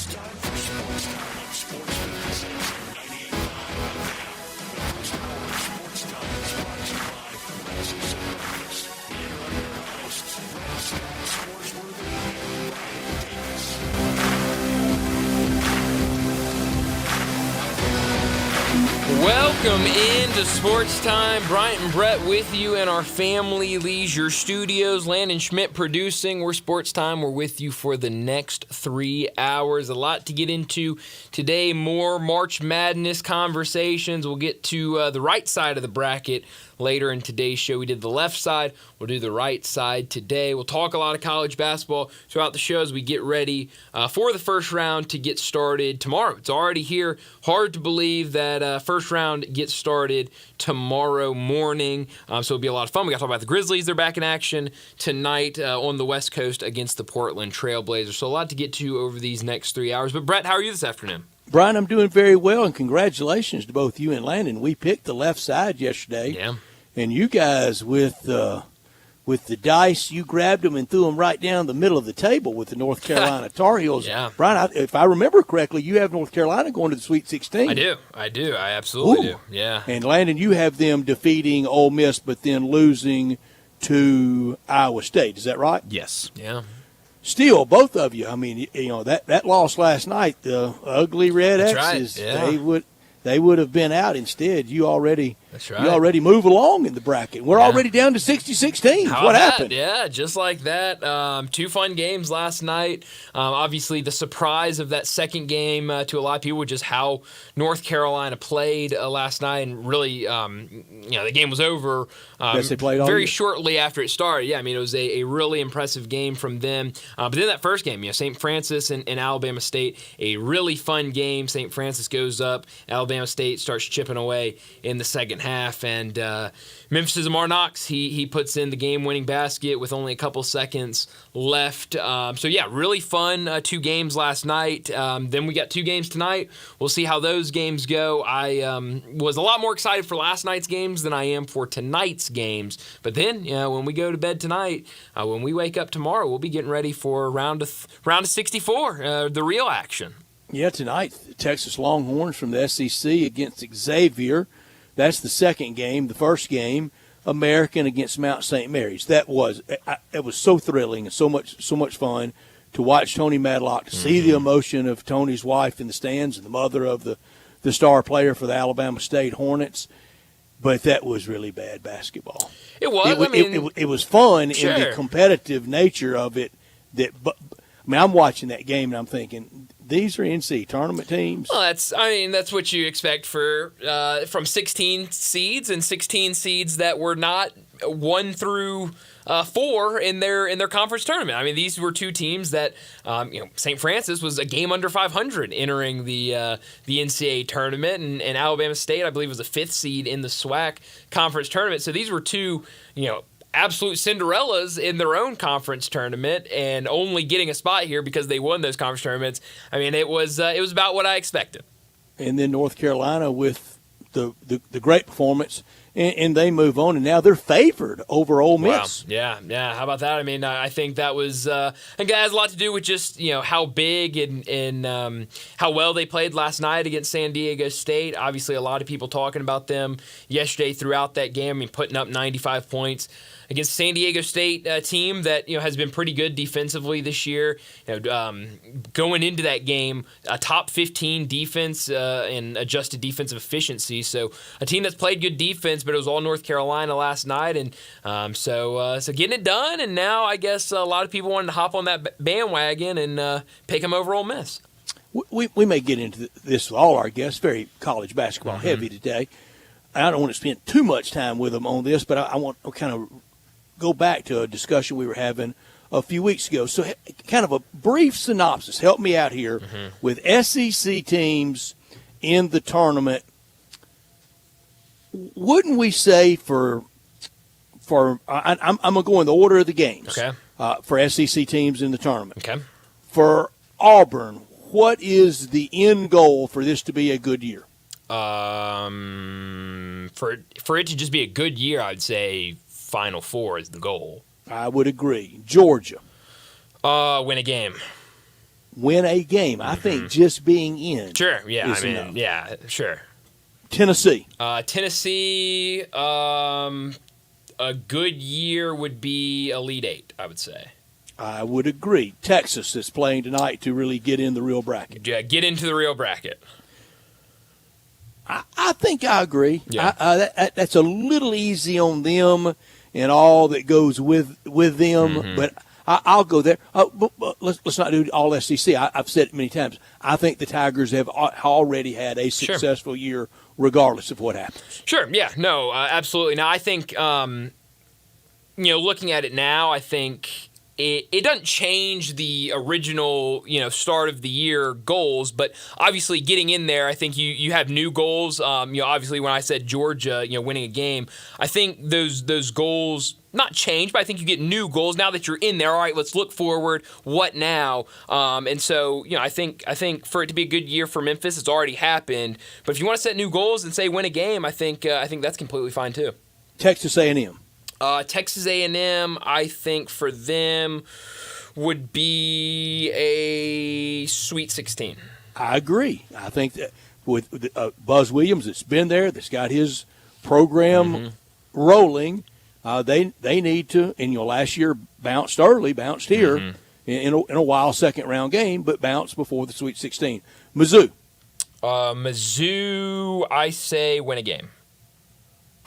It's time for Sportstime on Sports 56 98.5 Sportstime is brought to you by Francis and Marcus. Here are your hosts, Brett Scott Sportsworthy and Ryan Davis. Welcome into Sports Time. Bryant and Brett with you in our Family Leisure Studios. Landon Schmidt producing. We're Sports Time. We're with you for the next 3 hours. A lot to get into today. More March Madness conversations. We'll get to the right side of the bracket later in today's show. We did the left side. We'll do the right side today. We'll talk a lot of college basketball throughout the show as we get ready for the first round to get started tomorrow. It's already here. Hard to believe that first round gets started tomorrow morning. So it'll be a lot of fun. We got to talk about the Grizzlies. They're back in action tonight on the West Coast against the Portland Trailblazers. So a lot to get to over these next 3 hours. But Brett, how are you this afternoon? Brian, I'm doing very well, and congratulations to both you and Landon. We picked the left side yesterday. Yeah. And you guys, with the dice, you grabbed them and threw them right down the middle of the table with the North Carolina Tar Heels. Yeah. Brian, if I remember correctly, you have North Carolina going to the Sweet 16. I do. I absolutely do. Yeah. And Landon, you have them defeating Ole Miss, but then losing to Iowa State. Is that right? Yes. Yeah. Still, both of you. I mean, you know that loss last night, the ugly Red That's X's. right. Yeah. They would have been out. Instead, you already move along in the bracket. We're already down to 66 teams. What happened? Yeah, just like that. Two fun games last night. Obviously, the surprise of that second game to a lot of people was just how North Carolina played last night, and really, the game was over very shortly after it started. Yeah, I mean, it was a really impressive game from them. But then that first game, St. Francis and Alabama State, a really fun game. St. Francis goes up, Alabama State starts chipping away in the second half, and Memphis' Amar Knox, he puts in the game-winning basket with only a couple seconds left. Really fun two games last night. Then we got two games tonight. We'll see how those games go. I was a lot more excited for last night's games than I am for tonight's games. But then, when we go to bed tonight, when we wake up tomorrow, we'll be getting ready for round of 64, the real action. Yeah, tonight, Texas Longhorns from the SEC against Xavier. That's the second game. The first game, American against Mount St. Mary's. It was so thrilling and so much fun to watch Tony Madlock, to see the emotion of Tony's wife in the stands and the mother of the star player for the Alabama State Hornets. But that was really bad basketball. It was. It was fun sure. in the competitive nature of it. I'm watching that game and I'm thinking, these are NCAA tournament teams. Well, that's what you expect from 16 seeds and 16 seeds that were not 1 through 4 in their conference tournament. I mean, these were two teams that St. Francis was a game under 500 entering the NCAA tournament, and Alabama State, I believe, was a 5th seed in the SWAC conference tournament. So these were two, absolute Cinderellas in their own conference tournament, and only getting a spot here because they won those conference tournaments. I mean, it was about what I expected. And then North Carolina with the great performance, and they move on, and now they're favored over Ole Miss. Wow. Yeah. How about that? I mean, I think that was I think that has a lot to do with just how big and how well they played last night against San Diego State. Obviously, a lot of people talking about them yesterday throughout that game. I mean, putting up 95 points against San Diego State team that has been pretty good defensively this year. Going into that game, a top 15 defense and adjusted defensive efficiency. So a team that's played good defense, but it was all North Carolina last night, and so getting it done. And now I guess a lot of people wanted to hop on that bandwagon and pick them over Ole Miss. We may get into this with all our guests. Very college basketball heavy today. I don't want to spend too much time with them on this, but I want to kind of go back to a discussion we were having a few weeks ago. So kind of a brief synopsis. Help me out here with SEC teams in the tournament. Wouldn't we say I'm going to go in the order of the games for SEC teams in the tournament. Okay. For Auburn, what is the end goal for this to be a good year? For it to just be a good year, I'd say Final Four is the goal. I would agree. Georgia. Win a game. win a game. I think just being in. Sure. Yeah. is enough. Yeah. Sure. Tennessee. Tennessee. A good year would be Elite Eight, I would say. I would agree. Texas is playing tonight to really get in the real bracket. Yeah, get into the real bracket. I think I agree. Yeah. That's a little easy on them and all that goes with them, but I'll go there. But let's not do all SEC. I've said it many times. I think the Tigers have already had a successful year, regardless of what happens. Sure. Yeah. No. Absolutely. Now, I think looking at it now, I think it doesn't change the original start of the year goals, but obviously getting in there, I think you have new goals. Obviously when I said Georgia, winning a game, I think those goals not change, but I think you get new goals now that you're in there. All right, let's look forward. What now? And so I think for it to be a good year for Memphis, it's already happened. But if you want to set new goals and say win a game, I think that's completely fine too. Texas A&M. Texas A&M, I think for them would be a Sweet 16. I agree. I think that with Buzz Williams that's been there, that's got his program rolling, they need to, and last year bounced here in a wild second-round game, but bounced before the Sweet 16. Mizzou. Mizzou, I say win a game.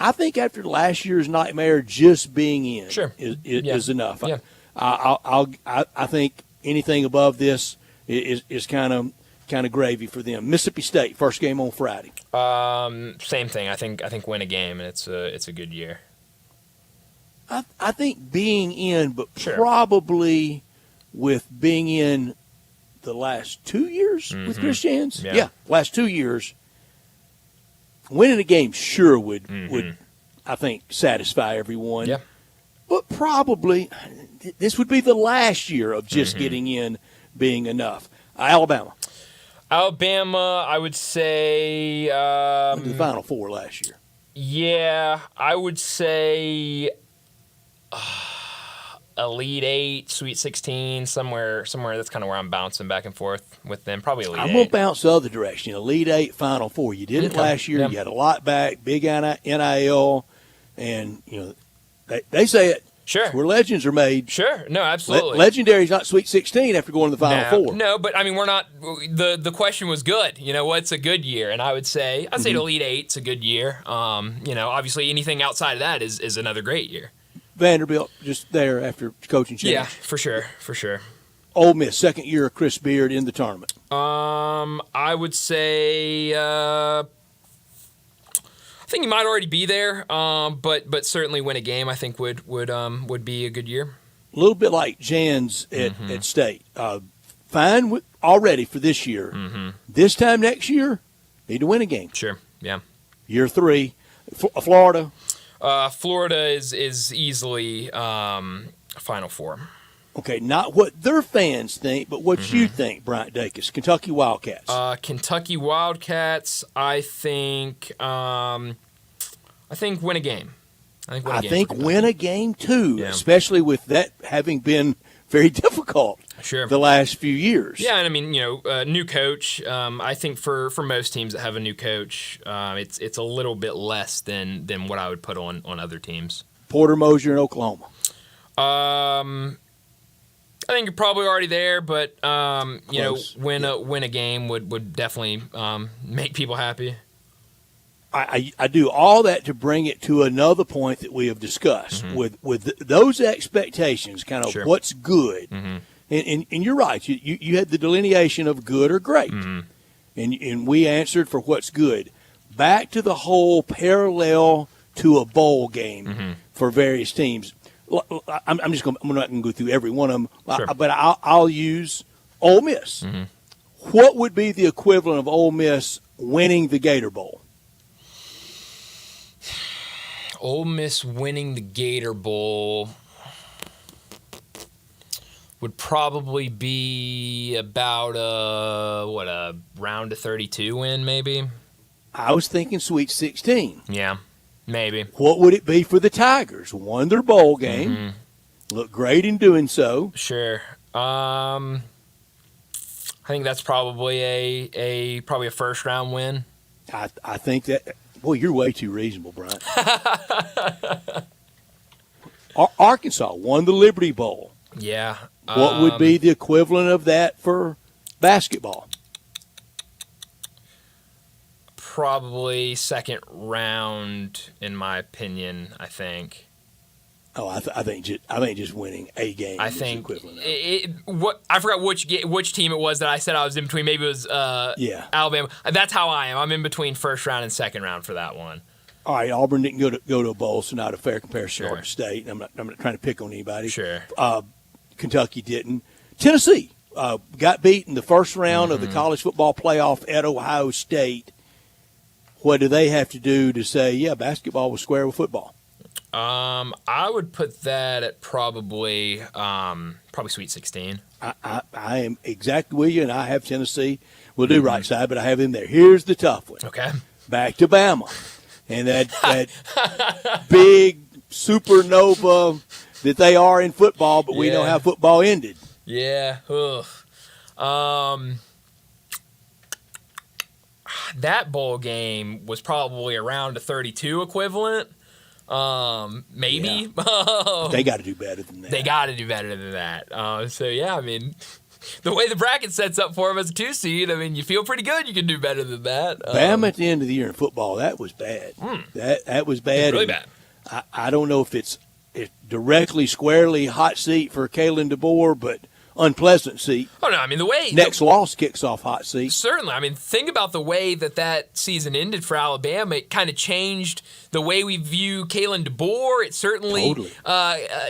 I think after last year's nightmare, just being in is enough. Yeah. I think anything above this is kind of gravy for them. Mississippi State, first game on Friday. Same thing. I think win a game, and it's a good year. I think being in, but probably with being in the last 2 years with Chris Jans. Yeah, last 2 years. Winning a game sure would I think satisfy everyone. Yeah. But probably this would be the last year of just getting in being enough. Alabama, I would say the Final Four last year. Yeah, I would say Elite Eight, Sweet 16, somewhere. That's kind of where I'm bouncing back and forth with them. Probably Elite Eight. I'm gonna bounce the other direction. Elite Eight, Final Four. You did it last year. You had a lot back, big NIL, and they say it. Sure. It's where legends are made. Sure. No, absolutely. Legendary's not Sweet 16 after going to the Final Four. No, but I mean, we're not. The question was good. What's a good year? And I'd say Elite Eight's a good year. Obviously anything outside of that is another great year. Vanderbilt just there after coaching change. Yeah, for sure. Ole Miss, second year of Chris Beard in the tournament. I would say I think he might already be there, but certainly win a game I think would be a good year. A little bit like Jans at State. Fine already for this year. This time next year, need to win a game. Sure, yeah. Year 3, Florida. Florida is easily Final Four. Okay, not what their fans think, but what you think, Bryant Dacus. Kentucky Wildcats. Kentucky Wildcats, I think win a game. I think win a game too, especially with that having been very difficult the last few years. Yeah, and I mean, new coach. I think for most teams that have a new coach, it's a little bit less than what I would put on other teams. Porter Moser in Oklahoma. I think you're probably already there, but win a game would definitely make people happy. I do all that to bring it to another point that we have discussed with those expectations, kind of what's good. And you're right. You had the delineation of good or great, and we answered for what's good. Back to the whole parallel to a bowl game for various teams. I'm not going to go through every one of them, but I'll use Ole Miss. What would be the equivalent of Ole Miss winning the Gator Bowl? Ole Miss winning the Gator Bowl would probably be about a round of 32 win, maybe. I was thinking Sweet 16. Yeah, maybe. What would it be for the Tigers? Won their bowl game, looked great in doing so. Sure. think that's probably a first round win. I think that. Boy, you're way too reasonable, Brian. Arkansas won the Liberty Bowl. Yeah. What would be the equivalent of that for basketball? Probably second round, in my opinion. I think. Oh, I think just winning a game. I is think equivalent. I forgot which team it was that I said I was in between. Maybe it was Alabama. That's how I am. I'm in between first round and second round for that one. All right, Auburn didn't go to a bowl, so not a fair comparison to Sure. Oregon State. I'm not trying to pick on anybody. Sure. Kentucky didn't. Tennessee got beat in the first round of the college football playoff at Ohio State. What do they have to do to say, yeah, basketball was square with football? I would put that at probably Sweet 16. I am exactly with you, and I have Tennessee. We'll do right side, but I have them there. Here's the tough one. Okay. Back to Bama. And that big supernova that they are in football, but we know how football ended. Yeah. Ugh. That bowl game was probably around a 32 equivalent. Maybe. Yeah. They got to do better than that. They got to do better than that. So, yeah, I mean, the way the bracket sets up for them as a 2 seed, I mean, you feel pretty good you can do better than that. Bama at the end of the year in football, that was bad. That was bad. Really bad. I don't know if it's directly, squarely hot seat for Kalen DeBoer, but unpleasant seat. Oh, no, I mean, the way... Next loss kicks off hot seat. Certainly. I mean, think about the way that season ended for Alabama. It kind of changed the way we view Kalen DeBoer. It certainly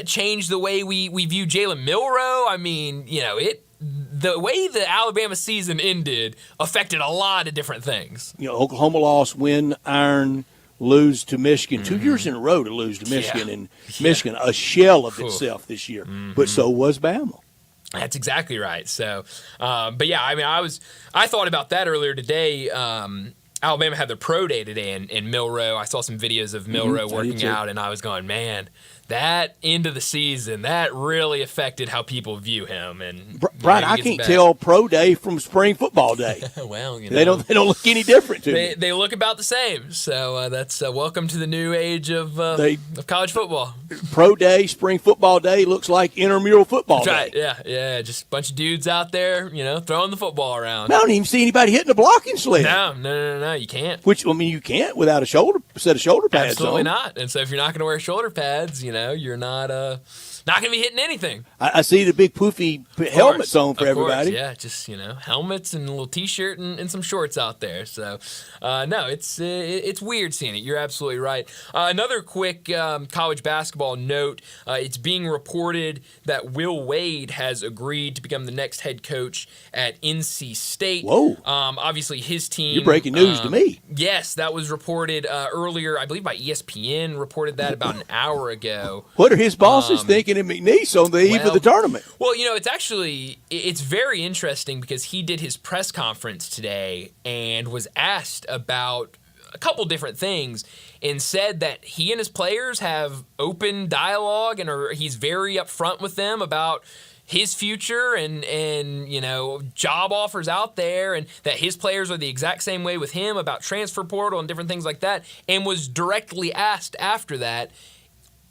changed the way we view Jalen Milroe. I mean, the way the Alabama season ended affected a lot of different things. Oklahoma lost, win, iron, lose to Michigan. 2 years in a row to lose to Michigan, and Michigan, a shell of itself this year. But so was Bama. That's exactly right. So, but yeah, I mean, I thought about that earlier today. Alabama had their pro day today in Milroe. I saw some videos of Milroe working out, and I was going, man, that end of the season, that really affected how people view him. And Brian, I can't tell pro day from spring football day. Well, they don't look any different to me. They look about the same. So that's welcome to the new age of college football. Pro day, spring football day looks like intramural football day. Right. Yeah. Just a bunch of dudes out there, throwing the football around. I don't even see anybody hitting a blocking sled. No, you can't. Which, I mean, you can't without a set of shoulder pads. Absolutely not. And so if you're not going to wear shoulder pads, you're not going to be hitting anything. I see the big poofy helmets on for everybody. Yeah, just helmets and a little t-shirt and some shorts out there. So no, it's weird seeing it. You're absolutely right. Another quick college basketball note: it's being reported that Will Wade has agreed to become the next head coach at NC State. Whoa! Obviously, his team. You're breaking news to me. Yes, that was reported earlier. I believe by ESPN reported that about an hour ago. What are his bosses thinking in McNeese on the eve of the tournament? Well, it's very interesting because he did his press conference today and was asked about a couple different things and said that he and his players have open dialogue and he's very upfront with them about his future and job offers out there, and that his players are the exact same way with him about transfer portal and different things like that, and was directly asked after that,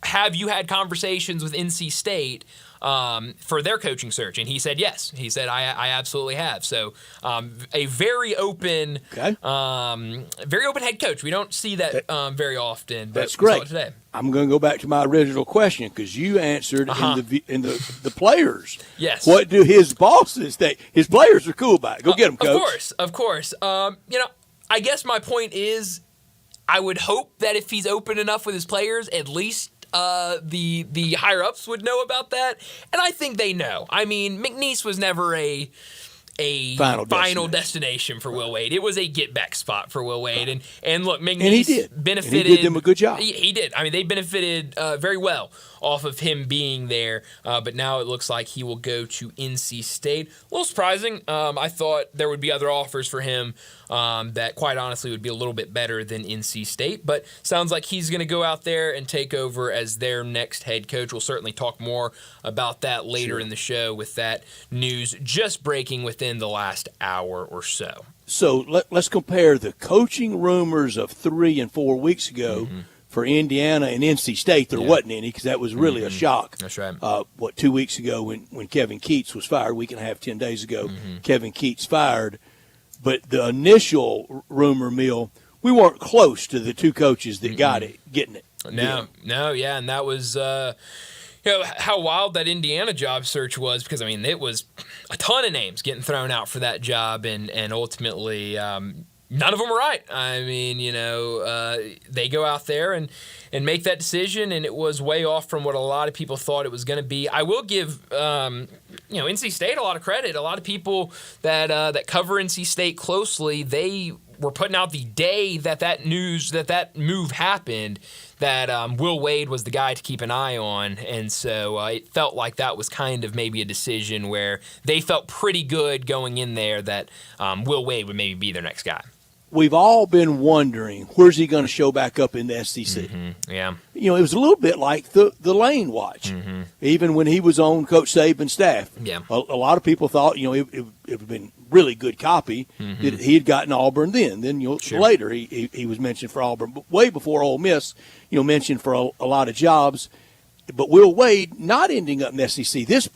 have you had conversations with NC State for their coaching search? And he said yes. He said, I absolutely have. So a very open head coach. We don't see that very often. But that's great. Today. I'm going to go back to my original question because you answered in the players. Yes. What do his bosses think? His players are cool about it. Go get them, coach. Of course. I guess my point is I would hope that if he's open enough with his players, at least the higher ups would know about that, and I think they know. I mean, McNeese was never a final destination for Will Wade. It was a get back spot for Will Wade, and look, McNeese benefited. And he did them a good job. He did. I mean, they benefited very well off of him being there, but now it looks like he will go to NC State. A little surprising. I thought there would be other offers for him that, quite honestly, would be a little bit better than NC State, but sounds like he's going to go out there and take over as their next head coach. We'll certainly talk more about that later in the show with that news just breaking within within the last hour or so. So let's compare the coaching rumors of 3 and 4 weeks ago for Indiana and NC State. There wasn't any because that was really a shock. That's right. 2 weeks ago when Kevin Keats was fired, week and a half, 10 days ago, Kevin Keats fired. But the initial rumor mill, we weren't close to the two coaches that getting it. No, yeah, and that was how wild that Indiana job search was, because I mean it was a ton of names getting thrown out for that job, and ultimately none of them were right. I mean, they go out there and make that decision, and it was way off from what a lot of people thought it was going to be. I will give NC State a lot of credit. A lot of people that cover NC State closely, they were putting out the day that move happened, that Will Wade was the guy to keep an eye on. And so it felt like that was kind of maybe a decision where they felt pretty good going in there that Will Wade would maybe be their next guy. We've all been wondering, where's he going to show back up in the SEC? Yeah. It was a little bit like the Lane watch. Even when he was on Coach Saban's staff. Yeah. A lot of people thought, it would have been really good copy that he had gotten Auburn then. Then later he was mentioned for Auburn, but way before Ole Miss, mentioned for a lot of jobs. But Will Wade not ending up in the SEC, this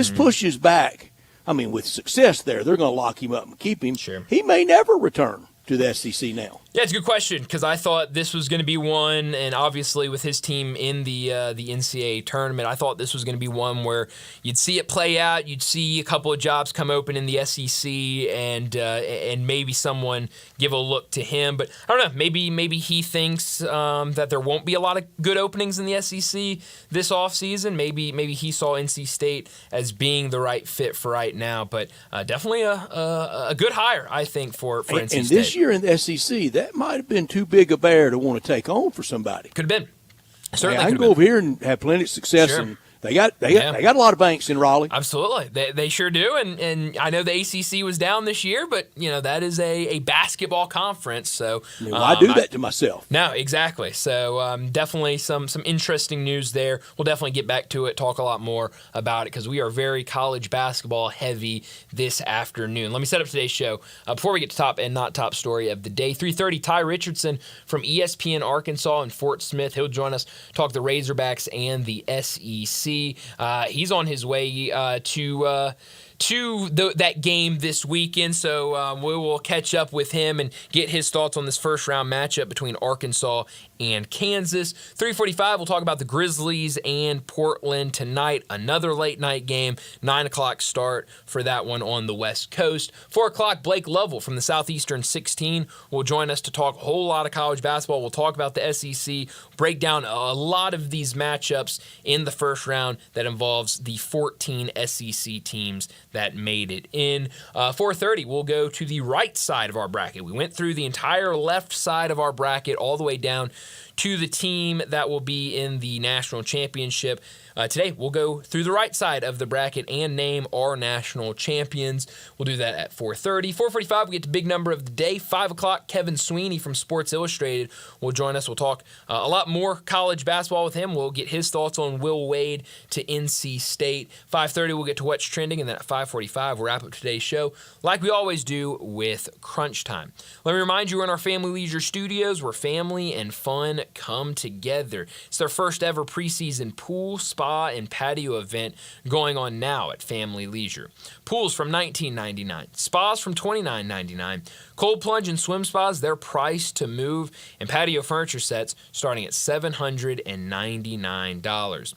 pushes back. I mean, with success there, they're going to lock him up and keep him. Sure. He may never return to the SEC now. Yeah, it's a good question, because I thought this was going to be one, and obviously with his team in the NCAA tournament, I thought this was going to be one where you'd see it play out, you'd see a couple of jobs come open in the SEC, and maybe someone give a look to him. But I don't know, maybe he thinks that there won't be a lot of good openings in the SEC this offseason. Maybe he saw NC State as being the right fit for right now, but definitely a good hire, I think, for NC State. And this year in the SEC, that might have been too big a bear to want to take on for somebody. Could have been. Certainly, I can go over here and have plenty of success. Sure. And they got a lot of banks in Raleigh. Absolutely, they sure do. And I know the ACC was down this year, but that is a basketball conference. So I do that to myself. No, exactly. So definitely some interesting news there. We'll definitely get back to it, talk a lot more about it, because we are very college basketball heavy this afternoon. Let me set up today's show before we get to top and not top story of the day. 3:30, Ty Richardson from ESPN Arkansas and Fort Smith. He'll join us, talk the Razorbacks and the SEC. He's on his way to that game this weekend, so we will catch up with him and get his thoughts on this first-round matchup between Arkansas and Kansas. 3:45, we'll talk about the Grizzlies and Portland tonight. Another late-night game, 9 o'clock start for that one on the West Coast. 4 o'clock, Blake Lovell from the Southeastern 16 will join us to talk a whole lot of college basketball. We'll talk about the SEC, break down a lot of these matchups in the first round that involves the 14 SEC teams that made it in. 4:30, we'll go to the right side of our bracket. We went through the entire left side of our bracket all the way down to the team that will be in the national championship. Today, we'll go through the right side of the bracket and name our national champions. We'll do that at 4:30. 4:45, we get to big number of the day. 5 o'clock, Kevin Sweeney from Sports Illustrated will join us. We'll talk a lot more college basketball with him. We'll get his thoughts on Will Wade to NC State. 5:30, we'll get to what's trending, and then at 5:45, we'll wrap up today's show like we always do with Crunch Time. Let me remind you, we're in our Family Leisure Studios where family and fun come together. It's their first ever preseason pool, spa, and patio event going on now at Family Leisure. Pools from $19.99, spas from $29.99, cold plunge and swim spas, they're priced to move, and patio furniture sets starting at $799.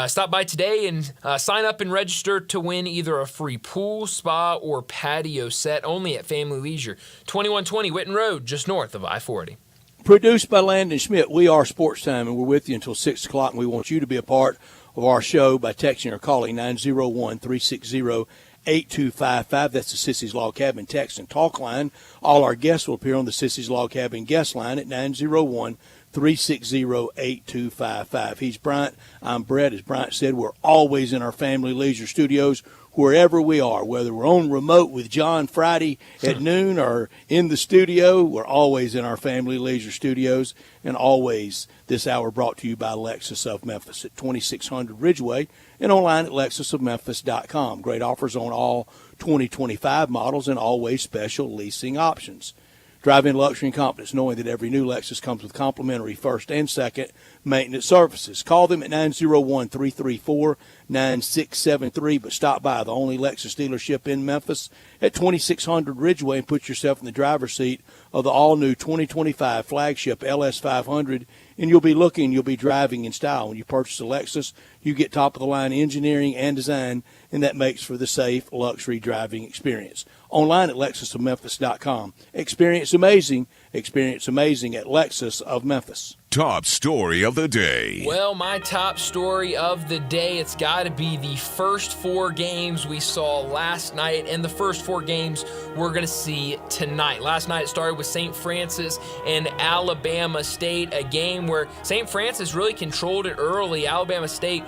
Stop by today and sign up and register to win either a free pool, spa, or patio set only at Family Leisure, 2120 Witten Road, just north of I-40. Produced by Landon Schmidt, we are Sportstime, and we're with you until 6 o'clock, and we want you to be a part of our show by texting or calling 901-360-8255. That's the Sissy's Log Cabin text and talk line. All our guests will appear on the Sissy's Log Cabin guest line at 901-360-8255. He's Bryant. I'm Brett. As Bryant said, we're always in our Family Leisure Studios wherever we are, whether we're on remote with John Friday at noon or in the studio. We're always in our Family Leisure Studios, and always this hour brought to you by Lexus of Memphis at 2600 Ridgeway and online at lexusofmemphis.com. Great offers on all 2025 models and always special leasing options. Drive in luxury and confidence knowing that every new Lexus comes with complimentary first and second maintenance services. Call them at 901-334-9673, but stop by the only Lexus dealership in Memphis at 2600 Ridgeway and put yourself in the driver's seat of the all-new 2025 flagship LS500, and you'll be driving in style. When you purchase a Lexus, you get top-of-the-line engineering and design, and that makes for the safe luxury driving experience. Online at lexusofmemphis.com. Experience amazing at Lexus of Memphis. Top story of the day. Well, my top story of the day, it's got to be the first 4 games we saw last night and the first 4 games we're going to see tonight. Last night it started with St. Francis and Alabama State, a game where St. Francis really controlled it early. Alabama State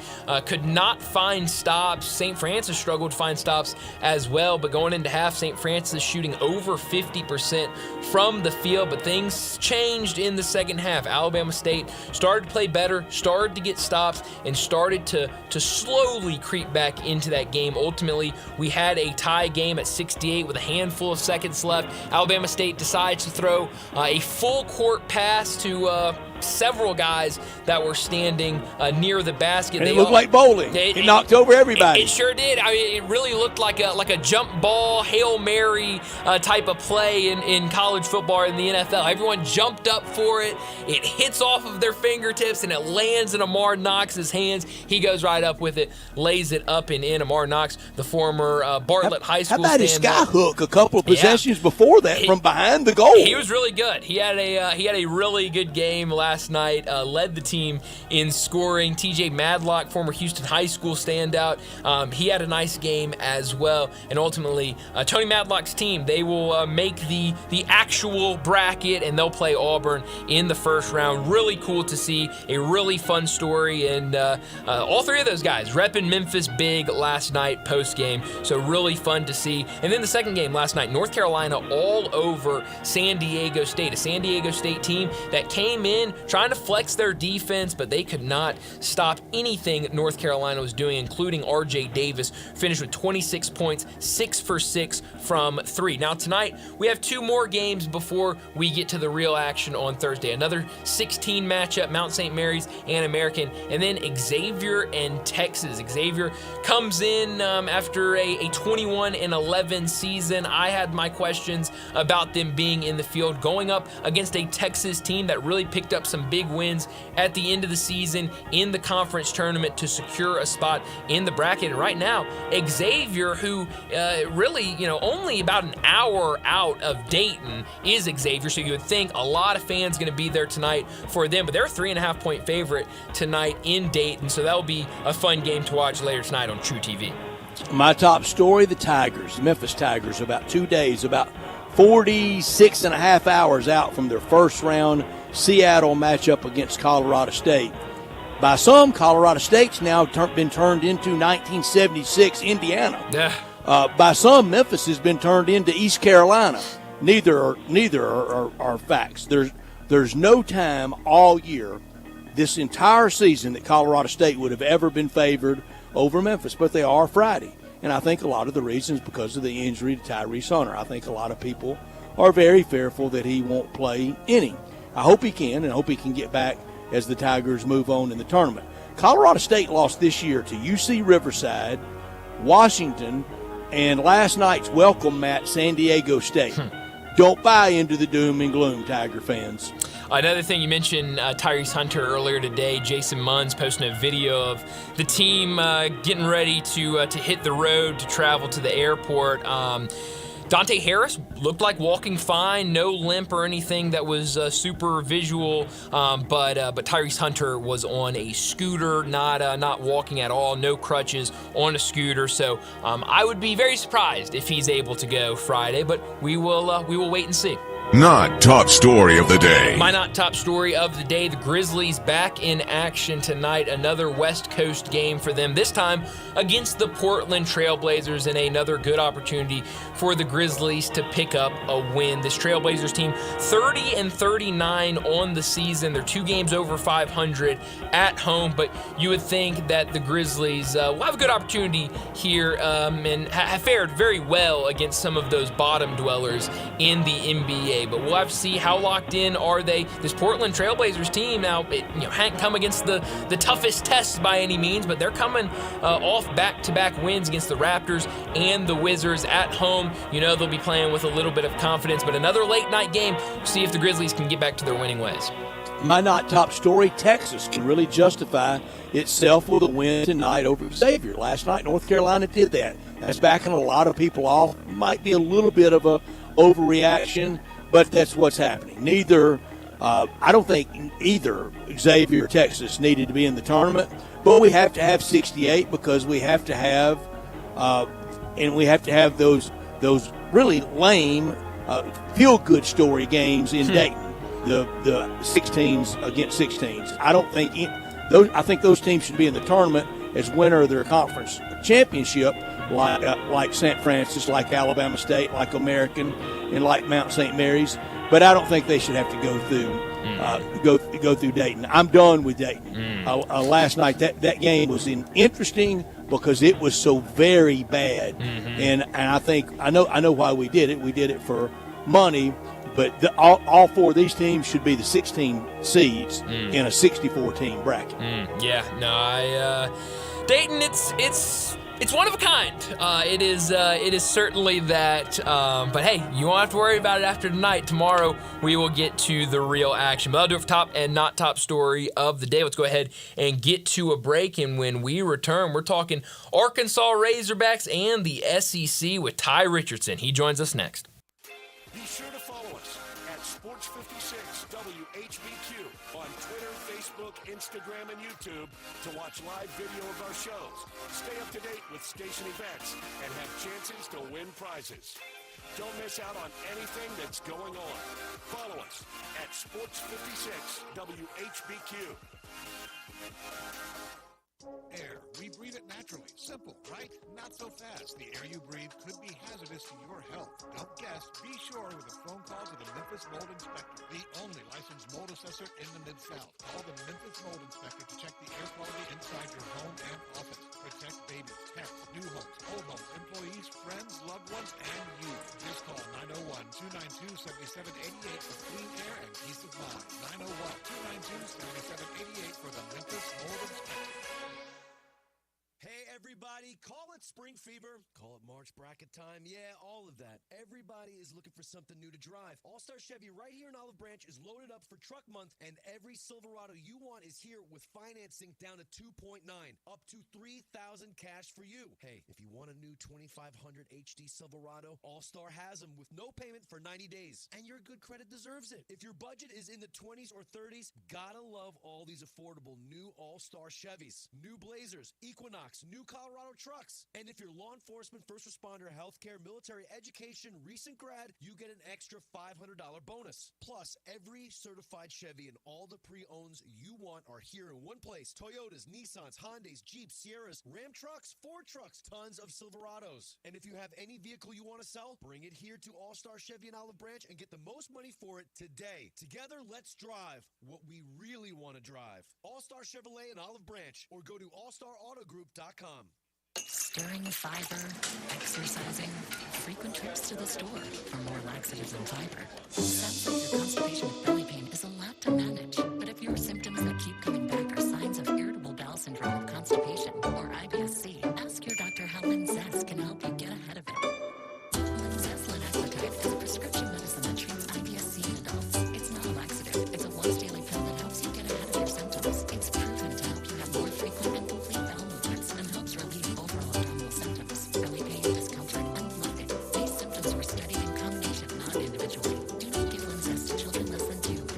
could not find stops. St. Francis struggled to find stops as well, but going into half, St. Francis shooting over 50% from the field, but things changed in the second half. Alabama State started to play better, started to get stops, and started to slowly creep back into that game. Ultimately, we had a tie game at 68 with a handful of seconds left. Alabama State decides to throw a full court pass to several guys that were standing near the basket. And it looked like bowling. It knocked over everybody. It sure did. I mean, it really looked like a jump ball, Hail Mary type of play in college football in the NFL. Everyone jumped up for it. It hits off of their fingertips, and it lands in Amar Knox's hands. He goes right up with it, lays it up and in. Amar Knox, the former Bartlett High School How about his standout. skyhook a couple of possessions before that from behind the goal? He was really good. He had a really good game last night. Led the team in scoring. TJ Madlock, former Houston High School standout, he had a nice game as well. And ultimately, Tony Madlock's team, they will make the actual bracket, and they'll play Auburn in the first round. Really cool to see. A really fun story, and all 3 of those guys repping Memphis big last night post game. So really fun to see. And then the second game last night, North Carolina all over San Diego State, a San Diego State team that came in trying to flex their defense, but they could not stop anything North Carolina was doing, including R.J. Davis, finished with 26 points, 6 for 6 from 3. Now tonight, we have 2 more games before we get to the real action on Thursday. Another 16 matchup, Mount St. Mary's and American, and then Xavier and Texas. Xavier comes in after a 21-11 season. I had my questions about them being in the field, going up against a Texas team that really picked up some big wins at the end of the season in the conference tournament to secure a spot in the bracket. And right now, Xavier, who really, only about an hour out of Dayton is Xavier, so you would think a lot of fans going to be there tonight for them, but they're a 3.5-point favorite tonight in Dayton, so that'll be a fun game to watch later tonight on True TV. My top story, the Tigers, Memphis Tigers, about 2 days, about 46 and a half hours out from their first round Seattle matchup against Colorado State. By some, Colorado State's now been turned into 1976 Indiana. Yeah. By some, Memphis has been turned into East Carolina. Neither are facts. There's no time all year, this entire season, that Colorado State would have ever been favored over Memphis, but they are Friday. And I think a lot of the reasons because of the injury to Tyrese Hunter. I think a lot of people are very fearful that he won't play any. I hope he can, and I hope he can get back as the Tigers move on in the tournament. Colorado State lost this year to UC Riverside, Washington, and last night's welcome mat, San Diego State. Don't buy into the doom and gloom, Tiger fans. Another thing you mentioned, Tyrese Hunter earlier today. Jason Munns posting a video of the team getting ready to hit the road to travel to the airport. Dante Harris looked like walking fine, no limp or anything that was super visual, but Tyrese Hunter was on a scooter, not walking at all, no crutches, on a scooter. So I would be very surprised if he's able to go Friday, but we will wait and see. Not top story of the day. My not top story of the day, the Grizzlies back in action tonight. Another West Coast game for them, this time against the Portland Trailblazers, and another good opportunity for the Grizzlies to pick up a win. This Trailblazers team, 30-39 on the season. They're 2 games over 500 at home, but you would think that the Grizzlies will have a good opportunity here and have fared very well against some of those bottom dwellers in the NBA. But we'll have to see how locked in are they. This Portland Trailblazers team now, hadn't come against the toughest tests by any means, but they're coming off back-to-back wins against the Raptors and the Wizards at home. They'll be playing with a little bit of confidence, but another late-night game. See if the Grizzlies can get back to their winning ways. My not top story, Texas can really justify itself with a win tonight over Xavier. Last night, North Carolina did that. That's backing a lot of people off. Might be a little bit of a overreaction, but that's what's happening. I don't think either Xavier or Texas needed to be in the tournament, but we have to have 68 because we have to have those really lame feel-good story games in Dayton, the 16s against 16s. I think those teams should be in the tournament as winner of their conference championship, like St. Francis, like Alabama State, like American, and like Mount St. Mary's. But I don't think they should have to go through Dayton. I'm done with Dayton. Last night that game was interesting because it was so very bad, and I know why we did it. We did it for money, but all 4 of these teams should be the 16 seeds in a 64 team bracket. Dayton, it's one of a kind. It is certainly that. But hey, you won't have to worry about it after tonight. Tomorrow we will get to the real action. But I'll do it for top and not top story of the day. Let's go ahead and get to a break. And when we return, we're talking Arkansas Razorbacks and the SEC with Ty Richardson. He joins us next. Be sure to follow us at Sports56 WHBQ on Twitter, Facebook, Instagram, and YouTube to watch live video of our shows. Stay up to date with station events and have chances to win prizes. Don't miss out on anything that's going on. Follow us at Sports56 WHBQ. Air. We breathe it naturally. Simple, right? Not so fast. The air you breathe could be hazardous to your health. Don't guess. Be sure with a phone call to the Memphis Mold Inspector, the only licensed mold assessor in the Mid-South. Call the Memphis Mold Inspector to check the air quality inside your home and office. Protect babies, pets, new homes, old homes, employees, friends, loved ones, and you. Just call 901-292-7788 for clean air and peace of mind. 901-292-7788 for the Memphis Mold Inspector. Hey everybody, call it spring fever, call it March bracket time, yeah, all of that. Everybody is looking for something new to drive. All-Star Chevy right here in Olive Branch is loaded up for truck month, and every Silverado you want is here with financing down to 2.9, up to $3,000 cash for you. Hey, if you want a new 2500 HD Silverado, All-Star has them with no payment for 90 days, and your good credit deserves it. If your budget is in the 20s or 30s, gotta love all these affordable new All-Star Chevys, new Blazers, Equinox, new Colorado trucks. And if you're law enforcement, first responder, healthcare, military, education, recent grad, you get an extra $500 bonus. Plus, every certified Chevy and all the pre-owns you want are here in one place. Toyotas, Nissans, Hondas, Jeeps, Sierras, Ram trucks, Ford trucks, tons of Silverados. And if you have any vehicle you want to sell, bring it here to All-Star Chevy in Olive Branch and get the most money for it today. Together, let's drive what we really want to drive. All-Star Chevrolet in Olive Branch, or go to allstarautogroup.com. Stirring the fiber, exercising, frequent trips to the store for more laxatives and fiber. Sounds like your constipation with belly pain is a lot to manage, but if your symptoms that keep coming back are signs of irritable bowel syndrome with constipation or IBS-C, ask your doctor how Linzess can help you get ahead of it. Linzess linaclotide is a prescription medicine that treats IBS-C in adults. It's not a laxative. It's a once-daily pill that helps you get ahead of your symptoms. It's proven to help you have more frequent and complete bowel movements and helps relieve overall abdominal symptoms, belly pain, discomfort, and bloating. These symptoms were studied in combination, not individually. Do not give Linzess to children less than 2.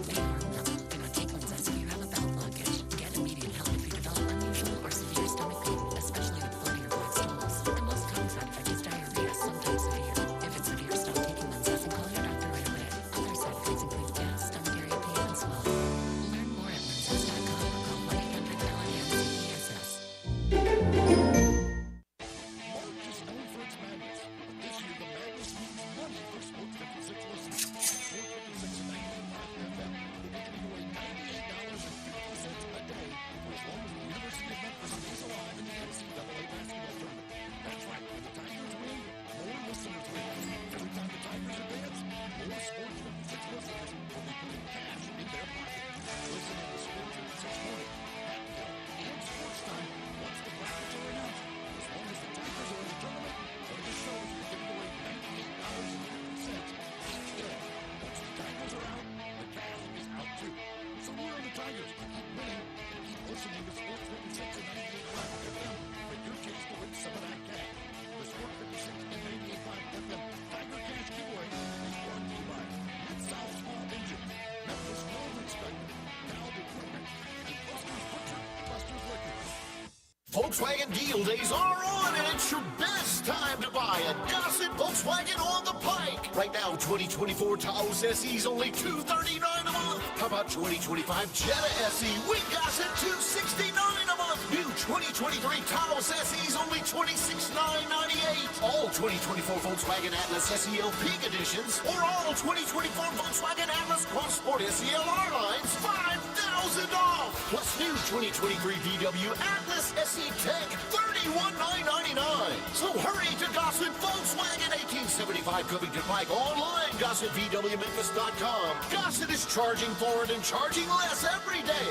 Volkswagen deal days are on, and it's your best time to buy a Gossett Volkswagen on the Pike. Right now, 2024 Taos SE's only $239 a month. How about 2025 Jetta SE? We got it $269 a month. New 2023 Taos SE's only $26,998. All 2024 Volkswagen Atlas SEL Peak Editions or all 2024 Volkswagen Atlas Cross Sport SELR lines, $5,000 off. Plus new 2023 VW Atlas SE Tech, $31,999. So hurry to Gossett Volkswagen, 1875 Covington Pike. Online, GossettVWMemphis.com. Gossett is charging for it and charging less every day.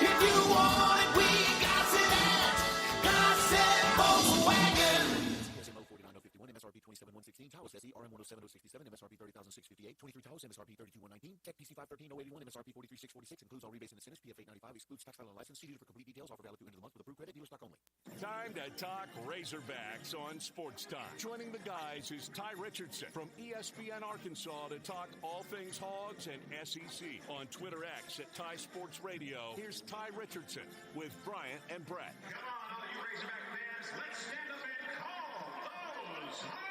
If you want it, we got it at Gossett Volkswagen. MSRP 27,116, Taos SE, RM 107067, MSRP 30,658, 23 Taos, MSRP 32,119, Tech PC 513,081, MSRP 43,646, includes all rebates and incentives, PF 895, excludes tax file and license. See dealer for complete details, offer valid through end of the month with approved credit, dealer stock only. Time to talk Razorbacks on Sports Time. Joining the guys is Ty Richardson from ESPN Arkansas to talk all things Hogs and SEC. On Twitter X at Ty Sports Radio, here's Ty Richardson with Bryant and Brett. Come on, all you Razorback fans, let's stand up and call those Hogs!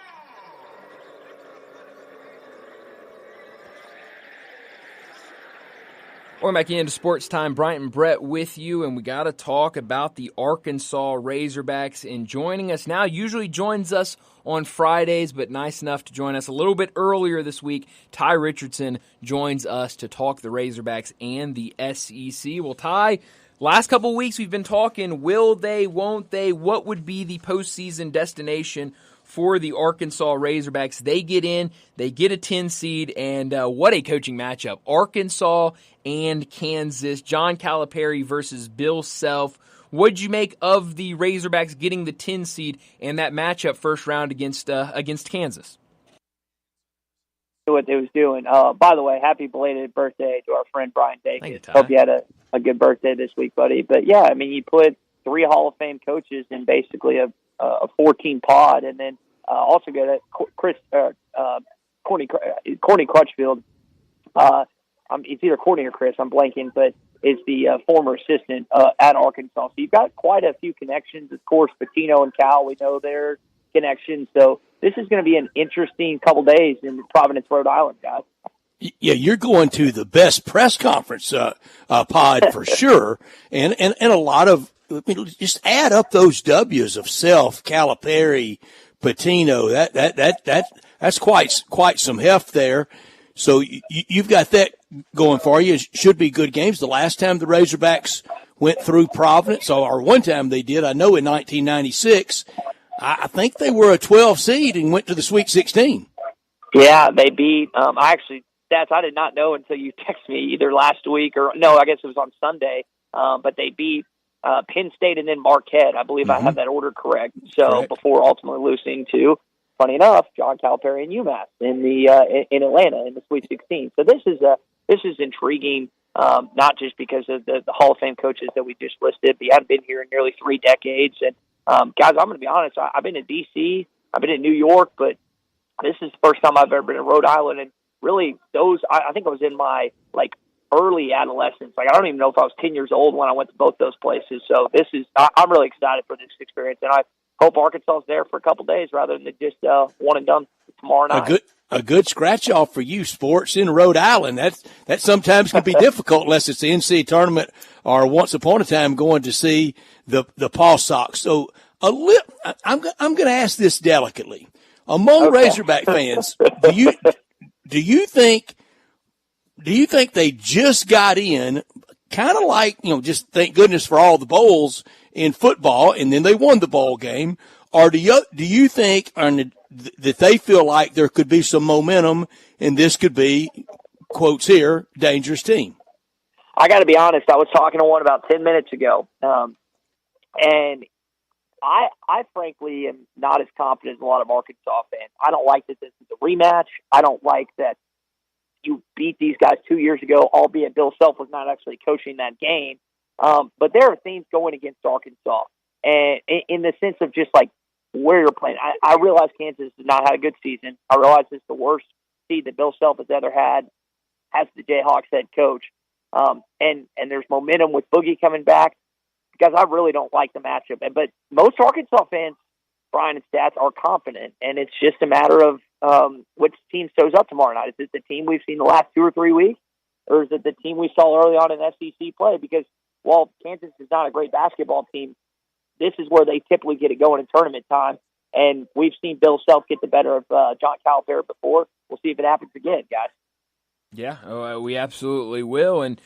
Welcome back into Sports Time. Bryant and Brett with you, and we got to talk about the Arkansas Razorbacks. And joining us now, usually joins us on Fridays, but nice enough to join us a little bit earlier this week, Ty Richardson joins us to talk the Razorbacks and the SEC. Well, Ty, last couple of weeks we've been talking, will they, won't they, what would be the postseason destination for the Arkansas Razorbacks? They get in, they get a 10 seed, and what a coaching matchup. Arkansas and Kansas, John Calipari versus Bill Self. What'd you make of the Razorbacks getting the 10 seed and that matchup first round against Kansas? What they was doing. By the way, happy belated birthday to our friend Brian Thank you, Dakis. Ty. Hope you had a good birthday this week, buddy. But yeah, I mean, you put 3 Hall of Fame coaches in basically a 14 pod, and then also got Corny Crutchfield. It's either Courtney or Chris, I'm blanking, but is the former assistant at Arkansas. So you've got quite a few connections. Of course, Patino and Cal, we know their connections. So this is going to be an interesting couple days in Providence, Rhode Island, guys. Yeah, you're going to the best press conference pod for sure, and a lot of, just add up those W's of Self, Calipari, Patino. That's quite some heft there. So you've got that going for you. It should be good games. The last time the Razorbacks went through Providence, or one time they did, I know in 1996, I think they were a 12 seed and went to the Sweet 16. Yeah, they beat. I did not know until you texted me either last week or no, I guess it was on Sunday. But they beat Penn State and then Marquette. I believe I have that order correct. So correct. Before ultimately losing to, funny enough, John Calipari and UMass in Atlanta in the Sweet 16. So this is intriguing, not just because of the Hall of Fame coaches that we just listed, but you haven't been here in nearly 3 decades. And guys, I'm going to be honest. I've been in D.C., I've been in New York, but this is the first time I've ever been in Rhode Island. And really, I think I was in my early adolescence. I don't even know if I was 10 years old when I went to both those places. So I'm really excited for this experience, and I hope Arkansas is there for a couple days rather than just one and done tomorrow night. A good scratch off for you, sports in Rhode Island. That sometimes can be difficult unless it's the NCAA tournament or once upon a time going to see the Paw Sox. So I'm going to ask this delicately. Among Razorback fans, do you think they just got in, kind of like, just thank goodness for all the bowls in football, and then they won the bowl game? Or do you think that they feel like there could be some momentum, and this could be, quotes here, dangerous team? I got to be honest. I was talking to one about 10 minutes ago, and I frankly am not as confident as a lot of Arkansas fans. I don't like that this is a rematch. I don't like that you beat these guys 2 years ago, albeit Bill Self was not actually coaching that game. But there are themes going against Arkansas, and in the sense of just where you're playing. I realize Kansas has not had a good season. I realize it's the worst seed that Bill Self has ever had as the Jayhawks head coach. And there's momentum with Boogie coming back. guys, I really don't like the matchup. But most Arkansas fans, Brian and Stats, are confident, and it's just a matter of which team shows up tomorrow night. Is it the team we've seen the last 2 or 3 weeks, or is it the team we saw early on in SEC play? Because while Kansas is not a great basketball team, this is where they typically get it going in tournament time. And we've seen Bill Self get the better of John Calipari before. We'll see if it happens again, guys. Yeah, we absolutely will. And,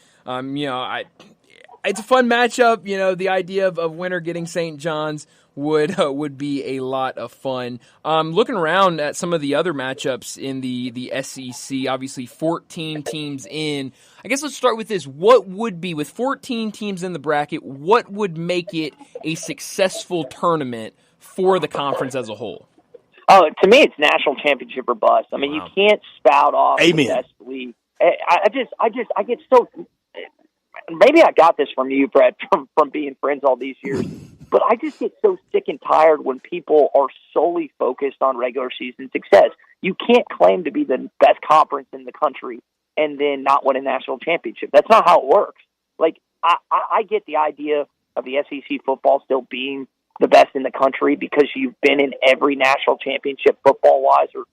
it's a fun matchup. The idea of winner getting St. John's would be a lot of fun. Looking around at some of the other matchups in the SEC, obviously 14 teams in. I guess let's start with this. What would be, with 14 teams in the bracket, what would make it a successful tournament for the conference as a whole? Oh, to me, it's national championship or bust. I mean, Wow. You can't spout off Amen. the best league. I get so. Maybe I got this from you, Brett, from being friends all these years. But I just get so sick and tired when people are solely focused on regular season success. You can't claim to be the best conference in the country and then not win a national championship. That's not how it works. Like, I get the idea of the SEC football still being the best in the country because you've been in every national championship football-wise or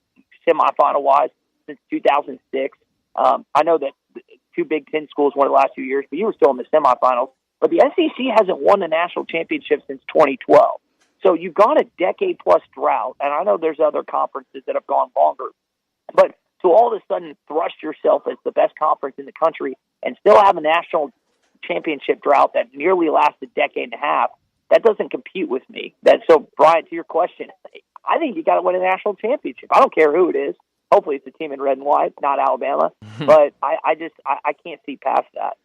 semifinal-wise since 2006. I know that 2 Big Ten schools won the last few years, but you were still in the semifinals. But the SEC hasn't won the national championship since 2012. So you've gone a decade-plus drought, and I know there's other conferences that have gone longer. But to all of a sudden thrust yourself as the best conference in the country and still have a national championship drought that nearly lasts a decade and a half, that doesn't compute with me. So, Brian, to your question, I think you got to win a national championship. I don't care who it is. Hopefully it's a team in red and white, not Alabama. But I can't see past that.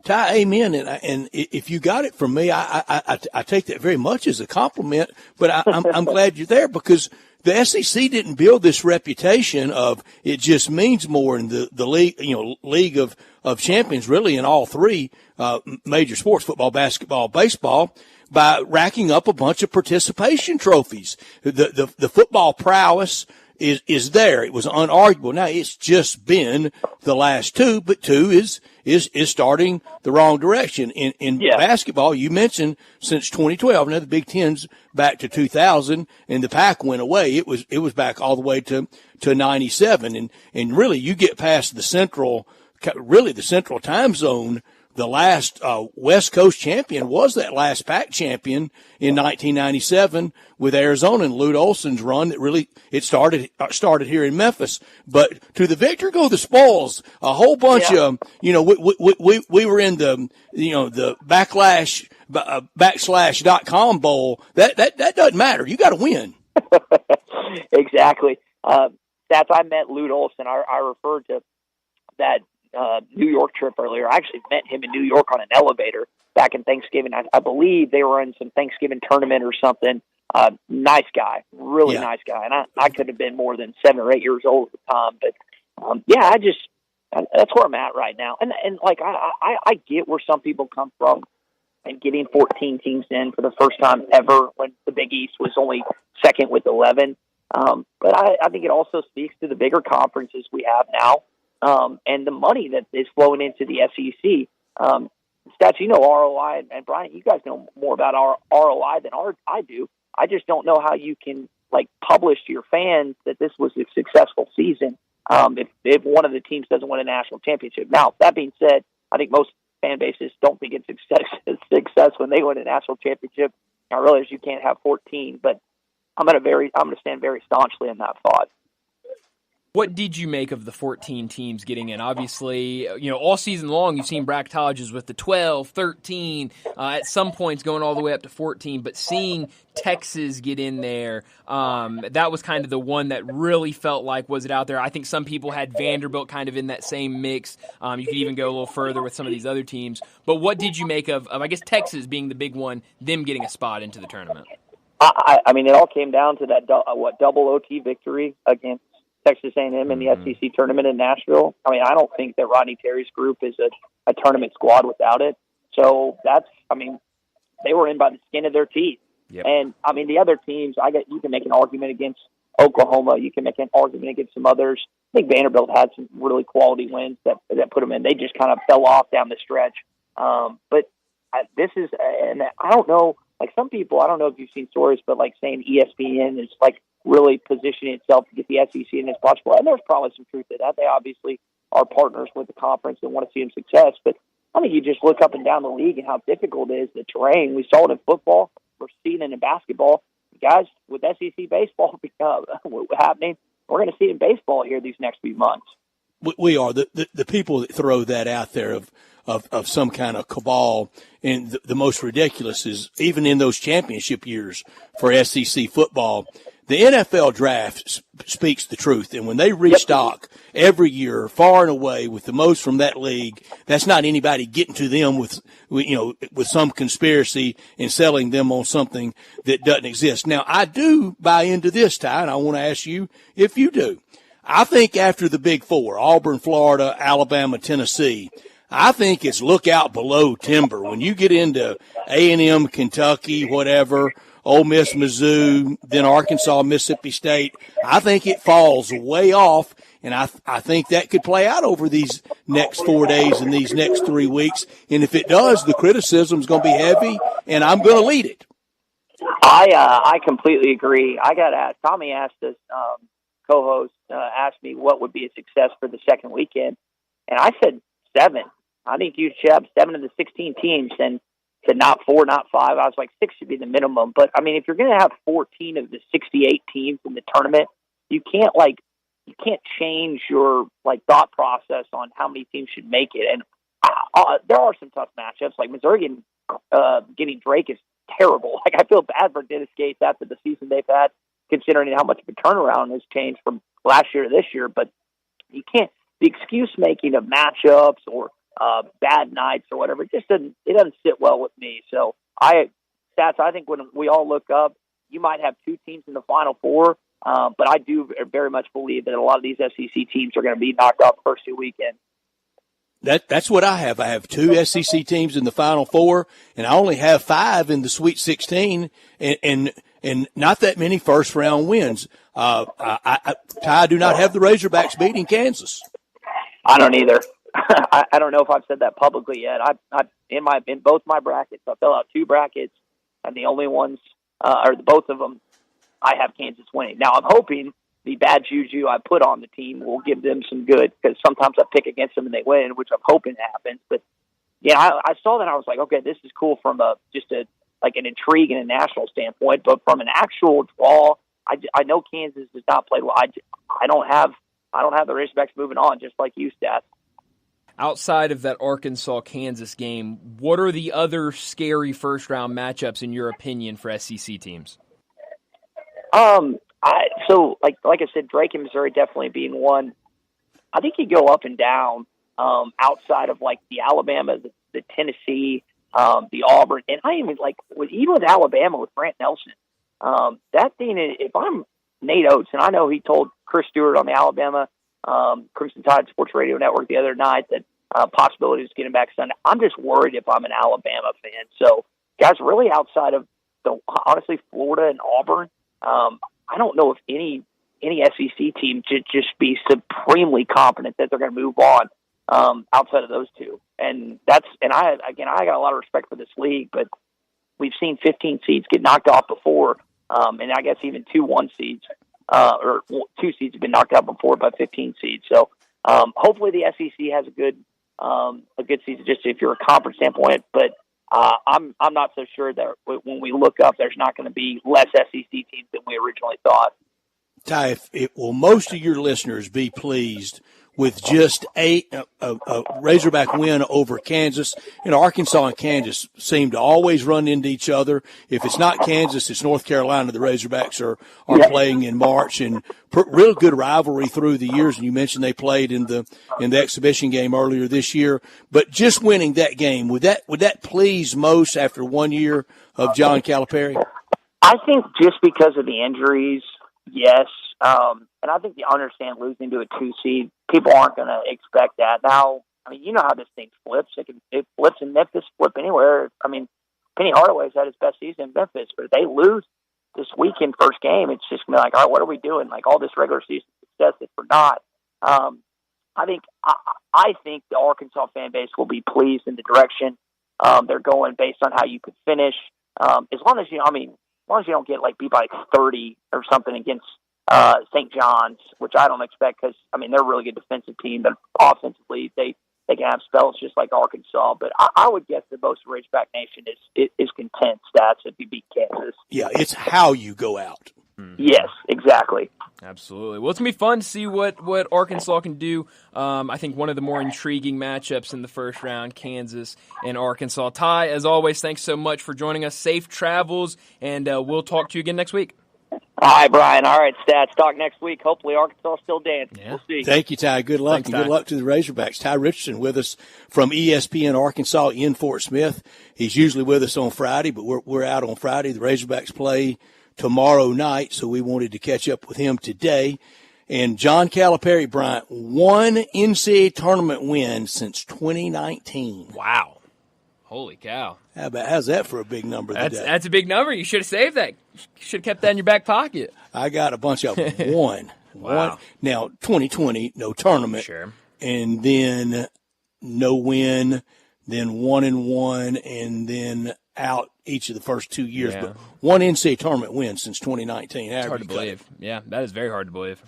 Ty, amen. And if you got it from me, I take that very much as a compliment. But I'm glad you're there because the SEC didn't build this reputation of it just means more in the league, league of champions, really in all 3 major sports: football, basketball, baseball, by racking up a bunch of participation trophies. The football prowess is there. It was unarguable. Now it's just been the last 2, but 2 is starting the wrong direction. In basketball, you mentioned since 2012. Now the Big Ten's back to 2000, and the Pac went away. It was back all the way to 97, and really you get past the central time zone. The last West Coast champion was that last Pac champion in 1997 with Arizona and Lute Olson's run. That really it started here in Memphis. But to the victor go the spoils. A whole bunch of we were in the backslash.com bowl. That doesn't matter. You got to win. Exactly. Stats. I met Lute Olson. I referred to that New York trip earlier. I actually met him in New York on an elevator back in Thanksgiving. I believe they were in some Thanksgiving tournament or something. Nice guy, really nice guy. And I could have been more than 7 or 8 years old at the time. But that's where I'm at right now. And like, I get where some people come from and getting 14 teams in for the first time ever when the Big East was only second with 11. But I think it also speaks to the bigger conferences we have now. And the money that is flowing into the SEC. Stats, ROI, and Brian, you guys know more about our ROI than I do. I just don't know how you can publish to your fans that this was a successful season if one of the teams doesn't win a national championship. Now, that being said, I think most fan bases don't think it's success when they win a national championship. I realize you can't have 14, but I'm going to stand very staunchly in that thought. What did you make of the 14 teams getting in? Obviously, all season long you've seen bracketages with the 12, 13, at some points going all the way up to 14, but seeing Texas get in there, that was kind of the one that really felt like, was it out there? I think some people had Vanderbilt kind of in that same mix. You could even go a little further with some of these other teams. But what did you make of I guess, Texas being the big one, them getting a spot into the tournament? I mean, it all came down to that double OT victory against Texas A&M in the SEC tournament in Nashville. I mean, I don't think that Rodney Terry's group is a tournament squad without it. So they were in by the skin of their teeth. Yep. And I mean, the other teams, you can make an argument against Oklahoma. You can make an argument against some others. I think Vanderbilt had some really quality wins that put them in. They just kind of fell off down the stretch. But this is, and I don't know, like some people, I don't know if you've seen stories, but like saying ESPN is like really positioning itself to get the SEC in its possible. And there's probably some truth to that. They obviously are partners with the conference and want to see them success. But I think you just look up and down the league and how difficult it is, the terrain. We saw it in football. We're seeing it in basketball. Guys, with SEC baseball happening, we're going to see it in baseball here these next few months. We are. The people that throw that out there of some kind of cabal, and the most ridiculous is even in those championship years for SEC football, the NFL draft speaks the truth. And when they restock every year, far and away with the most from that league, that's not anybody getting to them with some conspiracy and selling them on something that doesn't exist. Now, I do buy into this, Ty, and I want to ask you if you do. I think after the Big Four, Auburn, Florida, Alabama, Tennessee, I think it's look out below timber. When you get into A&M, Kentucky, whatever, Ole Miss, Mizzou, then Arkansas, Mississippi State, I think it falls way off, and I think that could play out over these next 4 days and these next 3 weeks. And if it does, the criticism's going to be heavy, and I'm going to lead it. I completely agree. I got asked. Tommy asked us, co-host asked me what would be a success for the second weekend, and I said 7. I think you should have 7 of the 16 teams, and said not 4, not 5. I was like 6 should be the minimum. But I mean, if you're going to have 14 of the 68 teams in the tournament, you can't change your thought process on how many teams should make it. And there are some tough matchups. Like Missouri getting Drake is terrible. Like I feel bad for Dennis Gates after the season they've had, considering how much of a turnaround has changed from last year to this year. But you can't, the excuse making of matchups or bad nights or whatever, it doesn't sit well with me. So I think when we all look up, you might have 2 teams in the Final Four, but I do very much believe that a lot of these SEC teams are going to be knocked out the first 2 weekends. That's what I have. I have 2 SEC teams in the Final Four, and I only have 5 in the Sweet 16, and not that many first round wins. I do not have the Razorbacks beating Kansas. I don't either. I don't know if I've said that publicly yet. In both my brackets, I fill out 2 brackets, and the only ones, or both of them, I have Kansas winning. Now I'm hoping the bad juju I put on the team will give them some good, because sometimes I pick against them and they win, which I'm hoping happens. But yeah, I saw that. I was like, okay, this is cool from an intrigue and a national standpoint, but from an actual draw, I know Kansas does not play well. I don't have the Razorbacks moving on, just like you, Stats. Outside of that Arkansas-Kansas game, what are the other scary first-round matchups in your opinion for SEC teams? Like I said, Drake and Missouri definitely being one. I think you go up and down outside of the Alabama, the Tennessee, the Auburn, and I even even with Alabama with Grant Nelson. That thing, if I'm Nate Oates, and I know he told Chris Stewart on the Alabama Crimson Tide Sports Radio Network the other night that possibilities of getting back Sunday. I'm just worried if I'm an Alabama fan. So, guys, really outside of honestly Florida and Auburn, I don't know if any SEC team should just be supremely confident that they're going to move on outside of those 2. And I got a lot of respect for this league, but we've seen 15 seeds get knocked off before, and I guess even 2 1 seeds. Or 2 seeds have been knocked out before by 15 seeds. So hopefully the SEC has a good season, just if you're a conference standpoint. But I'm not so sure that when we look up, there's not going to be less SEC teams than we originally thought. Ty, will most of your listeners be pleased with just a Razorback win over Kansas? Arkansas and Kansas seem to always run into each other. If it's not Kansas, it's North Carolina. The Razorbacks are playing in March, and real good rivalry through the years. And you mentioned they played in the exhibition game earlier this year. But just winning that game, would that please most after 1 year of John Calipari? I think just because of the injuries, yes. And I think you understand losing to a 2 seed. People aren't going to expect that. Now, I mean, you know how this thing flips. It flips in Memphis, flip anywhere. I mean, Penny Hardaway's had his best season in Memphis, but if they lose this weekend first game, it's just going to be like, all right, what are we doing? All this regular season success is for naught. I think the Arkansas fan base will be pleased in the direction They're going based on how you could finish. As long as you don't get beat by 30 or something against St. John's, which I don't expect because they're a really good defensive team, but offensively they can have spells just like Arkansas. But I would guess that most of Ridgeback Nation is content stats if you beat Kansas. Yeah, it's how you go out. Yes, exactly. Absolutely. Well, it's going to be fun to see what Arkansas can do. I think one of the more intriguing matchups in the first round, Kansas and Arkansas. Ty, as always, thanks so much for joining us. Safe travels, and we'll talk to you again next week. All right, Brian. All right, Stats. Talk next week. Hopefully Arkansas still dancing. Yeah. We'll see. Thank you, Ty. Good luck. Thanks, and good Ty. luck to the Razorbacks. Ty Richardson with us from ESPN Arkansas in Fort Smith. He's usually with us on Friday, but we're out on Friday. The Razorbacks play tomorrow night, so we wanted to catch up with him today. And John Calipari, Bryant, one NCAA tournament win since 2019. Wow. Holy cow. How's that for a big number today? That's a big number. You should have saved that. You should have kept that in your back pocket. I got a bunch of them. One. Now, 2020, no tournament. Sure. And then no win, then 1-1, and then out each of the first 2 years. Yeah. But one NCAA tournament win since 2019. It's hard to believe. Yeah, that is very hard to believe.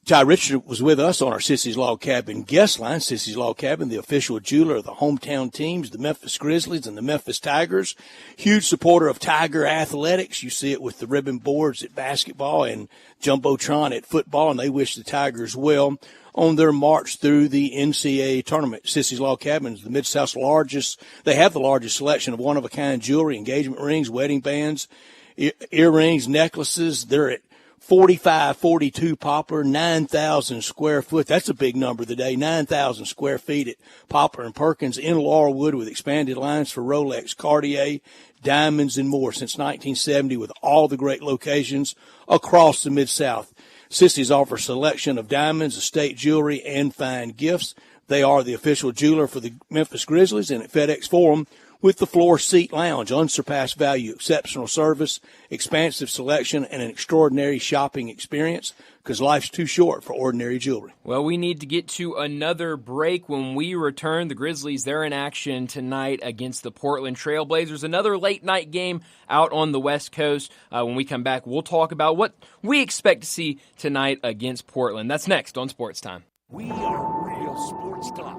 Ty Richard was with us on our Sissy's Log Cabin guest line. Sissy's Log Cabin, the official jeweler of the hometown teams, the Memphis Grizzlies and the Memphis Tigers. Huge supporter of Tiger athletics. You see it with the ribbon boards at basketball and Jumbotron at football, and they wish the Tigers well on their march through the NCAA tournament. Sissy's Log Cabin is the Mid-South's largest. They have the largest selection of one-of-a-kind jewelry, engagement rings, wedding bands, earrings, necklaces. They're at 4542 Poplar, 9,000 square foot. That's a big number today. 9,000 square feet at Poplar and Perkins in Laurelwood with expanded lines for Rolex, Cartier, diamonds, and more since 1970 with all the great locations across the Mid-South. Sissy's offers selection of diamonds, estate jewelry, and fine gifts. They are the official jeweler for the Memphis Grizzlies and at FedEx Forum with the floor seat lounge, unsurpassed value, exceptional service, expansive selection, and an extraordinary shopping experience because life's too short for ordinary jewelry. Well, we need to get to another break. When we return, the Grizzlies, they're in action tonight against the Portland Trailblazers. Another late-night game out on the West Coast. When we come back, we'll talk about what we expect to see tonight against Portland. That's next on Sports Time. We are real sports talk.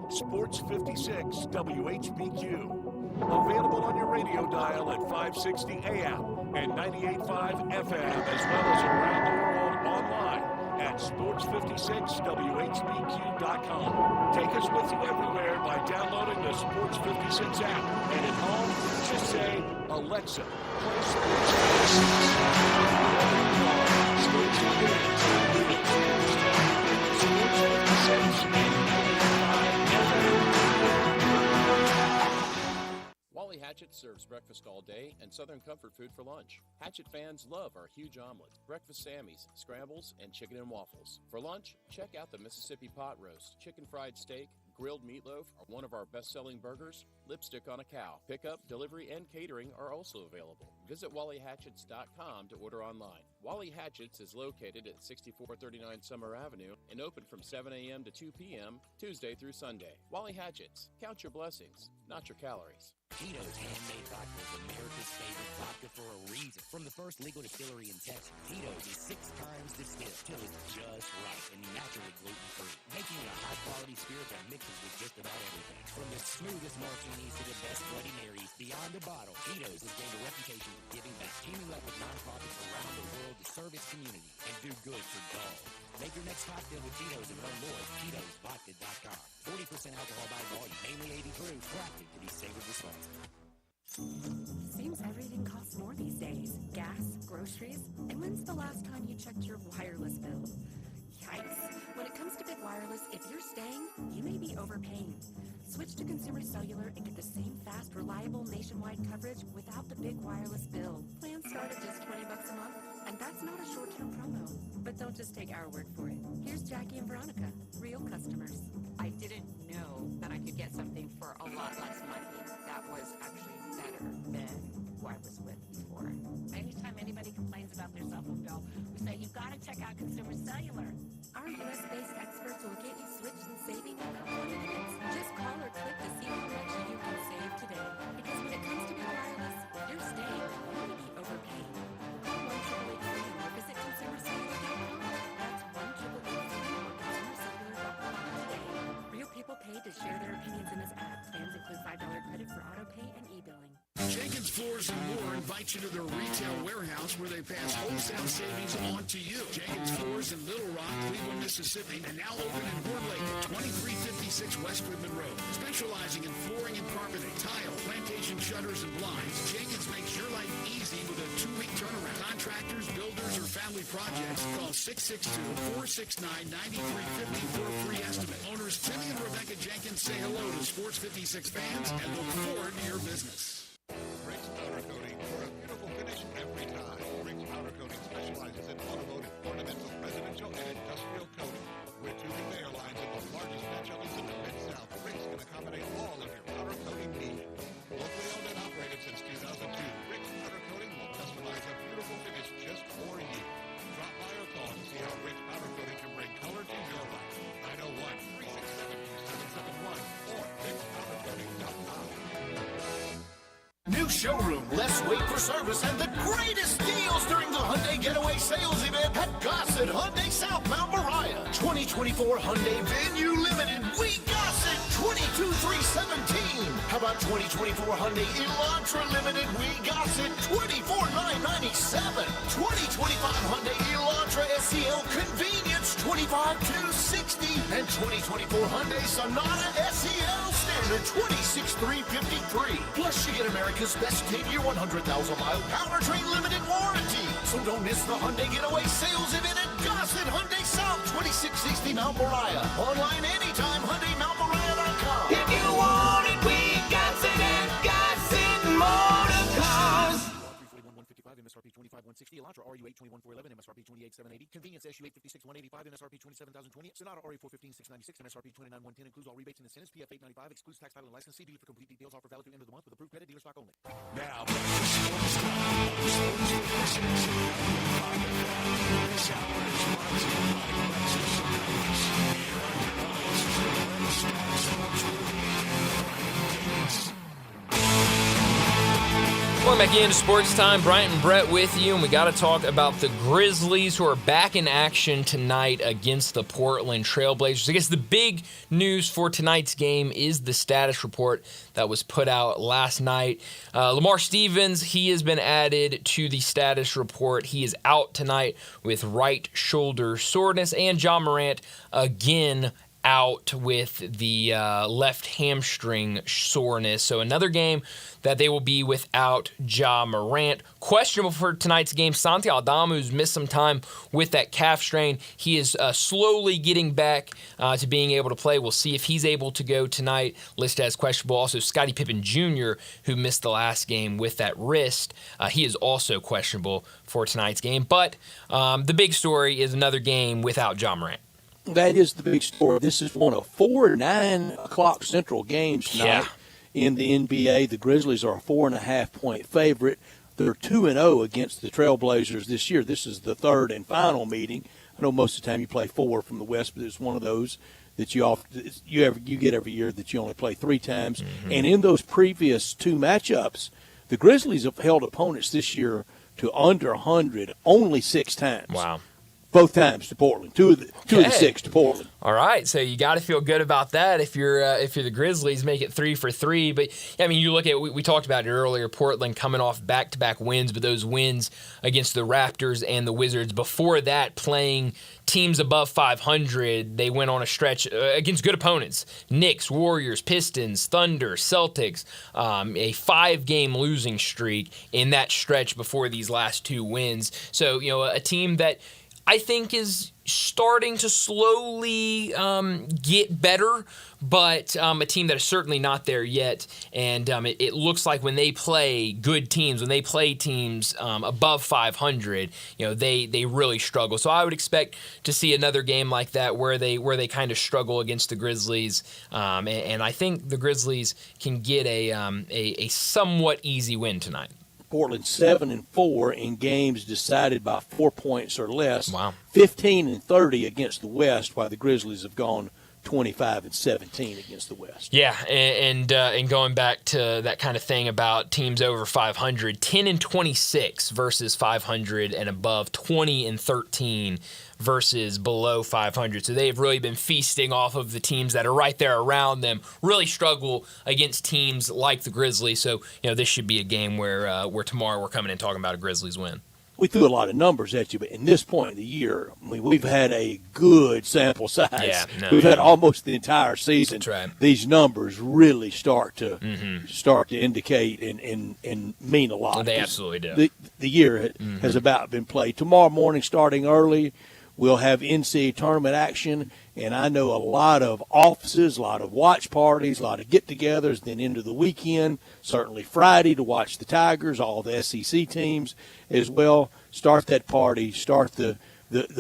Sports 56 WHBQ. Available on your radio dial at 560 AM and 98.5 FM, as well as around the world online at sports56whbq.com. Take us with you everywhere by downloading the Sports 56 app. And at home, just say, Alexa, play Sports 56. Sports 56 and 95 FM. Wally Hatchet serves breakfast all day and Southern comfort food for lunch. Hatchet fans love our huge omelet, breakfast Sammys, scrambles, and chicken and waffles. For lunch, check out the Mississippi pot roast, chicken fried steak, grilled meatloaf are one of our best-selling burgers, lipstick on a cow. Pickup, delivery, and catering are also available. Visit WallyHatchets.com to order online. Wally Hatchets is located at 6439 Summer Avenue and open from 7 a.m. to 2 p.m. Tuesday through Sunday. Wally Hatchets. Count your blessings, not your calories. Tito's Handmade Vodka is America's favorite vodka for a reason. From the first legal distillery in Texas, Tito's is 6 times distilled till it's just right and naturally gluten-free, making it a high-quality spirit that mixes with just about everything. From the smoothest martinis to the best Bloody Marys, beyond the bottle, Tito's has gained a reputation for giving back, teaming up with nonprofits around the world to serve its community and do good for dogs. Make your next cocktail with Tito's and learn more at Tito'sVodka.com. 40% alcohol by volume, mainly 80 proof, crafted to be savored responsibly. Seems everything costs more these days. Gas, groceries, and when's the last time you checked your wireless bill? Yikes. When it comes to Big Wireless, if you're staying, you may be overpaying. Switch to Consumer Cellular and get the same fast, reliable nationwide coverage without the Big Wireless bill. Plans start at just $20 a month, and that's not a short-term promo. But don't just take our word for it. Here's Jackie and Veronica, real customers. I didn't know that I could get something for a lot less money that was actually better than who I was with before. Anytime anybody complains about their cell phone bill, we say, you've got to check out Consumer Cellular. Our U.S.-based experts will get you switched and saving in a couple of minutes. Just call or click to see how much you can save. to share their opinions in this ad. Plans include $5 credit for auto pay and e-billing. Jenkins Floors and More invites you to their retail warehouse where they pass wholesale savings on to you. Jenkins Floors in Little Rock, Cleveland, Mississippi, and now open in Horn Lake at 2356 West Whitman Road. Specializing in flooring and carpeting, tile, plantation shutters, and blinds, Jenkins makes your life easy with a 2-week turnaround. Contractors, builders, or family projects, call 662-469-9350 for a free estimate. Owners Timmy and Rebecca Jenkins say hello to Sports 56 fans and look forward to your business. Rick's Powder Coating for a beautiful finish every time. Rick's Powder Coating specializes in automotive, ornamental, residential, and industrial coating. With 2 conveyor lines and the largest batch ovens in the Mid-South, Rick's can accommodate all of your powder coating needs. Locally owned and operated since 2002, Rick's Powder Coating will customize a beautiful finish just for you. Drop by or call to see how Rick's Powder Coating can bring color to your life. 901-367-2771 or rickspowdercoating.com. New showroom, less wait for service, and the greatest deals during the Hyundai Getaway Sales Event at Gossett Hyundai South Mount Moriah. 2024 Hyundai Venue Limited, we Gossett 22,317. How about 2024 Hyundai Elantra Limited, we Gossett 24,997. 2025 Hyundai Elantra SEL Convenience 25,260. And 2024 Hyundai Sonata SEL Standard 26,353. Plus you get America's best 10-year, 100,000-mile powertrain limited warranty. So don't miss the Hyundai Getaway Sales Event at Gossett Hyundai South, 2660 Mount Moriah. Online anytime, HyundaiMountMoriah.com. If you want it, we got it at Gossett Motor Cars. 341,155, MSRP 25,160. Elantra RU 821,411, MSRP 28,780. Convenience SU 856,185, MSRP 27,020. Sonata RU 415,696, MSRP 29,110. Includes all rebates and incentives. PF 895. Excludes tax, title, and license. See dealer for complete details. Offer valid through end of the month with approved credit. Dealer stock only. Now, back to Sports Time. Sports 56. This hour is brought to you by Lexus Service. Here are your hosts, Let's Talk Sports with Brian Gates. Welcome back into Sports Time. Bryant and Brett with you, and we got to talk about the Grizzlies, who are back in action tonight against the Portland Trailblazers. I guess the big news for tonight's game is the status report that was put out last night. Lamar Stevens, he has been added to the status report. He is out tonight with right shoulder soreness, and John Morant again out with the left hamstring soreness. So another game that they will be without Ja Morant. Questionable for tonight's game, Santi Aldama, who's missed some time with that calf strain. He is slowly getting back to being able to play. We'll see if he's able to go tonight. Listed as questionable. Also, Scottie Pippen Jr., who missed the last game with that wrist. He is also questionable for tonight's game. But the big story is another game without Ja Morant. That is the big story. This is one of 4 9 o'clock Central games tonight in the NBA. The Grizzlies are a 4.5-point favorite. They're 2-0 against the Trailblazers this year. This is the third and final meeting. I know most of the time you play 4 from the West, but it's one of those that you get every year that you only play 3 times. Mm-hmm. And in those previous 2 matchups, the Grizzlies have held opponents this year to under 100 only 6 times. Wow. Both times to Portland. Two of the 6 to Portland. All right, so you got to feel good about that if you're the Grizzlies. Make it 3 for 3. But I mean, you look at we talked about it earlier. Portland coming off back-to-back wins, but those wins against the Raptors and the Wizards. Before that, playing teams above 500, they went on a stretch against good opponents: Knicks, Warriors, Pistons, Thunder, Celtics. A 5-game losing streak in that stretch before these last 2 wins. So a team that I think is starting to slowly get better, but a team that is certainly not there yet. And it looks like when they play good teams, when they play teams above 500, they really struggle. So I would expect to see another game like that where they kind of struggle against the Grizzlies. And I think the Grizzlies can get a somewhat easy win tonight. Portland 7-4 in games decided by 4 points or less. Wow. 15-30 against the West, while the Grizzlies have gone 25-17 against the West. Yeah, and going back to that kind of thing about teams over 500, 10-26 versus 500 and above, 20-13 versus below 500. So they've really been feasting off of the teams that are right there around them. Really struggle against teams like the Grizzlies. So this should be a game where tomorrow we're coming in talking about a Grizzlies win. We threw a lot of numbers at you, but in this point of the year, I mean, we've had a good sample size. Yeah, we've had almost the entire season. That's right. These numbers really start to indicate and mean a lot. They absolutely do. The year has about been played. Tomorrow morning, starting early, we'll have NCAA tournament action, and I know a lot of offices, a lot of watch parties, a lot of get-togethers, then into the weekend, certainly Friday to watch the Tigers, all the SEC teams as well. Start that party, start the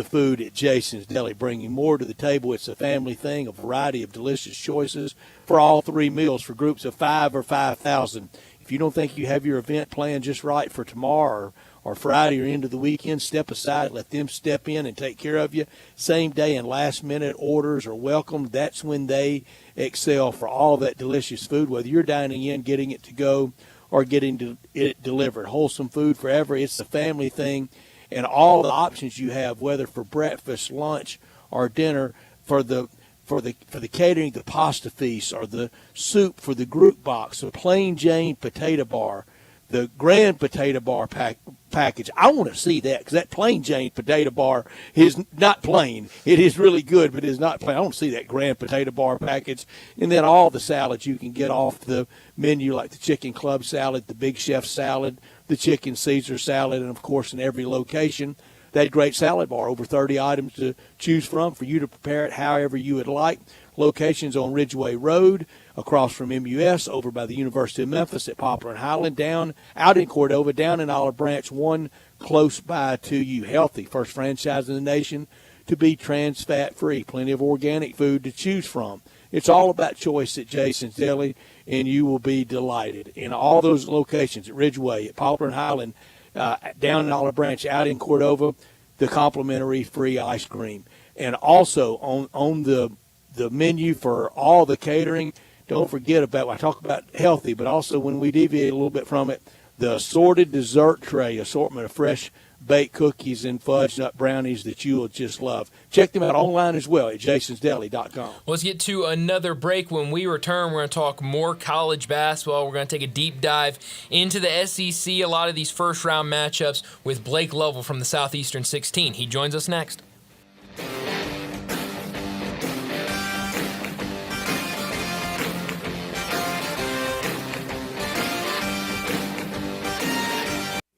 food at Jason's Deli, bringing more to the table. It's a family thing, a variety of delicious choices for all three meals for groups of 5 or 5,000. If you don't think you have your event planned just right for tomorrow or Friday or into the weekend, step aside, let them step in and take care of you. Same day and last minute orders are welcome. That's when they excel for all that delicious food, whether you're dining in, getting it to go, or getting it delivered. Wholesome food forever. It's a family thing. And all the options you have, whether for breakfast, lunch, or dinner, for the catering, the pasta feast, or the soup for the group box, the plain Jane potato bar, the grand potato bar package. I want to see that, because that plain Jane potato bar is not plain. It is really good, but it is not plain. I want to see that grand potato bar package. And then all the salads you can get off the menu, like the chicken club salad, the big chef salad, the chicken Caesar salad, and, of course, in every location, that great salad bar, over 30 items to choose from for you to prepare it however you would like. Locations on Ridgeway Road, across from MUS, over by the University of Memphis at Poplar and Highland, out in Cordova, down in Olive Branch, one close by to you. Healthy, first franchise in the nation to be trans fat free. Plenty of organic food to choose from. It's all about choice at Jason's Deli, and you will be delighted. In all those locations, at Ridgeway, at Poplar and Highland, down in Olive Branch, out in Cordova, the complimentary free ice cream. And also on the menu for all the catering, don't forget about, I talk about healthy, but also when we deviate a little bit from it, the assorted dessert tray, assortment of fresh baked cookies and fudge nut brownies that you will just love. Check them out online as well at jasonsdeli.com. Let's get to another break. When we return, we're going to talk more college basketball. We're going to take a deep dive into the SEC, a lot of these first-round matchups with Blake Lovell from the Southeastern 16. He joins us next.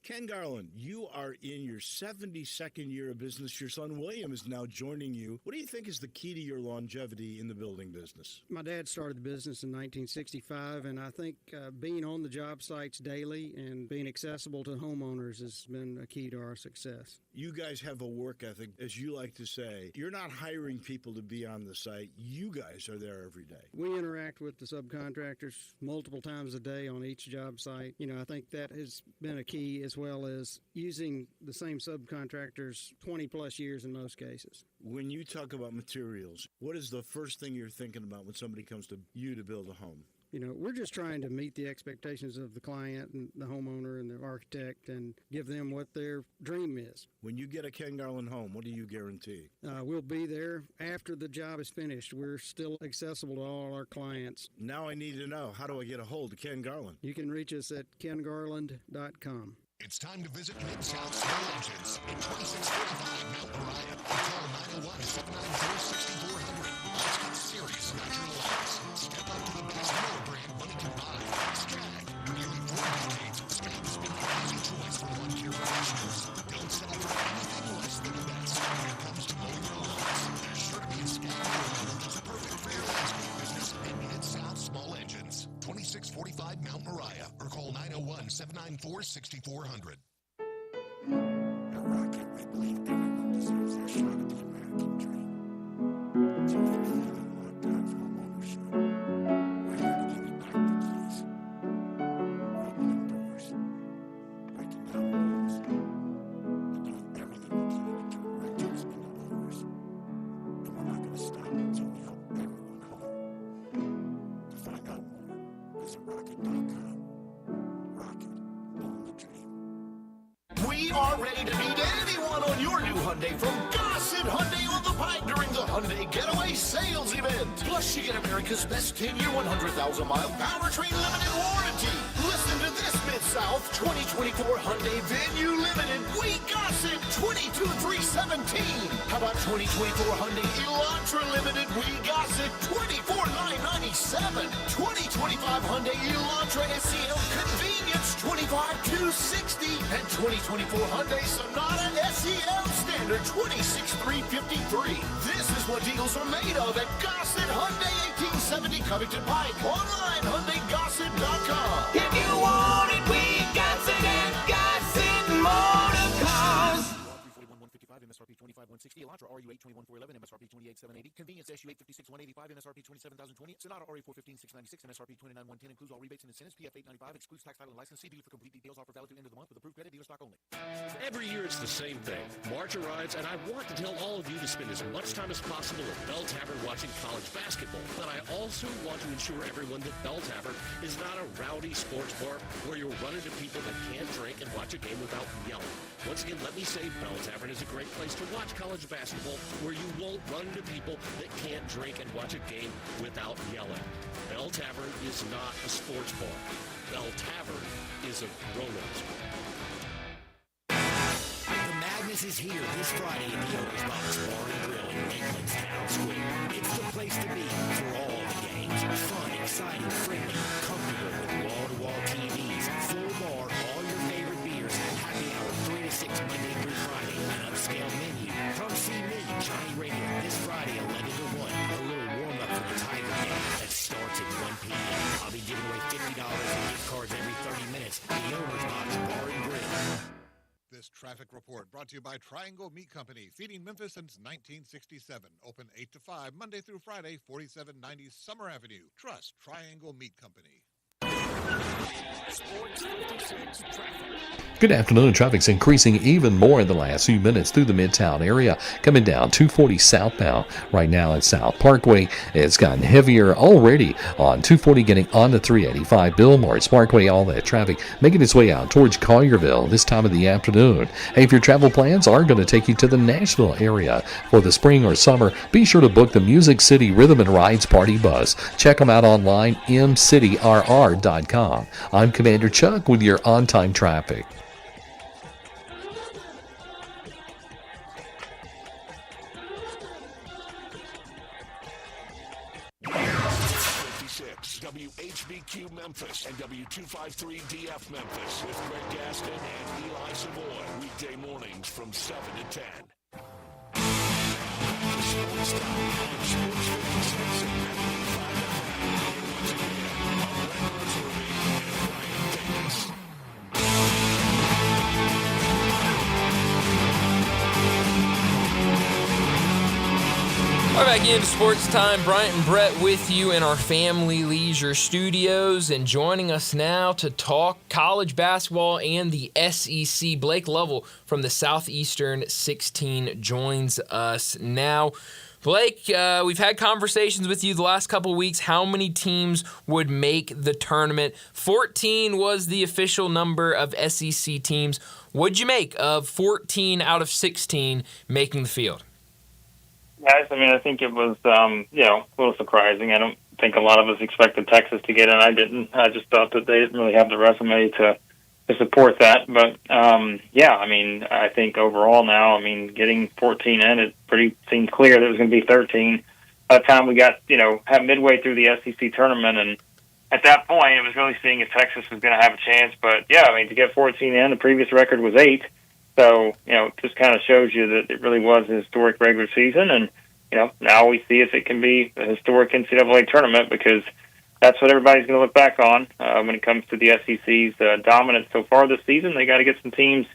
Ken Garland, you are in your 72nd year of business. Your son William is now joining you. What do you think is the key to your longevity in the building business? My dad started the business in 1965, and I think being on the job sites daily and being accessible to homeowners has been a key to our success. You guys have a work ethic, as you like to say. You're not hiring people to be on the site. You guys are there every day. We interact with the subcontractors multiple times a day on each job site. I think that has been a key, as well as using the same subcontractors 20-plus years in most cases. When you talk about materials, what is the first thing you're thinking about when somebody comes to you to build a home? We're just trying to meet the expectations of the client and the homeowner and the architect and give them what their dream is. When you get a Ken Garland home, what do you guarantee? We'll be there after the job is finished. We're still accessible to all our clients. Now I need to know, how do I get a hold of Ken Garland? You can reach us at kengarland.com. It's time to visit Mid-South Small Engines in 2645 Mount Moriah. Call 901-794-6400. Let's get serious about your lives. Step up to the best mower brand money can buy. Skag. For nearly 4 decades, Skag has been the easy choice for lawn care professionals. Don't settle for anything less than the best. When it comes to mowing your lawns, there's sure to be a Skag mower that's perfect for your landscape business and Mid-South Small Engines. 2645 Mount Moriah, or call 901-794-6400. At Rocket, we believe everyone deserves their shot at the American dream. So if you're feeling locked out of homeownership, we're here to give you back the keys. We're opening doors, breaking down walls, and doing everything we can to turn renters into owners. And we're not going to stop until we help everyone we are ready to beat anyone on your new Hyundai from Gossett Hyundai on the Pike during the Hyundai Getaway Sales Event. Plus, you get America's best 10-year, 100,000-mile powertrain limited warranty. Listen to this, Mid-South 2024 Hyundai Venue Limited. We Gossett 22,317. How about 2024 Hyundai Elantra Limited? We Gossett 24,997. 2025 Hyundai Elantra SEL Convenience 25,260. And 2024 Hyundai Sonata SEL Standard 26,353. This is what deals are made of at Gossett Hyundai 1870 Covington Pike. Online, HyundaiGossett.com. If you want it, we Gossett and Gossett Motor Cars. MSRP 25,160. Elantra RU 821,411. MSRP 28,780. Convenience SU 856,185. MSRP 27,020. Sonata RU 415,696. MSRP 29,110. Includes all rebates and incentives. PF 895. Excludes tax, title, and license. See dealer for complete details. Offer valid to end of the month with approved credit. Dealer stock only. Every year it's the same thing. March arrives, and I want to tell all of you to spend as much time as possible at Bell Tavern watching college basketball. But I also want to ensure everyone that Bell Tavern is not a rowdy sports bar where you'll run into people that can't drink and watch a game without yelling. Once again, let me say Bell Tavern is a great place to watch college basketball where you won't run into people that can't drink and watch a game without yelling. Bell Tavern is not a sports bar. Bell Tavern is a grown-ups bar. The madness is here this Friday at the Owner's Box Bar and Grill in Lakeland's Town Square. It's the place to be for all the games. Fun, exciting, friendly, comfortable with wall-to-wall TVs, full bar, all your favorite beers, happy hour 3 to 6 Monday through Friday, an upscale menu. Come see me, Johnny Radio, this Friday 11 to 1. A little warm-up for the Tiger game that starts at 1 p.m. I'll be giving away $50 in gift cards every 30 minutes. The Owner's Box Bar and Grill. This traffic report brought to you by Triangle Meat Company, feeding Memphis since 1967. Open 8 to 5, Monday through Friday, 4790 Summer Avenue. Trust Triangle Meat Company. Sports 56 traffic. Good afternoon. Traffic's increasing even more in the last few minutes through the Midtown area. Coming down 240 southbound. Right now at South Parkway, it's gotten heavier already on 240 getting on to 385 Billmore Parkway. All that traffic making its way out towards Collierville this time of the afternoon. Hey, if your travel plans are going to take you to the Nashville area for the spring or summer, be sure to book the Music City Rhythm and Rides Party Bus. Check them out online, mcityrr.com. I'm Commander Chuck with your on-time traffic. WHBQ Memphis and W253DF Memphis with Greg Gaston and Eli Savoy. Weekday mornings from 7 to 10. Sportstime on Sports 56 and 95 FM. Once again, Brett Rosary and Brian Davis. All right, back into Sports Time. Bryant and Brett with you in our Family Leisure studios, and joining us now to talk college basketball and the SEC. Blake Lovell from the Southeastern 16 joins us now. Blake, we've had conversations with you the last couple of weeks. How many teams would make the tournament? 14 was the official number of SEC teams. What'd you make of 14 out of 16 making the field? Guys, I mean, I think it was, a little surprising. I don't think a lot of us expected Texas to get in. I didn't. I just thought that they didn't really have the resume to support that. But, I think overall now, getting 14 in, it seemed clear that it was going to be 13 by the time we got, have midway through the SEC tournament. And at that point, it was really seeing if Texas was going to have a chance. But, to get 14 in, the previous record was 8. So, it just kind of shows you that it really was a historic regular season. And, now we see if it can be a historic NCAA tournament, because that's what everybody's going to look back on when it comes to the SEC's dominance so far this season. They got to get some teams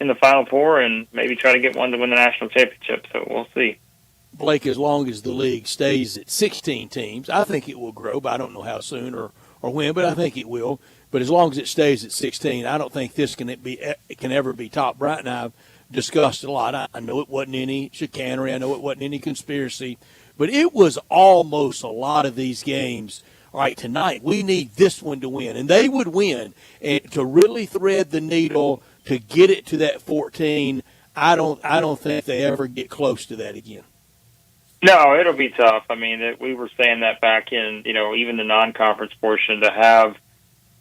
in the Final Four and maybe try to get one to win the national championship. So we'll see. Blake, as long as the league stays at 16 teams, I think it will grow, but I don't know how soon or when, but I think it will. But as long as it stays at 16, I don't think this can ever be top. Bright and I have discussed a lot. I know it wasn't any chicanery. I know it wasn't any conspiracy. But it was almost a lot of these games. All right, tonight we need this one to win. And they would win. And to really thread the needle to get it to that 14. I don't think they ever get close to that again. No, it'll be tough. I mean, we were saying that back in, even the non-conference portion, to have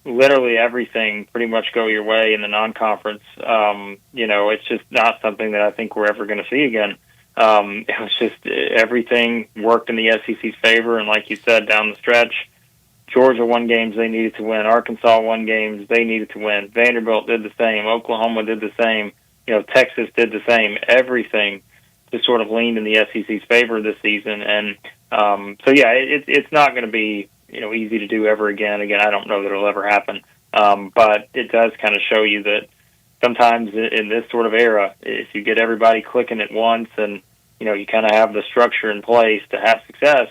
literally everything pretty much go your way in the non-conference. It's just not something that I think we're ever going to see again. It was just everything worked in the SEC's favor, and like you said, down the stretch, Georgia won games they needed to win. Arkansas won games they needed to win. Vanderbilt did the same. Oklahoma did the same. Texas did the same. Everything just sort of leaned in the SEC's favor this season, and it's not going to be easy to do ever again. Again, I don't know that it'll ever happen, but it does kind of show you that sometimes in this sort of era, if you get everybody clicking at once and you kind of have the structure in place to have success,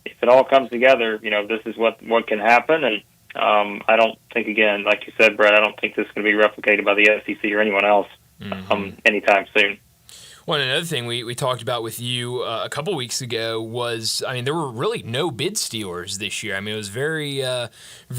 if it all comes together, this is what can happen. And I don't think, again, like you said, Brett, I don't think this is going to be replicated by the SEC or anyone else anytime soon. Well, another thing we talked about with you a couple weeks ago was, there were really no bid stealers this year. It was very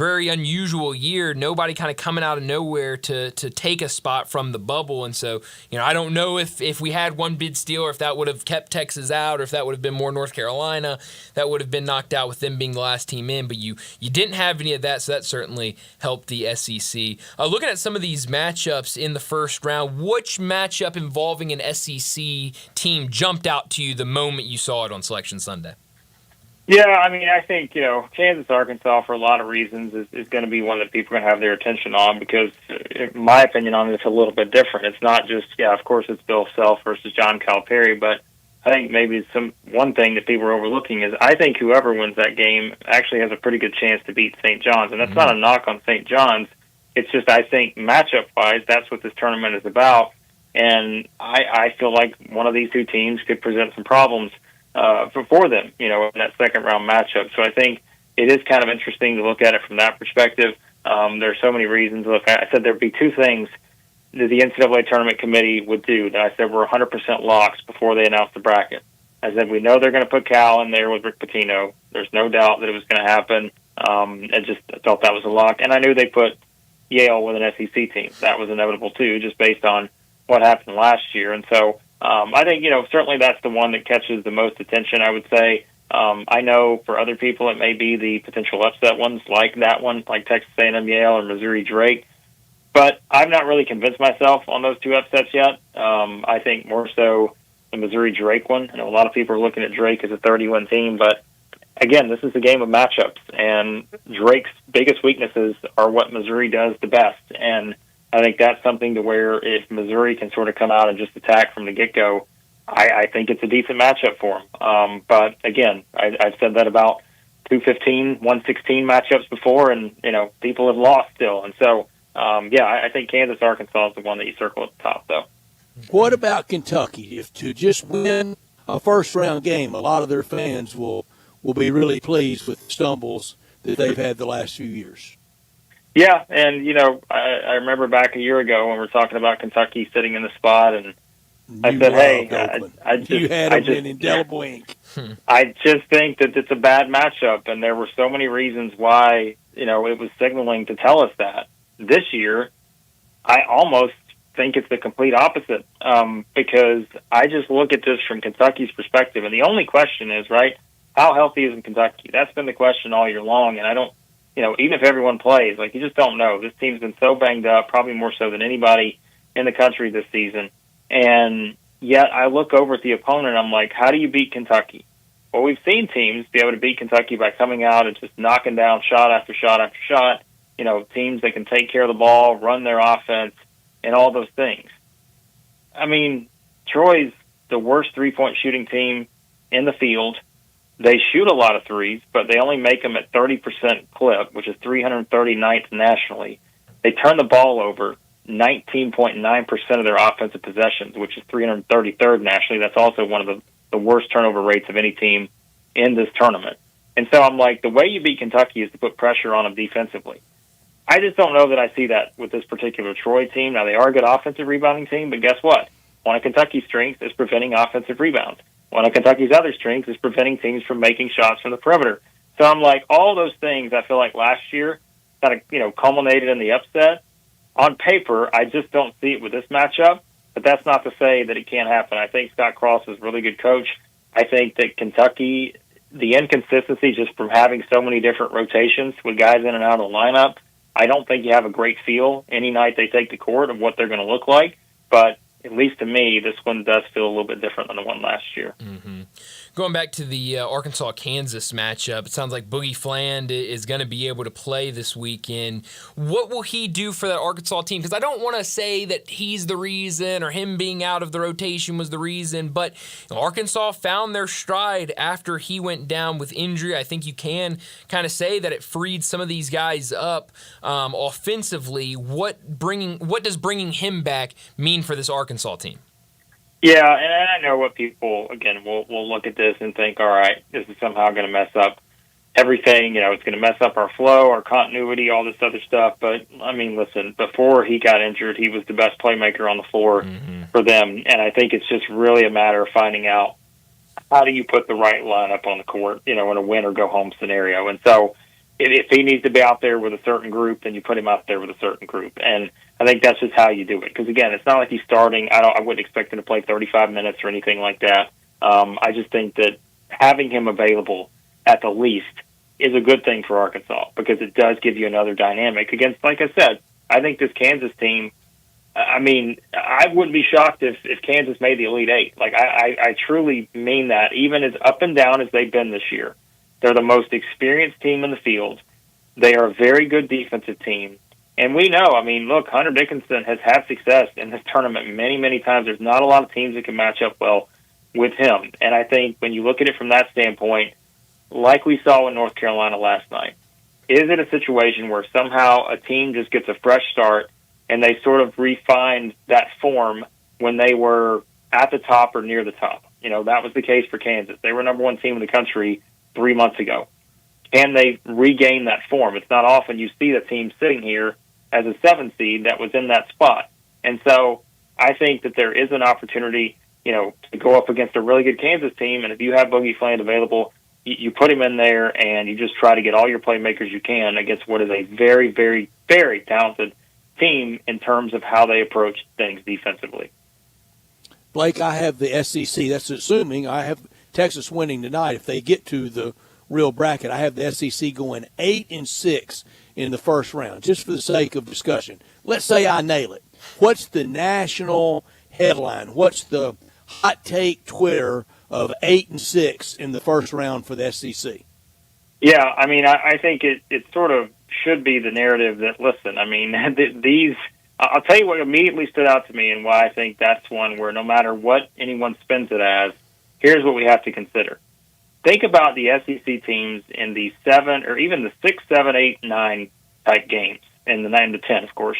unusual year. Nobody kind of coming out of nowhere to take a spot from the bubble. And so, I don't know if we had one bid stealer, if that would have kept Texas out, or if that would have been more North Carolina that would have been knocked out with them being the last team in. But you didn't have any of that, so that certainly helped the SEC. Looking at some of these matchups in the first round, which matchup involving an SEC team jumped out to you the moment you saw it on Selection Sunday? Yeah, I think, Kansas, Arkansas, for a lot of reasons, is going to be one that people are going to have their attention on because, in my opinion on it, it's a little bit different. It's not just, of course, it's Bill Self versus John Calipari, but I think maybe one thing that people are overlooking is I think whoever wins that game actually has a pretty good chance to beat St. John's, and that's not a knock on St. John's. It's just I think matchup-wise, that's what this tournament is about. And I feel like one of these two teams could present some problems for them, in that second-round matchup. So I think it is kind of interesting to look at it from that perspective. There are so many reasons. Look, I said there'd be two things that the NCAA Tournament Committee would do that I said were 100% locks before they announced the bracket. I said we know they're going to put Cal in there with Rick Pitino. There's no doubt that it was going to happen. I thought that was a lock. And I knew they put Yale with an SEC team. That was inevitable, too, just based on what happened last year. And so I think, certainly that's the one that catches the most attention, I would say. I know for other people it may be the potential upset ones like that one, like Texas A&M Yale or Missouri Drake. But I've not really convinced myself on those two upsets yet. I think more so the Missouri Drake one. I know a lot of people are looking at Drake as a 30-win team, but again, this is a game of matchups, and Drake's biggest weaknesses are what Missouri does the best. And I think that's something to where if Missouri can sort of come out and just attack from the get-go, I think it's a decent matchup for them. But again, I've said that about 215, 116 matchups before, and people have lost still. And so, I think Kansas, Arkansas is the one that you circle at the top, though. What about Kentucky? If to just win a first-round game, a lot of their fans will be really pleased with the stumbles that they've had the last few years. Yeah, and, I remember back a year ago when we were talking about Kentucky sitting in the spot, and I said, hey, you had them in indelible ink. I just think that it's a bad matchup, and there were so many reasons why, it was signaling to tell us that. This year, I almost think it's the complete opposite, because I just look at this from Kentucky's perspective, and the only question is, right, how healthy is Kentucky? That's been the question all year long, and I don't, even if everyone plays, you just don't know. This team's been so banged up, probably more so than anybody in the country this season. And yet I look over at the opponent, I'm like, how do you beat Kentucky? Well, we've seen teams be able to beat Kentucky by coming out and just knocking down shot after shot after shot. Teams that can take care of the ball, run their offense, and all those things. Troy's the worst three-point shooting team in the field. They shoot a lot of threes, but they only make them at 30% clip, which is 339th nationally. They turn the ball over 19.9% of their offensive possessions, which is 333rd nationally. That's also one of the worst turnover rates of any team in this tournament. And so I'm like, the way you beat Kentucky is to put pressure on them defensively. I just don't know that I see that with this particular Troy team. Now, they are a good offensive rebounding team, but guess what? One of Kentucky's strengths is preventing offensive rebounds. One of Kentucky's other strengths is preventing teams from making shots from the perimeter. So I'm like, all those things I feel like last year kind of, culminated in the upset. on paper, I just don't see it with this matchup. But that's not to say that it can't happen. I think Scott Cross is a really good coach. I think that Kentucky, the inconsistency just from having so many different rotations with guys in and out of the lineup, I don't think you have a great feel any night they take the court of what they're going to look like. But at least to me, this one does feel a little bit different than the one last year. Mm-hmm. Going back to the Arkansas-Kansas matchup, it sounds like Boogie Fland is going to be able to play this weekend. What will he do for that Arkansas team? Because I don't want to say that he's the reason or him being out of the rotation was the reason, but Arkansas found their stride after he went down with injury. I think you can kind of say that it freed some of these guys up offensively. What does bringing him back mean for this Arkansas team? Yeah, and I know what people, again, will look at this and think, all right, this is somehow going to mess up everything. It's going to mess up our flow, our continuity, all this other stuff. But, I mean, listen, before he got injured, he was the best playmaker on the floor for them. And I think it's just really a matter of finding out how do you put the right lineup on the court, in a win-or-go-home scenario. And so if he needs to be out there with a certain group, then you put him out there with a certain group. And I think that's just how you do it. Because, again, it's not like he's starting. I wouldn't expect him to play 35 minutes or anything like that. I just think that having him available at the least is a good thing for Arkansas because it does give you another dynamic against, like I said, I think this Kansas team, I mean, I wouldn't be shocked if Kansas made the Elite Eight. Like, I truly mean that, even as up and down as they've been this year. They're the most experienced team in the field. They are a very good defensive team. And we know, I mean, look, Hunter Dickinson has had success in this tournament many, many times. There's not a lot of teams that can match up well with him. And I think when you look at it from that standpoint, like we saw in North Carolina last night, is it a situation where somehow a team just gets a fresh start and they sort of refined that form when they were at the top or near the top? That was the case for Kansas. They were number one team in the country 3 months ago. Can they regain that form? It's not often you see the team sitting here as a 7 seed that was in that spot. And so I think that there is an opportunity, to go up against a really good Kansas team. And if you have Boogie Fland available, you put him in there and you just try to get all your playmakers you can against what is a very, very, very talented team in terms of how they approach things defensively. Blake, I have the SEC. That's assuming I have Texas winning tonight. If they get to the real bracket, I have the SEC going 8-6 in the first round, just for the sake of discussion. Let's say I nail it. What's the national headline? What's the hot take Twitter of 8-6 in the first round for the SEC? Yeah, I mean, I think it sort of should be the narrative that, listen, I mean, these – I'll tell you what immediately stood out to me and why I think that's one where no matter what anyone spins it as, here's what we have to consider. Think about the SEC teams in the 7 or even the 6, 7, 8, 9 type games, and the 9 to 10, of course.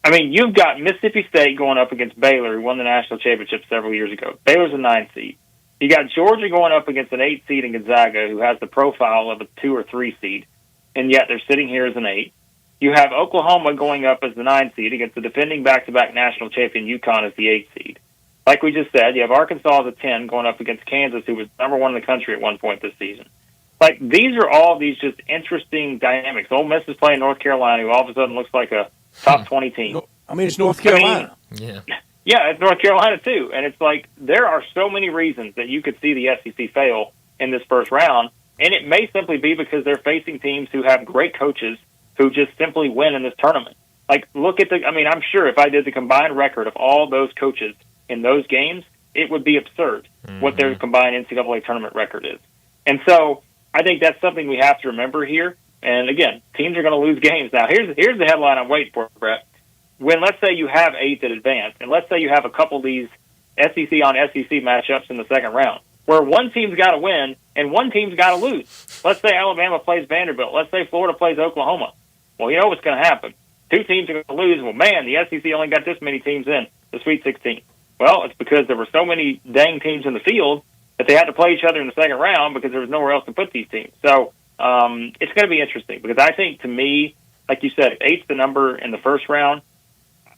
I mean, you've got Mississippi State going up against Baylor, who won the national championship several years ago. Baylor's a 9 seed. You got Georgia going up against an 8 seed in Gonzaga, who has the profile of a 2 or 3 seed, and yet they're sitting here as an 8. You have Oklahoma going up as the 9 seed against the defending back-to-back national champion UConn as the 8 seed. Like we just said, you have Arkansas as a 10 going up against Kansas, who was number 1 in the country at one point this season. Like, these are all these just interesting dynamics. Ole Miss is playing North Carolina, who all of a sudden looks like a top 20 team. I mean, it's North Carolina. Yeah. Yeah, it's North Carolina, too. And it's like there are so many reasons that you could see the SEC fail in this first round, and it may simply be because they're facing teams who have great coaches who just simply win in this tournament. Like, look at I'm sure if I did the combined record of all those coaches in those games, it would be absurd what their combined NCAA tournament record is. And so I think that's something we have to remember here. And again, teams are going to lose games. Now, here's the headline I'm waiting for, Brett. When, let's say, you have 8 that advance, and let's say you have a couple of these SEC on SEC matchups in the second round, where one team's got to win and one team's got to lose. Let's say Alabama plays Vanderbilt. Let's say Florida plays Oklahoma. Well, you know what's going to happen. 2 teams are going to lose. Well, man, the SEC only got this many teams in the Sweet 16. Well, it's because there were so many dang teams in the field that they had to play each other in the second round because there was nowhere else to put these teams. So it's going to be interesting because I think, to me, like you said, if 8's the number in the first round,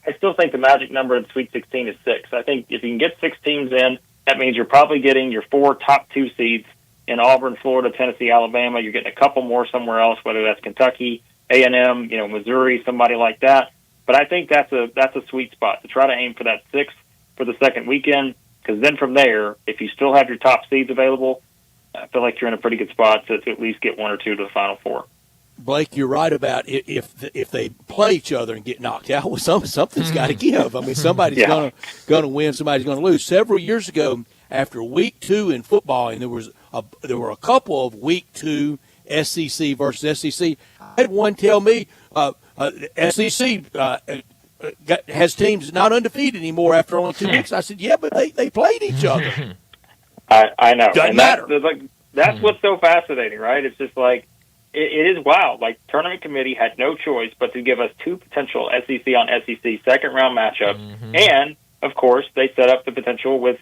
I still think the magic number in the Sweet 16 is 6. I think if you can get 6 teams in, that means you're probably getting your 4 top 2 seeds in Auburn, Florida, Tennessee, Alabama. You're getting a couple more somewhere else, whether that's Kentucky, A&M, Missouri, somebody like that. But I think that's a sweet spot to try to aim for that 6th for the second weekend, because then from there, if you still have your top seeds available, I feel like you're in a pretty good spot to at least get 1 or 2 to the Final Four. Blake, you're right about if they play each other and get knocked out, well, something's got to give. I mean, somebody's going to win, somebody's going to lose. Several years ago, after week 2 in football, and there were a couple of week 2 SEC versus SEC. I had one tell me SEC has teams not undefeated anymore after only 2 weeks. I said, yeah, but they played each other. I know. Doesn't matter. That's what's so fascinating, right? It's just like, it is wild. Like, tournament committee had no choice but to give us 2 potential SEC on SEC second-round matchups. And, of course, they set up the potential with,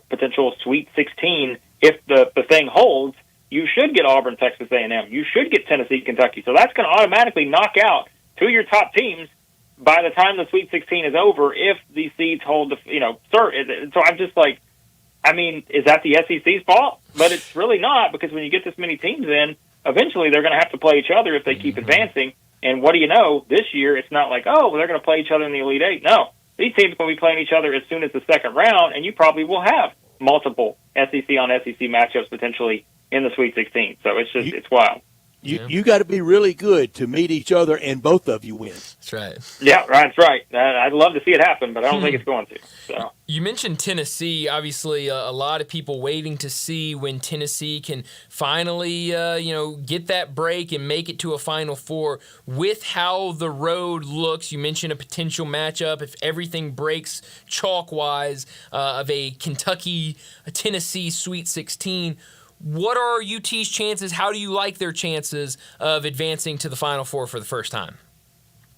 potential Sweet 16. If the thing holds, you should get Auburn, Texas A&M. You should get Tennessee, Kentucky. So that's going to automatically knock out 2 of your top teams by the time the Sweet 16 is over if these seeds hold cert. So I'm just like, I mean, is that the SEC's fault? But it's really not, because when you get this many teams in, eventually they're going to have to play each other if they keep advancing. And what do you know? This year, it's not like, oh, they're going to play each other in the Elite Eight. No, these teams are going to be playing each other as soon as the second round, and you probably will have multiple SEC on SEC matchups potentially in the Sweet 16. So it's wild. You got to be really good to meet each other and both of you win. That's right. Yeah, that's right. I'd love to see it happen, but I don't think it's going to. So. You mentioned Tennessee. Obviously, a lot of people waiting to see when Tennessee can finally, get that break and make it to a Final Four. With how the road looks, you mentioned a potential matchup, if everything breaks chalk-wise, of a Kentucky-Tennessee Sweet 16. What are UT's chances? How do you like their chances of advancing to the Final Four for the first time?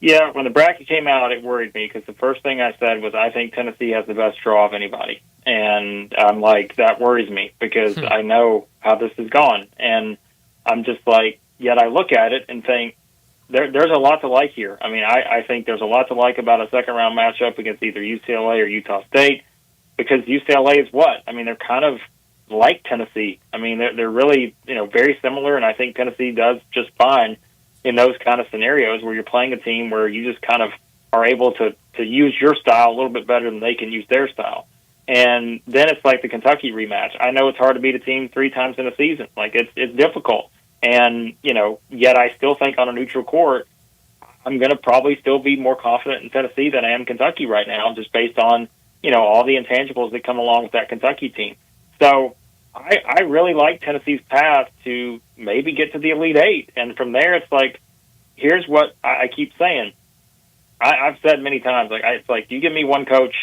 Yeah, when the bracket came out, it worried me, because the first thing I said was I think Tennessee has the best draw of anybody. And I'm like, that worries me, because I know how this has gone. And I'm just like, yet I look at it and think, there's a lot to like here. I mean, I think there's a lot to like about a second-round matchup against either UCLA or Utah State, because UCLA is what? I mean, they're kind of like Tennessee. I mean, they're really, very similar, and I think Tennessee does just fine in those kind of scenarios where you're playing a team where you just kind of are able to use your style a little bit better than they can use their style. And then it's like the Kentucky rematch. I know it's hard to beat a team 3 times in a season. Like, it's difficult. And, yet I still think on a neutral court, I'm going to probably still be more confident in Tennessee than I am Kentucky right now, just based on, all the intangibles that come along with that Kentucky team. So I really like Tennessee's path to maybe get to the Elite Eight. And from there, it's like, here's what I keep saying. I've said many times, it's like, you give me one coach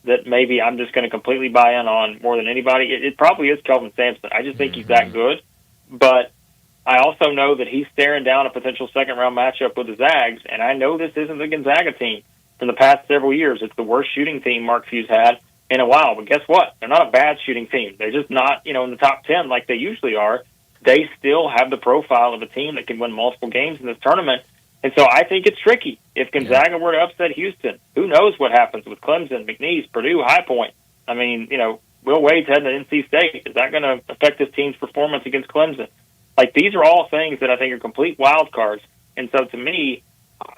that maybe I'm just going to completely buy in on more than anybody. It probably is Kelvin Sampson. I just think he's that good. But I also know that he's staring down a potential second-round matchup with the Zags, and I know this isn't the Gonzaga team from the past several years. It's the worst shooting team Mark Few's had in a while. But guess what? They're not a bad shooting team. They're just not, in the top 10 like they usually are. They still have the profile of a team that can win multiple games in this tournament. And so I think it's tricky. If Gonzaga were to upset Houston, who knows what happens with Clemson, McNeese, Purdue, High Point. I mean, Will Wade's heading to NC State. Is that going to affect this team's performance against Clemson? Like, these are all things that I think are complete wild cards. And so to me,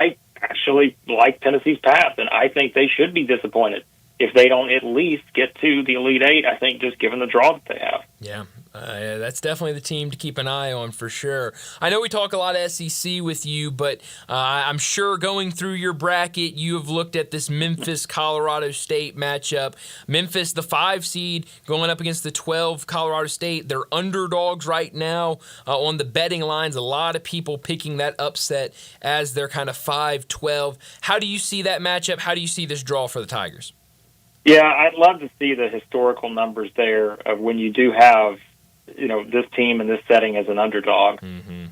I actually like Tennessee's path, and I think they should be disappointed if they don't at least get to the Elite Eight, I think, just given the draw that they have. Yeah, that's definitely the team to keep an eye on for sure. I know we talk a lot of SEC with you, but I'm sure going through your bracket, you have looked at this Memphis-Colorado State matchup. Memphis, the 5 seed, going up against the 12 Colorado State. They're underdogs right now on the betting lines. A lot of people picking that upset as their kind of 5-12. How do you see that matchup? How do you see this draw for the Tigers? Yeah, I'd love to see the historical numbers there of when you do have, this team in this setting as an underdog,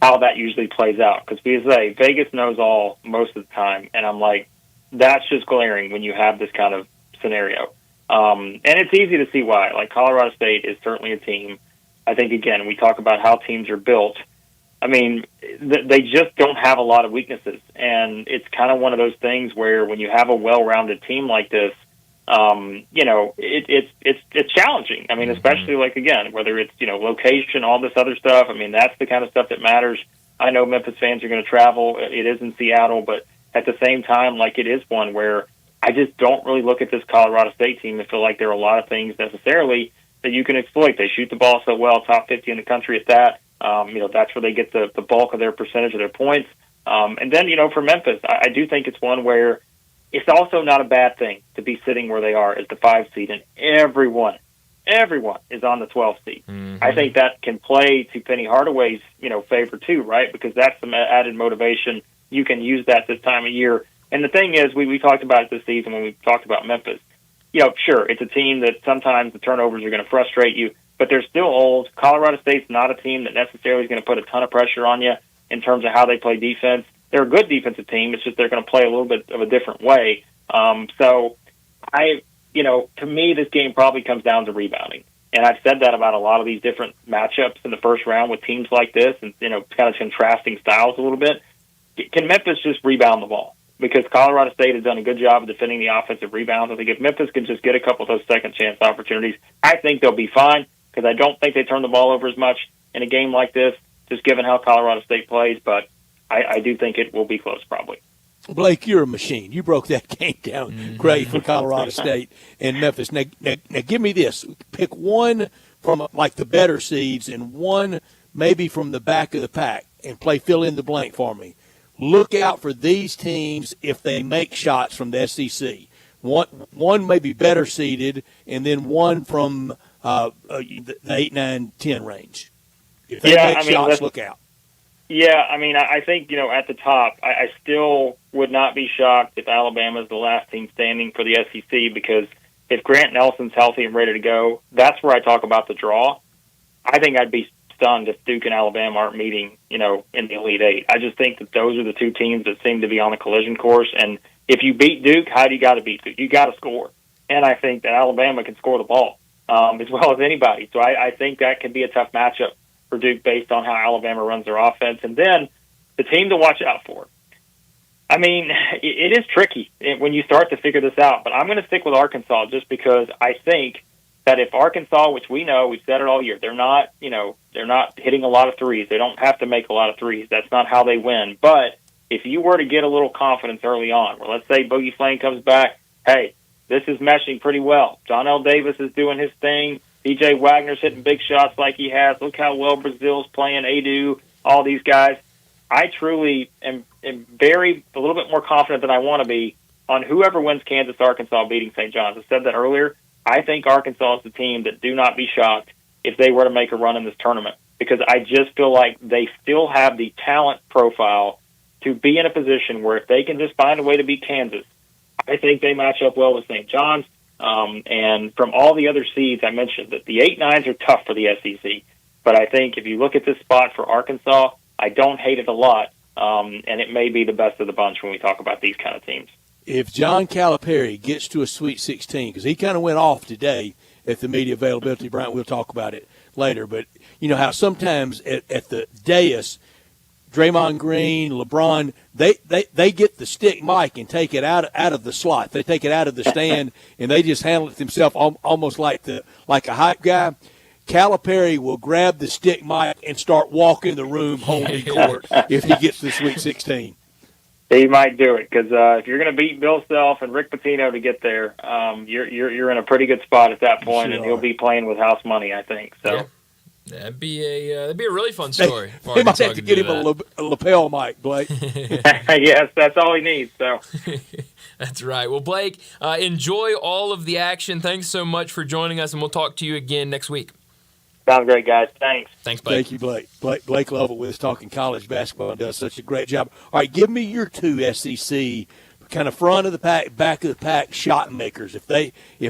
how that usually plays out. Because we say Vegas knows all most of the time, and I'm like, that's just glaring when you have this kind of scenario. And it's easy to see why. Like, Colorado State is certainly a team. I think, again, we talk about how teams are built. I mean, they just don't have a lot of weaknesses. And it's kind of one of those things where when you have a well-rounded team like this, it's challenging. I mean, especially again, whether it's, location, all this other stuff. I mean, that's the kind of stuff that matters. I know Memphis fans are going to travel. It is in Seattle, but at the same time, like, it is one where I just don't really look at this Colorado State team and feel like there are a lot of things necessarily that you can exploit. They shoot the ball so well, top 50 in the country at that. That's where they get the bulk of their percentage of their points. And then, for Memphis, I do think it's one where it's also not a bad thing to be sitting where they are as the 5 seed, and everyone is on the 12 seed. Mm-hmm. I think that can play to Penny Hardaway's, favor too, right? Because that's some added motivation. You can use that this time of year. And the thing is, we talked about it this season when we talked about Memphis. Sure, it's a team that sometimes the turnovers are going to frustrate you, but they're still old. Colorado State's not a team that necessarily is going to put a ton of pressure on you in terms of how they play defense. They're a good defensive team. It's just they're going to play a little bit of a different way. To me, this game probably comes down to rebounding. And I've said that about a lot of these different matchups in the first round with teams like this and, kind of contrasting styles a little bit. Can Memphis just rebound the ball? Because Colorado State has done a good job of defending the offensive rebounds. I think if Memphis can just get a couple of those second chance opportunities, I think they'll be fine because I don't think they turn the ball over as much in a game like this, just given how Colorado State plays. But I do think it will be close probably. Blake, you're a machine. You broke that game down great for Colorado State and Memphis. Now, give me this. Pick one from like the better seeds and one maybe from the back of the pack and play fill in the blank for me. Look out for these teams if they make shots from the SEC. One may be better seeded, and then one from the 8, 9, 10 range. If they make shots, look out. Yeah, I think, at the top, I still would not be shocked if Alabama is the last team standing for the SEC because if Grant Nelson's healthy and ready to go, that's where I talk about the draw. I think I'd be stunned if Duke and Alabama aren't meeting, in the Elite Eight. I just think that those are the two teams that seem to be on the collision course. And if you beat Duke, how do you got to beat Duke? You got to score. And I think that Alabama can score the ball as well as anybody. So I think that could be a tough matchup for Duke based on how Alabama runs their offense. And then the team to watch out for. It is tricky when you start to figure this out, but I'm going to stick with Arkansas just because I think that if Arkansas, which we know, we've said it all year, they're not hitting a lot of threes. They don't have to make a lot of threes. That's not how they win. But if you were to get a little confidence early on, where let's say Boogie Flame comes back, hey, this is meshing pretty well. John L. Davis is doing his thing. DJ Wagner's hitting big shots like he has. Look how well Brazil's playing, Adu, all these guys. I truly am a little bit more confident than I want to be on whoever wins Kansas-Arkansas beating St. John's. I said that earlier. I think Arkansas is the team that do not be shocked if they were to make a run in this tournament because I just feel like they still have the talent profile to be in a position where if they can just find a way to beat Kansas, I think they match up well with St. John's. And from all the other seeds I mentioned, that the 8-9s are tough for the SEC. But I think if you look at this spot for Arkansas, I don't hate it a lot, and it may be the best of the bunch when we talk about these kind of teams. If John Calipari gets to a Sweet 16, because he kind of went off today at the media availability, Brian, we'll talk about it later, but you know how sometimes at the dais, Draymond Green, LeBron, they get the stick mic and take it out of the slot. They take it out of the stand, and they just handle it themselves almost like a hype guy. Calipari will grab the stick mic and start walking the room home court if he gets to the Sweet 16. He might do it because if you're going to beat Bill Self and Rick Pitino to get there, you're in a pretty good spot at that point, and he'll be playing with house money, I think. So. Yeah. That'd be a really fun story. They might have to get him a lapel mic, Blake. Yes, that's all he needs. So that's right. Well, Blake, enjoy all of the action. Thanks so much for joining us, and we'll talk to you again next week. Sounds great, guys. Thanks. Thanks, Blake. Thank you, Blake. Blake Levelwith talking college basketball and does such a great job. All right, give me your two SEC kind of front of the pack, back of the pack shot makers. If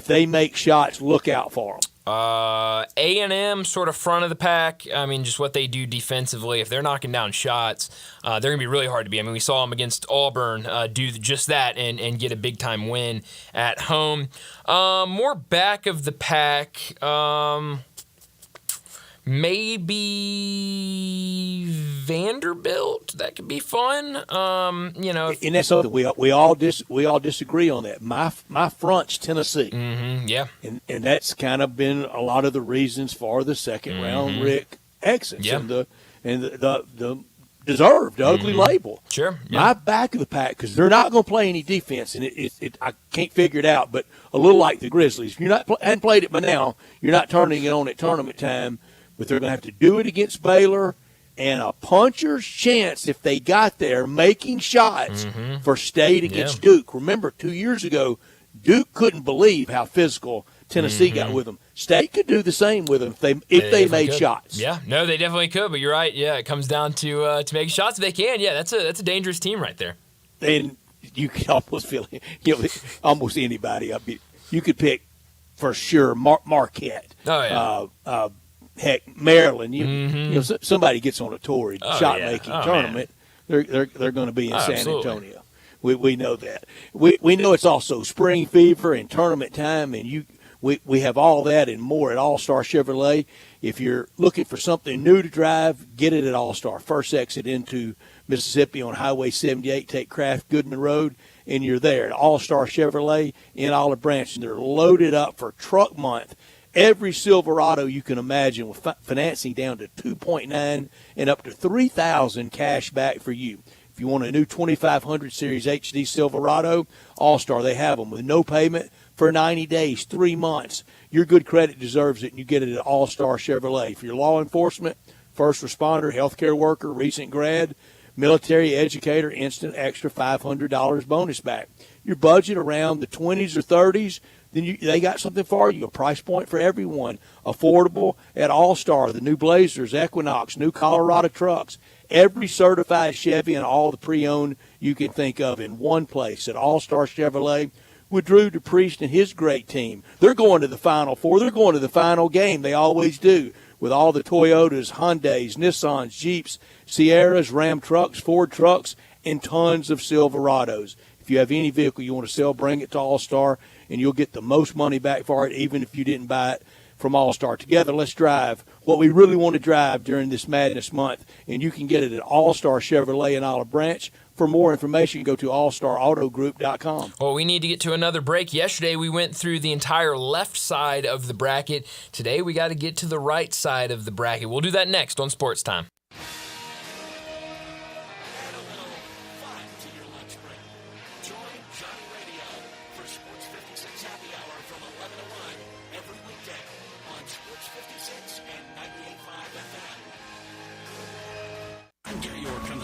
they make shots, look out for them. A&M sort of front of the pack. I mean, just what they do defensively. If they're knocking down shots, they're going to be really hard to beat. I mean, we saw them against Auburn do just that and get a big-time win at home. More back of the pack, maybe Vanderbilt. That could be fun. And that's something we all disagree on that. My front's Tennessee. Mm-hmm, yeah, and that's kind of been a lot of the reasons for the second round Rick exits. Yeah. And the deserved, ugly label. Sure. My back of the pack, because they're not going to play any defense, and I can't figure it out, but a little like the Grizzlies. If you're not hadn't played it by now, you're not turning it on at tournament time, but they're going to have to do it against Baylor, and a puncher's chance if they got there making shots for State against Duke. Remember, 2 years ago, Duke couldn't believe how physical Tennessee got with them. State could do the same with them if they made shots. Yeah, no, they definitely could. But you're right. Yeah, it comes down to making shots if they can. Yeah, that's a dangerous team right there. And you can almost feel it. Almost anybody. I mean, you could pick for sure Marquette. Oh yeah. Heck, Maryland. Somebody gets on a torrid shot making tournament. Man. They're going to be in San Antonio. We know that. We know it's also spring fever and tournament time, and we have all that and more at All-Star Chevrolet. If you're looking for something new to drive, get it at All-Star. First exit into Mississippi on Highway 78, take Kraft Goodman Road, and you're there at All-Star Chevrolet in Olive Branch. And they're loaded up for truck month. Every Silverado you can imagine with financing down to 2.9 and up to $3,000 cash back for you. If you want a new 2500 Series HD Silverado, All-Star, they have them with no payment for 90 days, 3 months. Your good credit deserves it, and you get it at All-Star Chevrolet. For your law enforcement, first responder, healthcare worker, recent grad, military educator, instant extra $500 bonus back. Your budget around the 20s or 30s, then they got something for you, a price point for everyone. Affordable at All-Star, the new Blazers, Equinox, new Colorado trucks, every certified Chevy and all the pre-owned you can think of in one place at All-Star Chevrolet with Drew DePriest and his great team. They're going to the Final Four. They're going to the final game. They always do, with all the Toyotas, Hyundais, Nissans, Jeeps, Sierras, Ram trucks, Ford trucks, and tons of Silverados. If you have any vehicle you want to sell, bring it to All-Star, and you'll get the most money back for it, even if you didn't buy it from All-Star. Together, let's drive what we really want to drive during this Madness month, and you can get it at All-Star Chevrolet in Olive Branch. For more information, go to allstarautogroup.com. Well, we need to get to another break. Yesterday, we went through the entire left side of the bracket. Today, we got to get to the right side of the bracket. We'll do that next on Sports Time.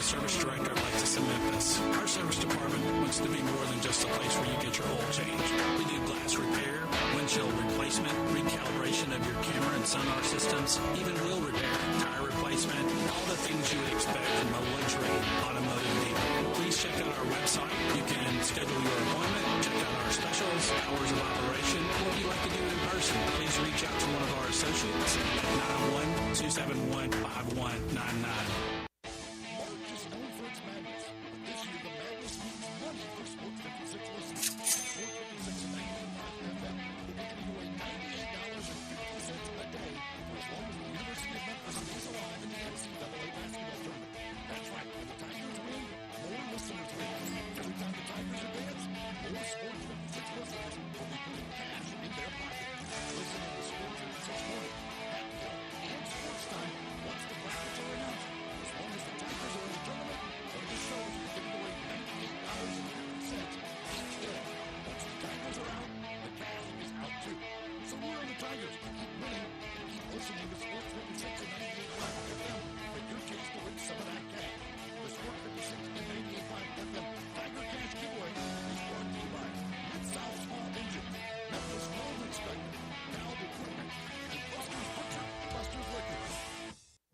Service director of Lexus in Memphis. Our service department wants to be more than just a place where you get your oil changed. We do glass repair, windshield replacement, recalibration of your camera and sonar systems, even wheel repair, tire replacement, all the things you would expect from a luxury automotive dealer. Please check out our website. You can schedule your appointment, check out our specials, hours of operation, or if you'd like to do it in person, please reach out to one of our associates at 901-271-5199.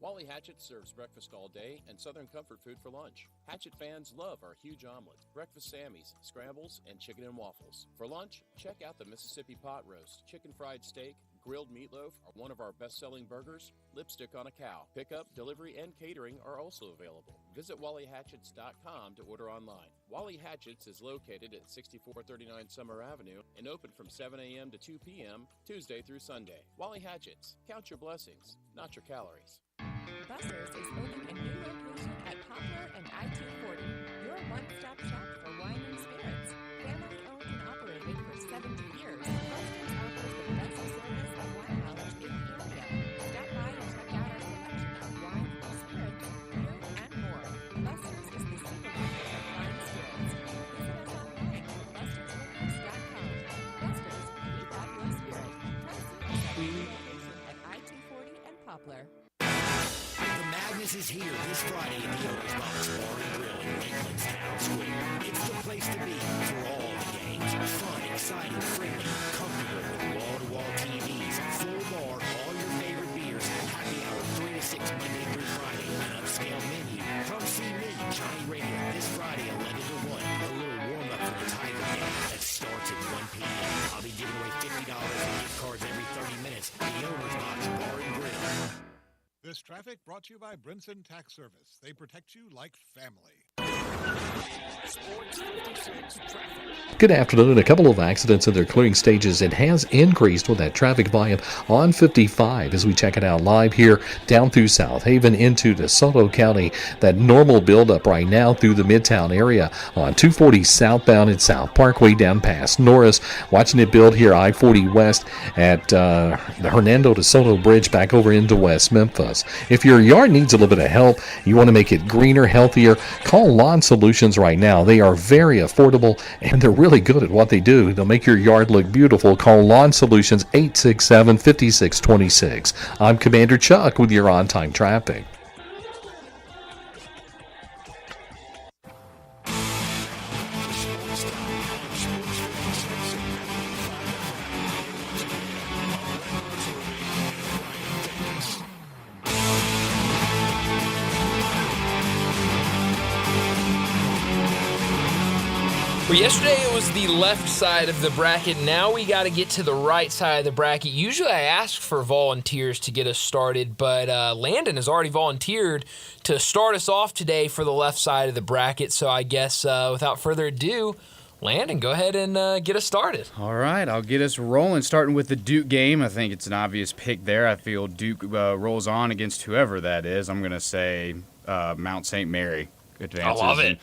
Wally Hatchet serves breakfast all day and Southern comfort food for lunch. Hatchet fans love our huge omelet, breakfast Sammys, scrambles, and chicken and waffles. For lunch, check out the Mississippi pot roast, chicken fried steak, grilled meatloaf are one of our best-selling burgers, lipstick on a cow. Pickup, delivery, and catering are also available. Visit WallyHatchets.com to order online. Wally Hatchets is located at 6439 Summer Avenue and open from 7 a.m. to 2 p.m. Tuesday through Sunday. Wally Hatchets, count your blessings, not your calories. Buses is opening a new location at Poplar and I-240, your one-stop shop for wine and spirits. Family owned and operated for 70 years, Buses offers the best service and wine knowledge in the area. Stop by and check out our selection of wine, spirits, beer, and more. Texas is here this Friday in the Owners Box Bar and Grill in Lakeland's Town Square. It's the place to be for all the games. Fun, exciting, friendly, comfortable with wall-to-wall TVs, full bar, all your favorite beers, happy hour 3 to 6 Monday through Friday, an upscale menu. Come see me, Johnny Radio, this Friday 11 to 1. A little warm-up for the Tiger game that starts at 1 p.m. I'll be giving away $50 in gift cards every 30 minutes. The Owners Box Bar and Grill. This traffic brought to you by Brinson Tax Service. They protect you like family. Sports 56 traffic. Good afternoon. A couple of accidents in their clearing stages. It has increased with that traffic volume on 55 as we check it out live here down through South Haven into DeSoto County. That normal buildup right now through the Midtown area on 240 southbound at South Parkway down past Norris. Watching it build here I-40 west at the Hernando DeSoto Bridge back over into West Memphis. If your yard needs a little bit of help, you want to make it greener, healthier, call Lawn Solutions right now. They are very affordable and they're really good at what they do. They'll make your yard look beautiful. Call Lawn Solutions 867-5626. I'm Commander Chuck with your on-time traffic. Well, yesterday it was the left side of the bracket. Now we got to get to the right side of the bracket. Usually I ask for volunteers to get us started, but Landon has already volunteered to start us off today for the left side of the bracket. So I guess without further ado, Landon, go ahead and get us started. All right, I'll get us rolling, starting with the Duke game. I think it's an obvious pick there. I feel Duke rolls on against whoever that is. I'm going to say Mount St. Mary. Advances. I love it.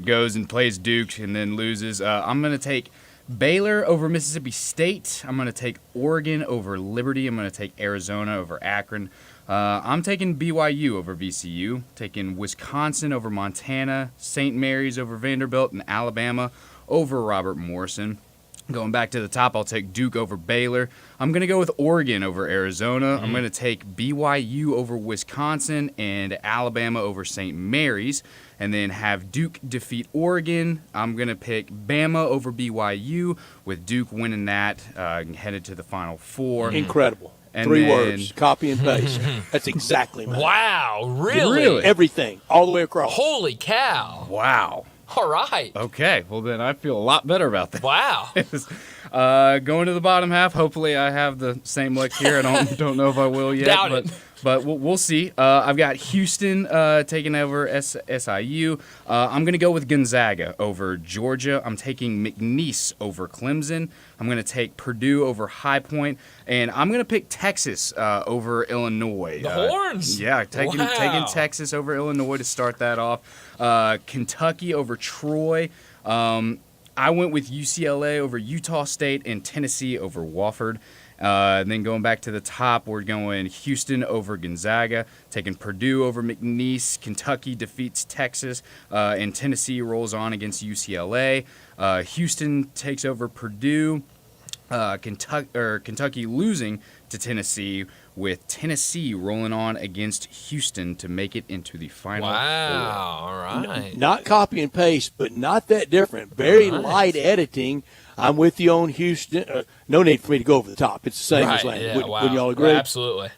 Goes and plays Duke and then loses. I'm going to take Baylor over Mississippi State. I'm going to take Oregon over Liberty. I'm going to take Arizona over Akron. I'm taking BYU over VCU. Taking Wisconsin over Montana. St. Mary's over Vanderbilt. And Alabama over Robert Morrison. Going back to the top, I'll take Duke over Baylor. I'm going to go with Oregon over Arizona. I'm going to take BYU over Wisconsin and Alabama over St. Mary's. And then have Duke defeat Oregon. I'm going to pick Bama over BYU with Duke winning that, headed to the Final Four. Incredible. And 3 words, copy and paste. That's exactly right. Wow, really? Everything, all the way across. Holy cow. Wow. All right. Okay, well then I feel a lot better about that. Wow. Going to the bottom half, hopefully I have the same luck here. I don't know if I will yet. Doubt it. But we'll see. I've got Houston taking over SIU. I'm going to go with Gonzaga over Georgia. I'm taking McNeese over Clemson. I'm going to take Purdue over High Point. And I'm going to pick Texas over Illinois. The Horns? Yeah, taking Texas over Illinois to start that off. Kentucky over Troy. I went with UCLA over Utah State and Tennessee over Wofford. Then going back to the top, we're going Houston over Gonzaga, taking Purdue over McNeese. Kentucky defeats Texas, and Tennessee rolls on against UCLA. Houston takes over Purdue. Kentucky losing to Tennessee, with Tennessee rolling on against Houston to make it into the Final Four. All right. Not copy and paste, but not that different. Very light editing. I'm with you on Houston. No need for me to go over the top. It's the same as Landon. Yeah, Wouldn't y'all agree? Absolutely.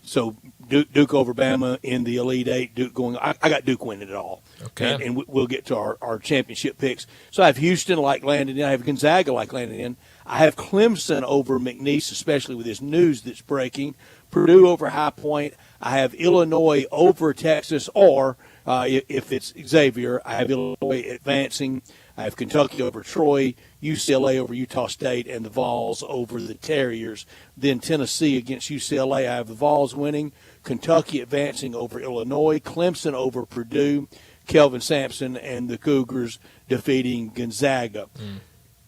So Duke over Bama in the Elite Eight. Duke going. I got Duke winning it all. Okay. And we'll get to our championship picks. So I have Houston like Landon in. I have Gonzaga like Landon in. I have Clemson over McNeese, especially with this news that's breaking. Purdue over High Point. I have Illinois over Texas, or if it's Xavier, I have Illinois advancing. I have Kentucky over Troy, UCLA over Utah State, and the Vols over the Terriers. Then Tennessee against UCLA. I have the Vols winning, Kentucky advancing over Illinois, Clemson over Purdue, Kelvin Sampson and the Cougars defeating Gonzaga.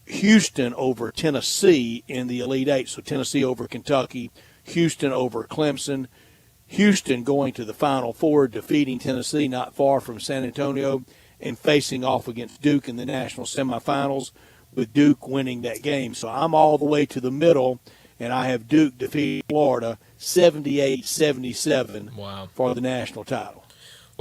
Houston over Tennessee in the Elite Eight. So Tennessee over Kentucky, Houston over Clemson. Houston going to the Final Four, defeating Tennessee not far from San Antonio, and facing off against Duke in the national semifinals, with Duke winning that game. So I'm all the way to the middle, and I have Duke defeating Florida 78-77 for the national title.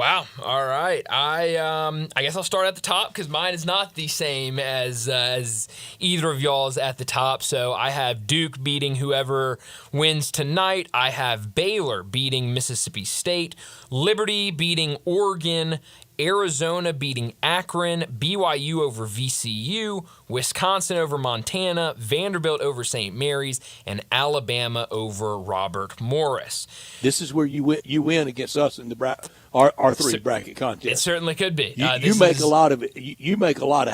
Wow. All right. I guess I'll start at the top because mine is not the same as either of y'all's at the top. So I have Duke beating whoever wins tonight. I have Baylor beating Mississippi State, Liberty beating Oregon, Arizona beating Akron, BYU over VCU, Wisconsin over Montana, Vanderbilt over St. Mary's, and Alabama over Robert Morris. This is where you win against us in the our three bracket contest. It certainly could be. You make a lot of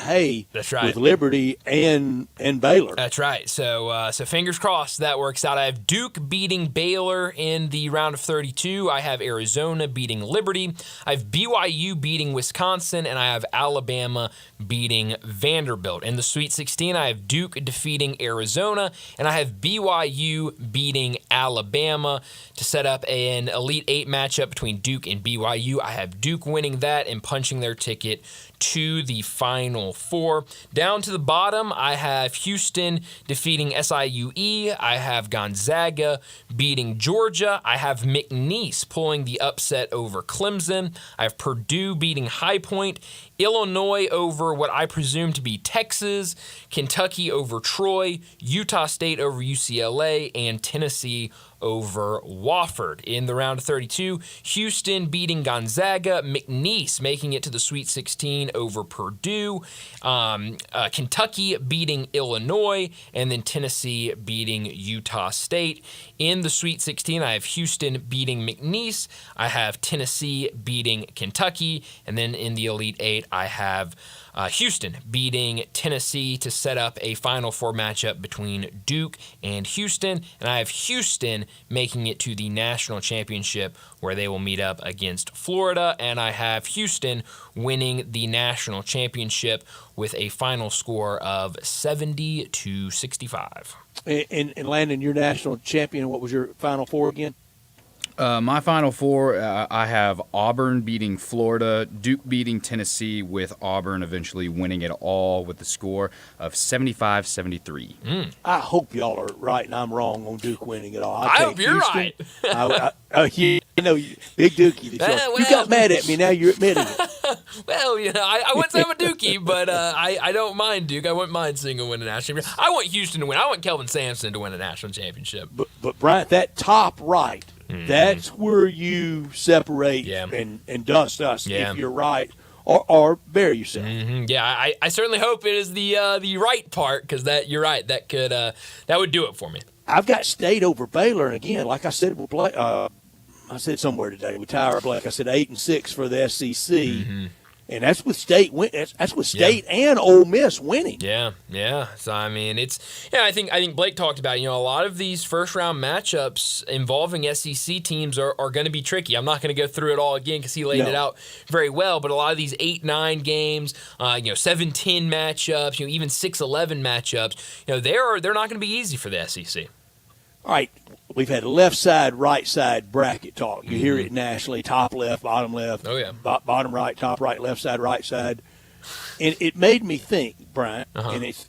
hay. That's right. With Liberty and Baylor. That's right. So fingers crossed that works out. I have Duke beating Baylor in the round of 32. I have Arizona beating Liberty. I have BYU beating Wisconsin, and I have Alabama beating Vanderbilt. In the Sweet 16, I have Duke defeating Arizona, and I have BYU beating Alabama to set up an Elite Eight matchup between Duke and BYU. I have Duke winning that and punching their ticket to the Final Four. Down to the bottom, I have Houston defeating SIUE. I have Gonzaga beating Georgia. I have McNeese pulling the upset over Clemson. I have Purdue beating High Point. Illinois over what I presume to be Texas. Kentucky over Troy. Utah State over UCLA. And Tennessee over Wofford. In the round of 32, Houston beating Gonzaga, McNeese making it to the Sweet 16 over Purdue, Kentucky beating Illinois, and then Tennessee beating Utah State. In the Sweet 16, I have Houston beating McNeese, I have Tennessee beating Kentucky, and then in the Elite Eight, I have Houston beating Tennessee to set up a Final Four matchup between Duke and Houston. And I have Houston making it to the national championship where they will meet up against Florida. And I have Houston winning the national championship with a final score of 70-65. And Landon, your national champion, what was your Final Four again? My Final Four, I have Auburn beating Florida, Duke beating Tennessee, with Auburn eventually winning it all with the score of 75-73. I hope y'all are right and I'm wrong on Duke winning it all. I hope you're right. You know, Big Dookie. You got mad at me, now you're admitting it. Well, I wouldn't say I'm a Dookie, but I don't mind Duke. I wouldn't mind seeing him win a national championship. I want Houston to win. I want Kelvin Sampson to win a national championship. But Bryant, that top right, that's where you separate and dust us if you're right or bury yourself. Yeah, I certainly hope it is the right part because you're right. That could that would do it for me. I've got State over Baylor, and again, like I said, we'll play. I said somewhere today with Tyra Blake. I said 8-6 for the SEC. And that's with State that's with State and Ole Miss winning. Yeah. So I mean, I think Blake talked about it. A lot of these first round matchups involving SEC teams are going to be tricky. I'm not going to go through it all again because he laid it out very well. But a lot of these 8-9 games, 7-10 matchups, even 6-11 matchups, they're not going to be easy for the SEC. All right. We've had left side, right side bracket talk. You hear it nationally, top left, bottom left. Oh, yeah. Bottom right, top right, left side, right side. And it made me think, Brian, and it's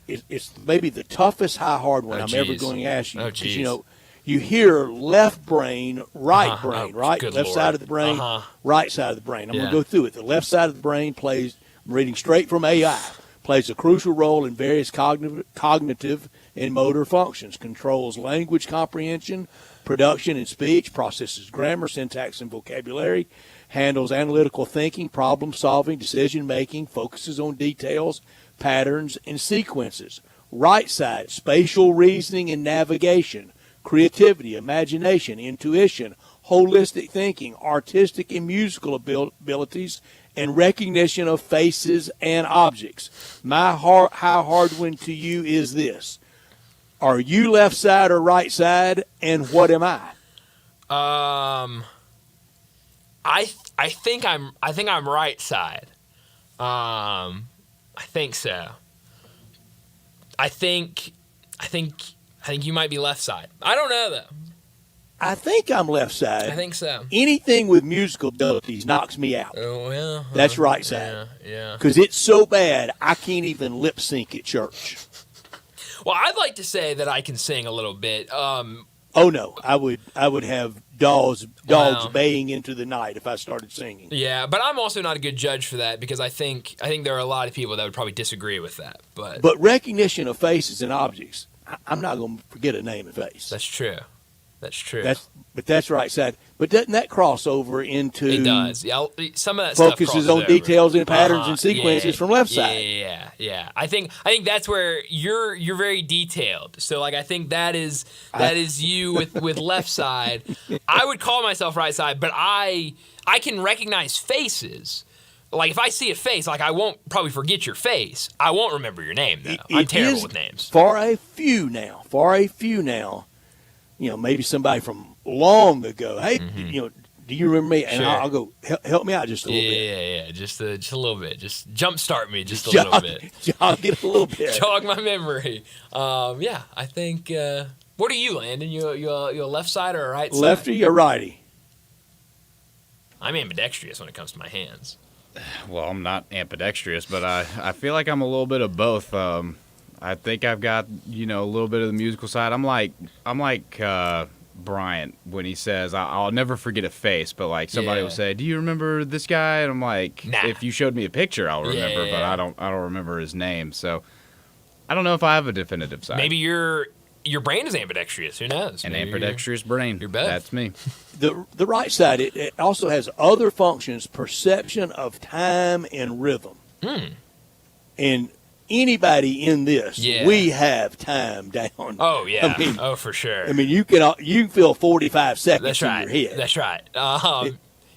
maybe the toughest hard one I'm ever going to ask you. Because, you hear left brain, right brain, right? Left side of the brain, right side of the brain. I'm going to go through it. The left side of the brain plays, I'm reading straight from AI, plays a crucial role in various cognitive and motor functions, controls language comprehension, production and speech, processes grammar, syntax, and vocabulary, handles analytical thinking, problem solving, decision making, focuses on details, patterns, and sequences. Right side, spatial reasoning and navigation, creativity, imagination, intuition, holistic thinking, artistic and musical abilities, and recognition of faces and objects. My how hard one to you is this. Are you left side or right side, and what am I? I think I'm right side. I think so. I think you might be left side. I don't know though. I think I'm left side. I think so. Anything with musical abilities knocks me out. Oh yeah. That's right side. Yeah. Because it's so bad I can't even lip sync at church. Well, I'd like to say that I can sing a little bit. Oh no, I would have dogs Wow. baying into the night if I started singing. Yeah, but I'm also not a good judge for that because I think there are a lot of people that would probably disagree with that. But recognition of faces and objects, I'm not going to forget a name and face. That's true. That's true. But that's right side. But doesn't that cross over into? It does. Yeah, some of that stuff focuses crosses on over. details and patterns and sequences from left side. Yeah. I think that's where you're very detailed. So like I think that is you with left side. I would call myself right side, but I can recognize faces. Like if I see a face, like I won't probably forget your face. I won't remember your name though. I'm terrible with names. For a few now. Maybe somebody from long ago. Hey, do you remember me? And Sure. I'll go, help me out just a little bit. Yeah. Just a little bit. Just jumpstart me just a little bit. Jog it a little bit. Jog my memory. Yeah, I think. What are you, Landon? You a left side or a right side? Lefty or righty? I'm ambidextrous when it comes to my hands. Well, I'm not ambidextrous, but I feel like I'm a little bit of both. I think I've got a little bit of the musical side. I'm like Bryant when he says I'll never forget a face, but like somebody will say, "Do you remember this guy?" And I'm like, Nah. If you showed me a picture, I'll remember, but I don't remember his name. So I don't know if I have a definitive side. Maybe your brain is ambidextrous. Who knows? An Maybe ambidextrous brain. You're both. That's me. The right side, it also has other functions, perception of time and rhythm. And anybody in this, we have time down. Oh yeah. I mean, for sure. I mean, you can feel 45 seconds in your head. That's right.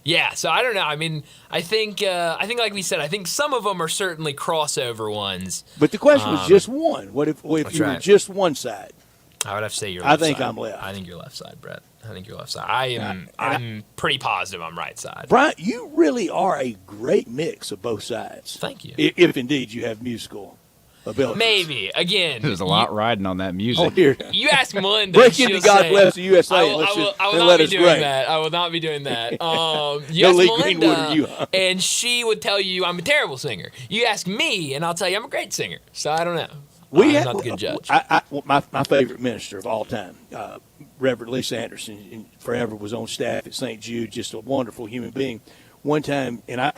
Yeah. So I don't know. I mean, I think like we said, I think some of them are certainly crossover ones. But the question was just one. What if you were just one side? I would have to say you're left I think side. I'm left. I think you're left side, Brett. I think you're left side. I'm pretty positive I'm right side. Brian, you really are a great mix of both sides. Thank you. If indeed you have musical abilities. Maybe. Again. There's a lot riding on that music. Oh, here. You ask Melinda. Break into she'll God say, Bless the USA. I will not be doing that. I will not be doing that. You ask Lee Melinda, Greenwood or you, huh? and she would tell you I'm a terrible singer. You ask me, and I'll tell you I'm a great singer. So I don't know. I'm not the good judge. My favorite minister of all time, Reverend Lisa Anderson, and forever was on staff at St. Jude, just a wonderful human being. One time, and I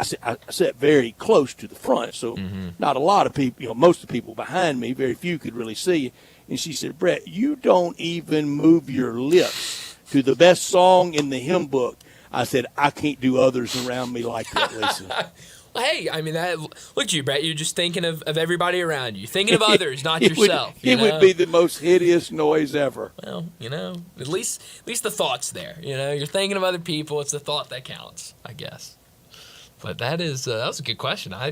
sat very close to the front, so not a lot of people, most of the people behind me, very few could really see. And she said, Brett, you don't even move your lips to the best song in the hymn book. I said, I can't do others around me like that, Lisa. Well, hey, I mean, look at you, Brett. You're just thinking of everybody around you. Thinking of others, not yourself. It would be the most hideous noise ever. Well, at least the thought's there. You're thinking of other people. It's the thought that counts, I guess. But that was a good question. I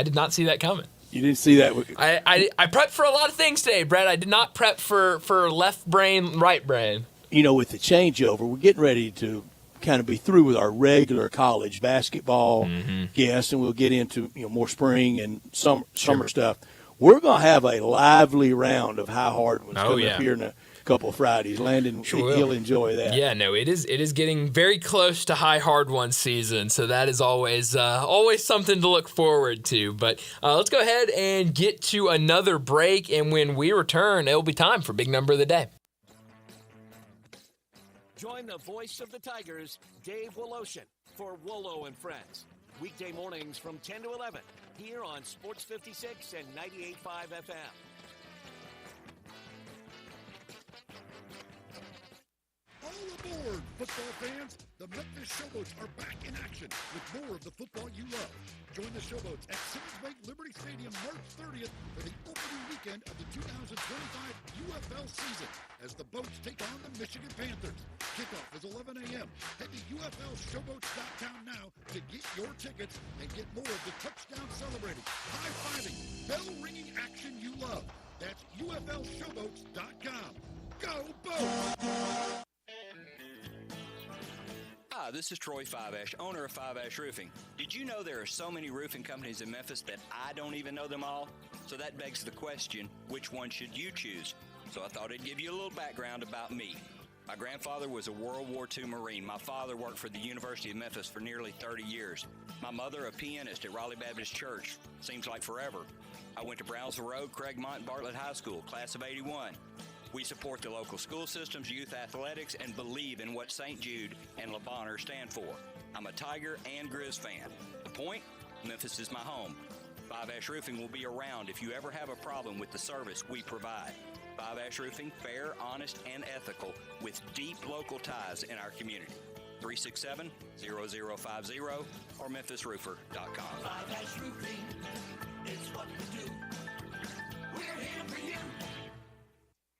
did not see that coming. You didn't see that? I prepped for a lot of things today, Brett. I did not prep for left brain, right brain. With the changeover, we're getting ready to kind of be through with our regular college basketball guests, and we'll get into more spring and summer stuff. We're going to have a lively round of high hard ones coming up here in a couple of Fridays. Landon, he'll enjoy that. Yeah, no, it is getting very close to high hard one season, so that is always something to look forward to. But let's go ahead and get to another break, and when we return, it'll be time for Big Number of the Day. Join the voice of the Tigers, Dave Woloshin, for Wolo and Friends. Weekday mornings from 10 to 11, here on Sports 56 and 98.5 FM. All aboard, football fans! The Memphis Showboats are back in action with more of the football you love. Join the Showboats at Simmons Bank Liberty Stadium March 30th for the opening weekend of the 2025 UFL season as the Boats take on the Michigan Panthers. Kickoff is 11 a.m. Head to UFLShowboats.com now to get your tickets and get more of the touchdown celebrating, high-fiving, bell-ringing action you love. That's UFLShowboats.com. Go Boats! Hi, this is Troy Five Ash, owner of Five Ash Roofing. Did you know there are so many roofing companies in Memphis that I don't even know them all? So that begs the question, which one should you choose? So I thought I'd give you a little background about me. My grandfather was a World War II Marine. My father worked for the University of Memphis for nearly 30 years. My mother, a pianist at Raleigh Baptist Church. Seems like forever. I went to Brownsville Road, Craigmont, and Bartlett High School, class of 81. We support the local school systems, youth athletics, and believe in what St. Jude and Le Bonheur stand for. I'm a Tiger and Grizz fan. The point? Memphis is my home. 5 Roofing will be around if you ever have a problem with the service we provide. 5 Roofing, fair, honest, and ethical, with deep local ties in our community. 367-0050 or memphisroofer.com. 5 Roofing is what we do. We're here for you.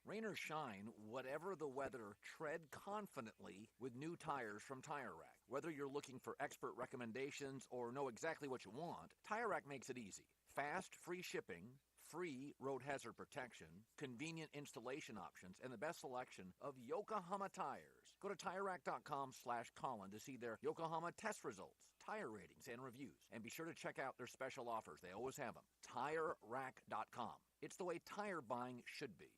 Rain or shine, whatever the weather, tread confidently with new tires from Tire Rack. Whether you're looking for expert recommendations or know exactly what you want, Tire Rack makes it easy. Fast, free shipping, free road hazard protection, convenient installation options, and the best selection of Yokohama tires. Go to TireRack.com/Colin to see their Yokohama test results, tire ratings, and reviews. And be sure to check out their special offers. They always have them. TireRack.com. It's the way tire buying should be.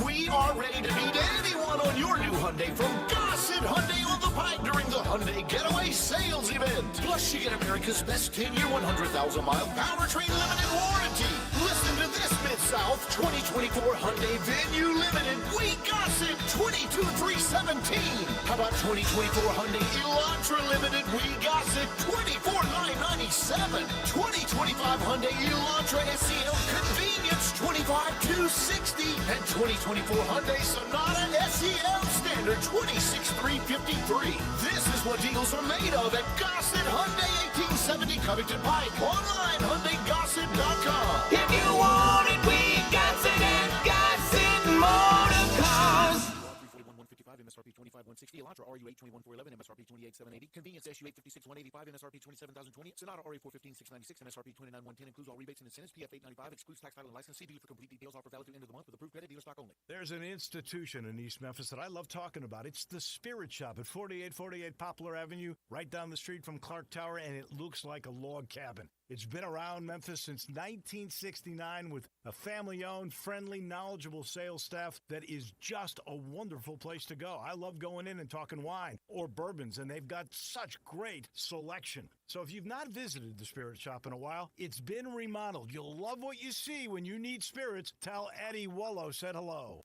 We are ready to meet anyone on your new Hyundai from Gossett Hyundai on the Pike during the Hyundai Getaway Sales Event. Plus, you get America's best 10-year, 100,000-mile powertrain limited warranty. Listen to this, Mid-South 2024 Hyundai Venue Limited. We Gossett 22,317. How about 2024 Hyundai Elantra Limited? We Gossett 24,997. 2025 Hyundai Elantra SEL Convenience 25,260. And 2024 Hyundai Sonata SEL Standard 26,353. This is what deals are made of at Gossett Hyundai 1870 Covington Pike. Online, HyundaiGossett.com. If you want it, we Gossett and Gossett Motor Cars. 341,155, MSRP 25,160. Elantra RU 821,411, MSRP 28,780. Convenience SU 856,185, MSRP 27,020. Sonata RA 415,696, MSRP 29,110. Includes all rebates and incentives. PF 895 excludes tax, title, and license. See dealer for complete details. Offer valid through end of the month with approved credit. Dealer stock only. There's an institution in East Memphis that I love talking about. It's the Spirit Shop at 4848 Poplar Avenue, right down the street from Clark Tower, and it looks like a log cabin. It's been around Memphis since 1969 with a family-owned, friendly, knowledgeable sales staff that is just a wonderful place to go. I love going in and talking wine or bourbons, and they've got such great selection. So if you've not visited the Spirit Shop in a while, it's been remodeled. You'll love what you see when you need spirits. Tell Eddie Wollo said hello.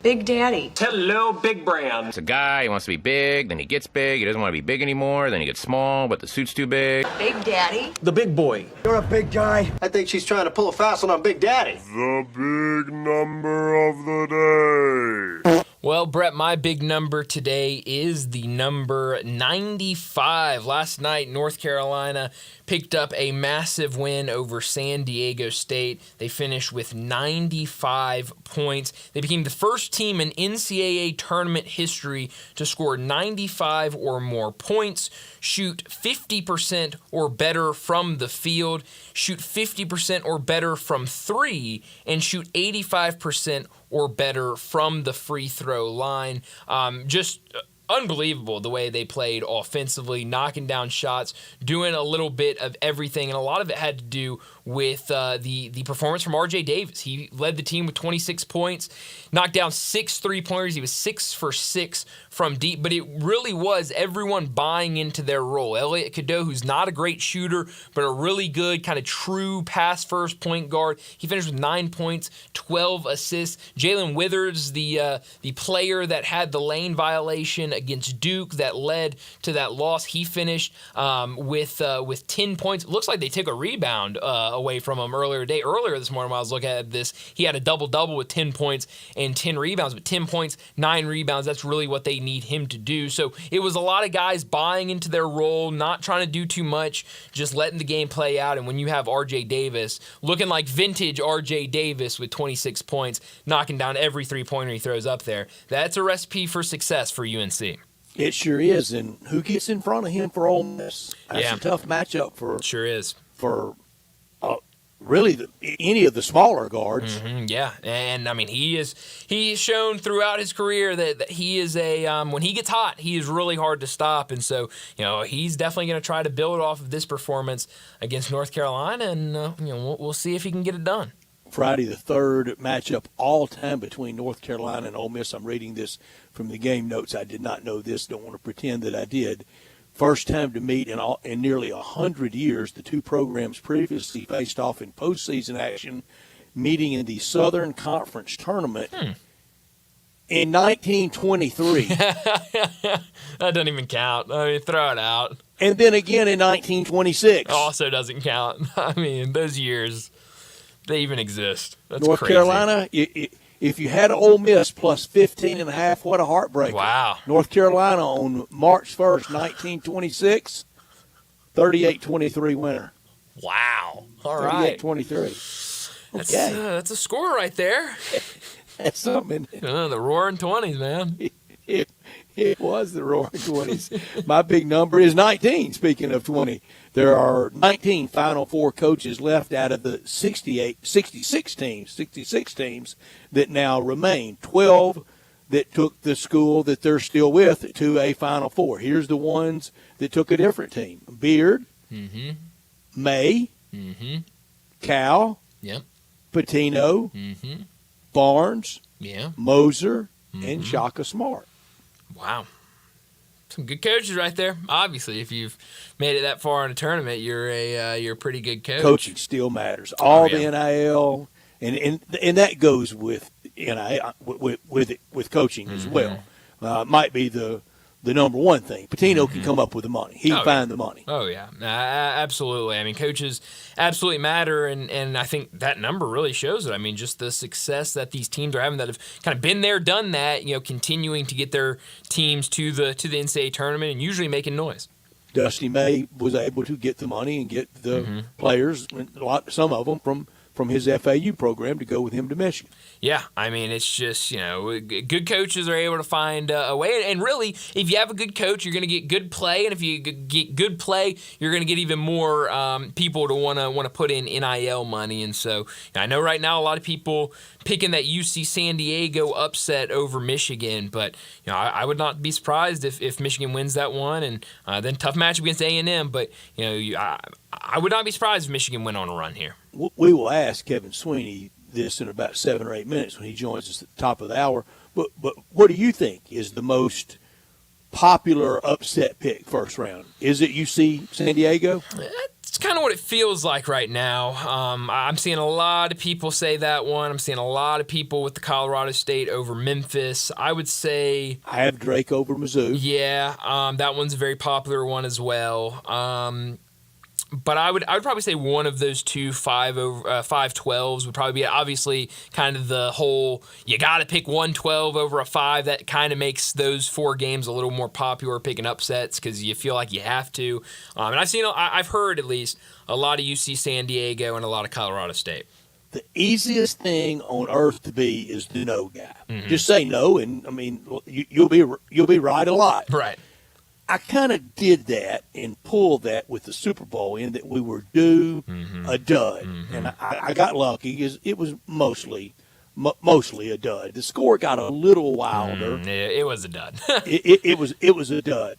Big Daddy. Hello, Big Brand. It's a guy, he wants to be big, then he gets big, he doesn't want to be big anymore, then he gets small, but the suit's too big. Big Daddy. The big boy. You're a big guy. I think she's trying to pull a fast one on Big Daddy. The big number of the day. Well, Brett, my big number today is the number 95. Last night, North Carolina picked up a massive win over San Diego State. They finished with 95 points. They became the first team in NCAA tournament history to score 95 or more points, shoot 50% or better from the field, shoot 50% or better from three, and shoot 85% or better from the free throw line. Just unbelievable the way they played offensively, knocking down shots, doing a little bit of everything, and a lot of it had to do with the performance from R.J. Davis. He led the team with 26 points, knocked down 6 3-pointers. He was 6 for 6 from deep, but it really was everyone buying into their role. Elliot Cadeau, who's not a great shooter, but a really good kind of true pass-first point guard. He finished with 9 points, 12 assists. Jalen Withers, the player that had the lane violation against Duke that led to that loss, he finished with 10 points. It looks like they took a rebound away from him earlier this morning when I was looking at this. He had a double-double with 10 points and 10 rebounds, but 10 points, 9 rebounds, that's really what they need him to do. So it was a lot of guys buying into their role, not trying to do too much, just letting the game play out. And when you have R.J. Davis looking like vintage R.J. Davis with 26 points, knocking down every three-pointer he throws up there, that's a recipe for success for UNC. It sure is. And who gets in front of him for Ole Miss? That's a tough matchup for. Sure is. For really any of the smaller guards. Yeah, and I mean he's shown throughout his career that he is when he gets hot, he is really hard to stop, and so he's definitely going to try to build off of this performance against North Carolina, and we'll see if he can get it done. Friday the 3rd matchup all time between North Carolina and Ole Miss. I'm reading this from the game notes. I did not know this. Don't want to pretend that I did. First time to meet in nearly 100 years. The two programs previously faced off in postseason action, meeting in the Southern Conference Tournament in 1923. That doesn't even count. I mean, throw it out. And then again in 1926. Also doesn't count. I mean, those years, they even exist. That's North crazy. Carolina, if you had Ole Miss plus 15.5, what a heartbreaker. Wow. North Carolina on March 1st, 1926, 38-23 winner. Wow. All right. 38-23. Okay. That's a score right there. That's something. The roaring 20s, man. It was the roaring 20s. My big number is 19, speaking of 20. There are 19 Final Four coaches left out of the 66 teams that now remain. 12 that took the school that they're still with to a Final Four. Here's the ones that took a different team. Beard, May, Cal, Patino, Barnes, Moser, and Shaka Smart. Wow. Some good coaches right there. Obviously, if you've made it that far in a tournament, you're a pretty good coach. Coaching still matters. All the NIL, and that goes with NIL with coaching as well. Might be the number one thing. Patino can come up with the money. He can find the money. Oh, yeah. Absolutely. I mean, coaches absolutely matter, and I think that number really shows it. I mean, just the success that these teams are having that have kind of been there, done that, continuing to get their teams to the NCAA tournament and usually making noise. Dusty May was able to get the money and get the players, some of them, from his FAU program to go with him to Michigan. Yeah, I mean, it's just, good coaches are able to find a way. And really, if you have a good coach, you're going to get good play. And if you get good play, you're going to get even more people to want to put in NIL money. And so I know right now a lot of people picking that UC San Diego upset over Michigan. But, I would not be surprised if Michigan wins that one. And then tough matchup against A&M. But, I would not be surprised if Michigan went on a run here. We will ask Kevin Sweeney this in about 7 or 8 minutes when he joins us at the top of the hour. But what do you think is the most popular upset pick first round? Is it UC San Diego? It's kind of what it feels like right now. I'm seeing a lot of people say that one. I'm seeing a lot of people with the Colorado State over Memphis. I would say I have Drake over Mizzou. Yeah, that one's a very popular one as well. But I would probably say one of those two 5-12s would probably be obviously kind of the whole you got to pick 112 over a 5. That kind of makes those 4 games a little more popular picking upsets because you feel like you have to. And I've heard at least a lot of UC San Diego and a lot of Colorado State. The easiest thing on earth to be is the no guy. Just say no, and I mean you'll be right a lot. Right. I kind of did that and pulled that with the Super Bowl in that we were due a dud. And I got lucky because it was mostly a dud. The score got a little wilder. It was a dud. it was a dud.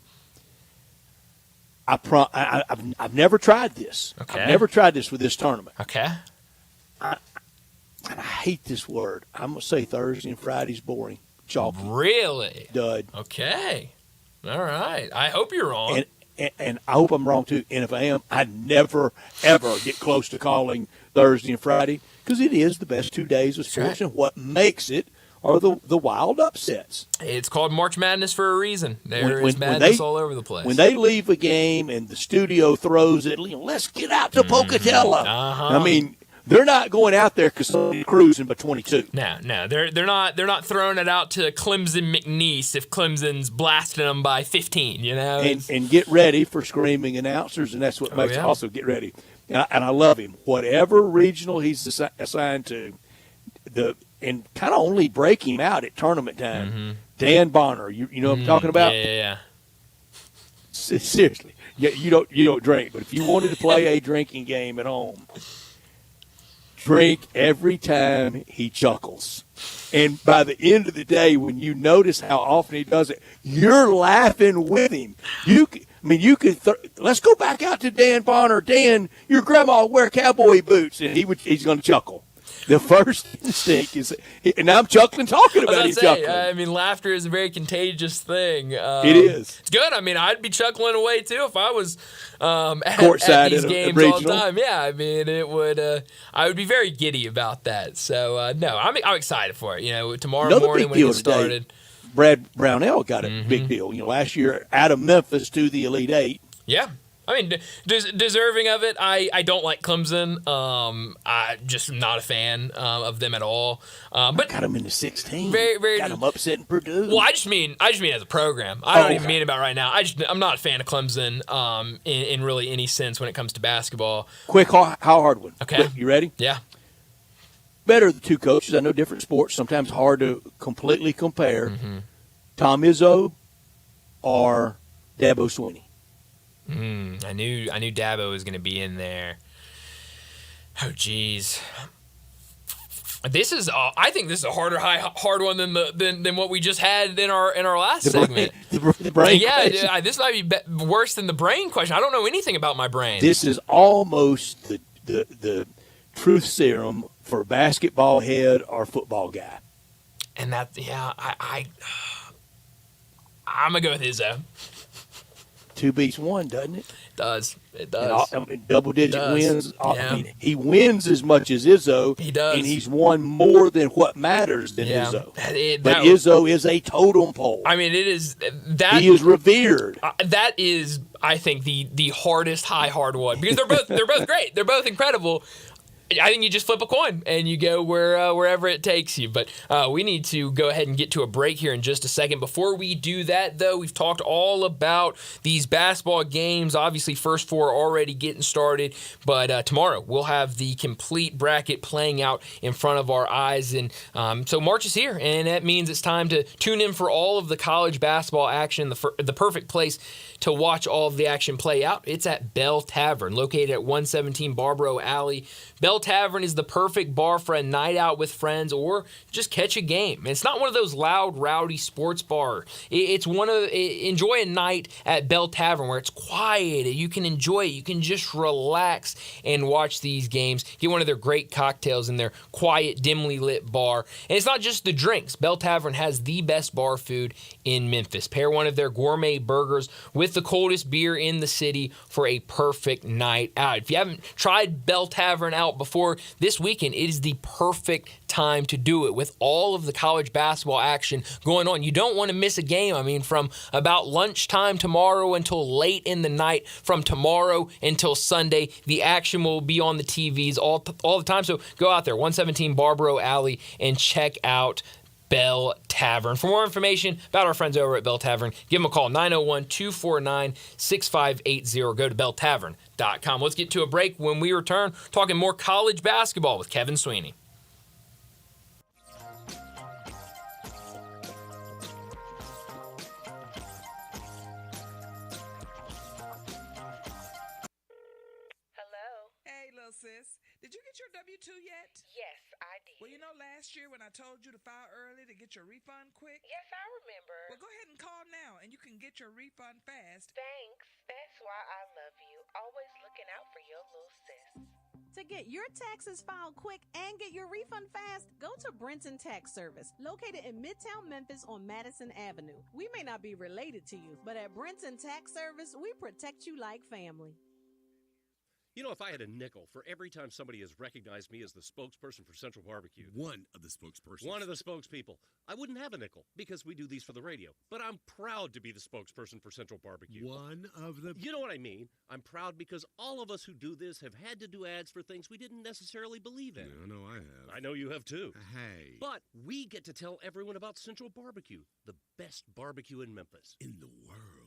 I've never tried this. Okay. I've never tried this with this tournament. Okay. And I hate this word. I'm going to say Thursday and Friday's boring. Chalky. Really? Dud. Okay. All right. I hope you're wrong. And I hope I'm wrong, too. And if I am, I'd never, ever get close to calling Thursday and Friday because it is the best 2 days of sports. And what makes it are the wild upsets. It's called March Madness for a reason. There is madness all over the place. When they leave a game and the studio throws it, let's get out to Pocatello. I mean, they're not going out there because they're cruising by 22. No, they're not throwing it out to Clemson McNeese if Clemson's blasting them by 15. And get ready for screaming announcers, and that's what makes it also get ready. And I love him. Whatever regional he's assigned to, and kind of only break him out at tournament time. Dan Bonner, you know what I'm talking about? Yeah. Seriously, you don't drink, but if you wanted to play a drinking game at home. drink every time he chuckles. And by the end of the day, when you notice how often he does it, you're laughing with him. Let's go back out to Dan Bonner. Dan, your grandma will wear cowboy boots, and he's going to chuckle. The first instinct is, and I'm chuckling talking about him chuckling. I mean, laughter is a very contagious thing. It is. It's good. I mean, I'd be chuckling away too if I was courtside at these at games all the time. Yeah, I mean, it would. I would be very giddy about that. So no, I'm excited for it. You know, tomorrow morning when it gets started. Brad Brownell got a big deal. You know, last year out of Memphis to the Elite Eight. Yeah. I mean, deserving of it. I don't like Clemson. I just not a fan of them at all. But got them in the 16. Very got them upsetting Purdue. Well, I just mean as a program. I don't even mean about right now. I'm not a fan of Clemson in really any sense when it comes to basketball. Quick, how hard one? Okay, Quick, you ready? Yeah. Better the two coaches. I know different sports. Sometimes hard to completely compare. Tom Izzo or Dabo Swinney. I knew Dabo was going to be in there. Oh, geez. This is I think this is a hard one than what we just had in our last segment. The brain question. This might be worse than the brain question. I don't know anything about my brain. This is almost the truth serum for basketball head or football guy. And that, I'm gonna go with Izzo. 2 beats 1, doesn't it? It does. Double-digit wins. Yeah. I mean, he wins as much as Izzo. He does. And he's won more than what matters than Izzo. But Izzo is a totem pole. I mean, it is that he is revered. That is, I think, the hardest hard one because they're both great. They're both incredible. I think you just flip a coin and you go wherever it takes you. But we need to go ahead and get to a break here in just a second. Before we do that, though, we've talked all about these basketball games. Obviously, first four are already getting started. But tomorrow, we'll have the complete bracket playing out in front of our eyes. And so March is here, and that means it's time to tune in for all of the college basketball action, the perfect place to watch all of the action play out. It's at Bell Tavern, located at 117 Barbaro Alley. Bell Tavern is the perfect bar for a night out with friends or just catch a game. It's not one of those loud, rowdy sports bars. It's enjoy a night at Bell Tavern where it's quiet. You can enjoy it. You can just relax and watch these games. Get one of their great cocktails in their quiet, dimly lit bar. And it's not just the drinks. Bell Tavern has the best bar food in Memphis. Pair one of their gourmet burgers with the coldest beer in the city for a perfect night out. If you haven't tried Bell Tavern out before this weekend, it is the perfect time to do it with all of the college basketball action going on. You don't want to miss a game. I mean, from about lunchtime tomorrow until late in the night, from tomorrow until Sunday, the action will be on the TVs all the time. So go out there, 117 Barbaro Alley, and check out Bell Tavern. For more information about our friends over at Bell Tavern, give them a call, 901-249-6580. Go to belltavern.com. Let's get to a break. When we return, talking more college basketball with Kevin Sweeney. Hey, little sis. Did you get your W-2 yet? Yes, I did. Well, you know last year when I told you to file early to get your refund quick? Yes, I remember. Well, go ahead and call now and you can get your refund fast. Thanks. That's why I love you. Always looking out for your little sis. To get your taxes filed quick and get your refund fast, go to Brenton Tax Service, located in Midtown Memphis on Madison Avenue. We may not be related to you, but at Brenton Tax Service, we protect you like family. You know, if I had a nickel for every time somebody has recognized me as the spokesperson for Central Barbecue. One of the spokespersons. One of the spokespeople. I wouldn't have a nickel because we do these for the radio. But I'm proud to be the spokesperson for Central Barbecue. One of the... You know what I mean? I'm proud because all of us who do this have had to do ads for things we didn't necessarily believe in. Yeah, I know I have. I know you have too. Hey. But we get to tell everyone about Central Barbecue, the best barbecue in Memphis. In the world.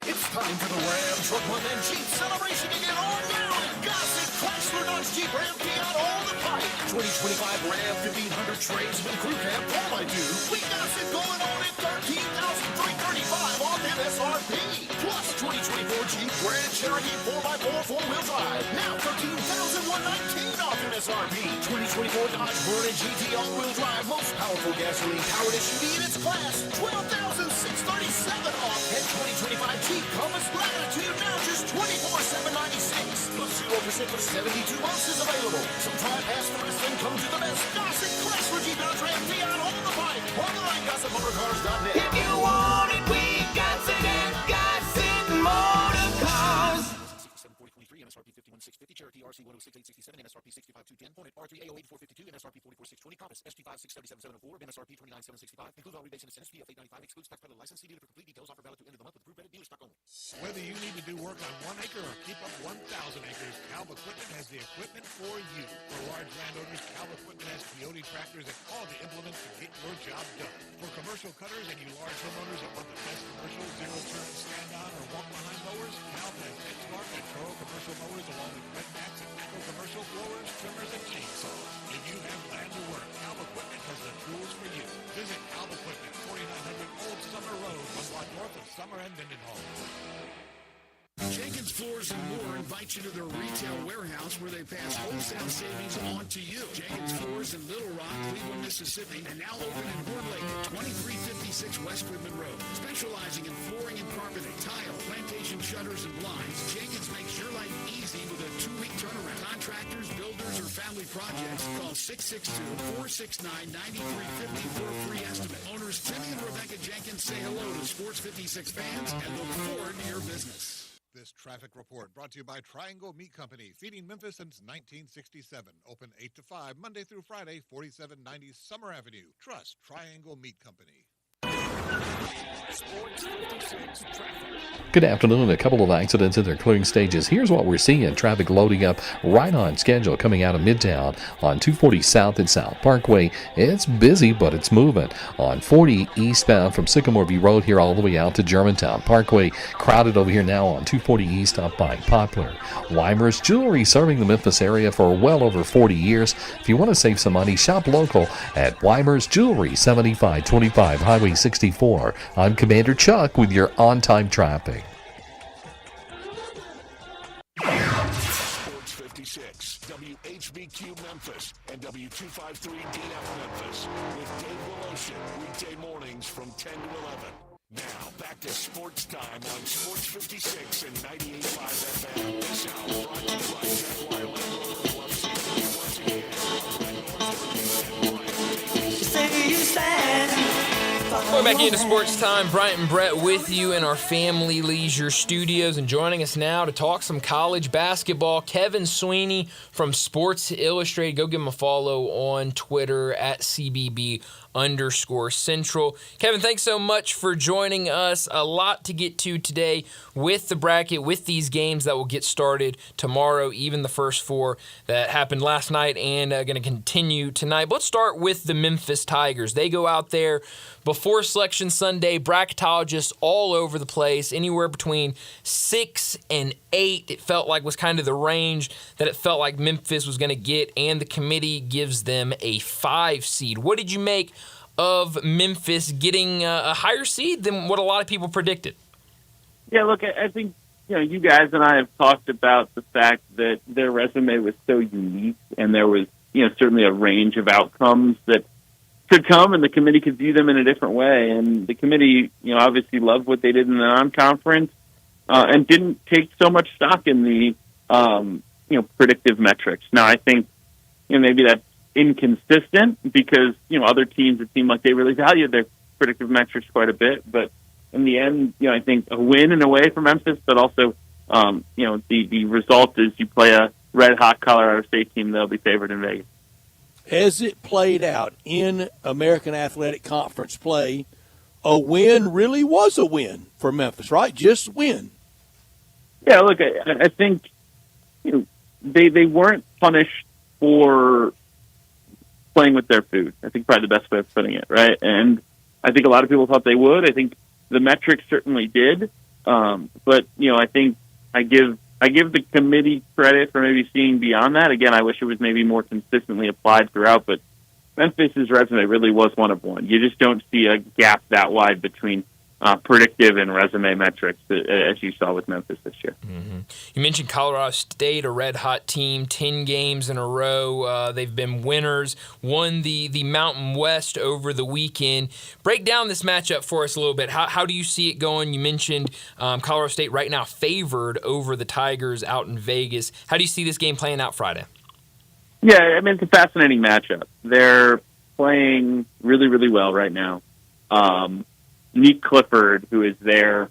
It's time for the Ram Truck Month and Jeep celebration to get on down. Gossip, Chrysler, Dodge, Jeep, Ram, Fiat, all the pipe. 2025 Ram 1500 tradesman crew cab, all I do. We got it going on at $13,335 off MSRP. Plus 2024 Jeep Grand Cherokee 4x4 4-wheel drive. Now $13,119 off MSRP. 2024 Dodge Vernon GT all-wheel drive. Most powerful gasoline-powered SUV in its class. $12,637 off. And 2025 Jeep Compass Latitude now just $24,796. Plus 0% for 72 months is available. So try past the rest and come to the best Gossett Class for Jeep Dodge Ram Fiat on the bike. Online GossettMotorCars.net. If you want it, we got it at Gossett Motorcars. 74023, MSRP 51650, Cherokee RC 106867, MSRP 65210, Hornet R3 A08452, MSRP 44620, Compass SG5 67774, MSRP 29765, includes all rebates and incentives, PF 895, excludes tax credit license, CD for complete details, offer valid to end of the month with group credit, dealer stock only. Whether you need to do work on 1 acre or keep up 1,000 acres, Calv Equipment has the equipment for you. For large landowners, Calv Equipment has Coyote tractors and all the implements to get your job done. For commercial cutters and you large homeowners that want the best commercial, zero-turn, stand-on, or walk-behind mowers, Calv has Exmark and Toro commercial mowers along with Red Max and Echo commercial blowers, trimmers, and chainsaws. If you have land to work, Calv Equipment has the tools for you. Visit Calv Equipment, 4900 Old Summer Road, 1 block north of Summer and Mendenhall. Jenkins Floors and More invites you to their retail warehouse where they pass wholesale savings on to you. Jenkins Floors in Little Rock, Cleveland, Mississippi, and now open in Horn Lake at 2356 West Goodman Road. Specializing in flooring and carpeting, tile, plantation shutters, and blinds, Jenkins makes your life easy with a 2-week turnaround. Contractors, builders, or family projects, call 662-469-9350 for a free estimate. Owners Timmy and Rebecca Jenkins say hello to Sports 56 fans and look forward to your business. This traffic report brought to you by Triangle Meat Company, feeding Memphis since 1967. Open 8 to 5, Monday through Friday, 4790 Summer Avenue. Trust Triangle Meat Company. Sports 56 traffic. Good afternoon. A couple of accidents in their clearing stages. Here's what we're seeing. Traffic loading up right on schedule coming out of Midtown on 240 South and South Parkway. It's busy, but it's moving. On 40 eastbound from Sycamore View Road here all the way out to Germantown Parkway. Crowded over here now on 240 East up by Poplar. Weimer's Jewelry, serving the Memphis area for well over 40 years. If you want to save some money, shop local at Weimer's Jewelry, 7525 Highway 64. I'm Commander Chuck with your on-time traffic. Sports 56, WHBQ Memphis, and W253DF Memphis, with Dave Woloshin, weekday mornings from 10 to 11. Now, back to Sports Time on Sports 56 and 98.5 FM. This hour brought to you by Jaguar Land Rover Club Safety once again. Going back into Sports Time, Bryant and Brett with you in our Family Leisure Studios, and joining us now to talk some college basketball, Kevin Sweeney from Sports Illustrated. Go give him a follow on Twitter at CBB_Central. Kevin, thanks so much for joining us. A lot to get to today with the bracket, with these games that will get started tomorrow, even the first 4 that happened last night and going to continue tonight. But let's start with the Memphis Tigers. They go out there before Selection Sunday, bracketologists all over the place, anywhere between 6 and 8. It felt like was kind of the range that it felt like Memphis was going to get, and the committee gives them a 5 seed. What did you make of Memphis getting a higher seed than what a lot of people predicted? Yeah, look, I think you guys and I have talked about the fact that their resume was so unique, and there was certainly a range of outcomes that could come, and the committee could view them in a different way. And the committee, obviously loved what they did in the non-conference and didn't take so much stock in the, predictive metrics. Now, I think maybe that's inconsistent because, other teams, it seemed like they really valued their predictive metrics quite a bit. But in the end, I think a win in a way for Memphis, but also, the result is you play a red-hot Colorado State team, they'll be favored in Vegas. As it played out in American Athletic Conference play, a win really was a win for Memphis, right? Just win. Yeah, look, I think they weren't punished for playing with their food. I think probably the best way of putting it, right? And I think a lot of people thought they would. I think the metrics certainly did. But, I think I give the committee credit for maybe seeing beyond that. Again, I wish it was maybe more consistently applied throughout, but Memphis's resume really was one of one. You just don't see a gap that wide between predictive and resume metrics as you saw with Memphis this year. Mm-hmm. You mentioned Colorado State, a red-hot team, 10 games in a row. They've been winners, won the Mountain West over the weekend. Break down this matchup for us a little bit. How do you see it going? You mentioned Colorado State right now favored over the Tigers out in Vegas. How do you see this game playing out Friday? Yeah, I mean, it's a fascinating matchup. They're playing really, really well right now. Nick Clifford, who is their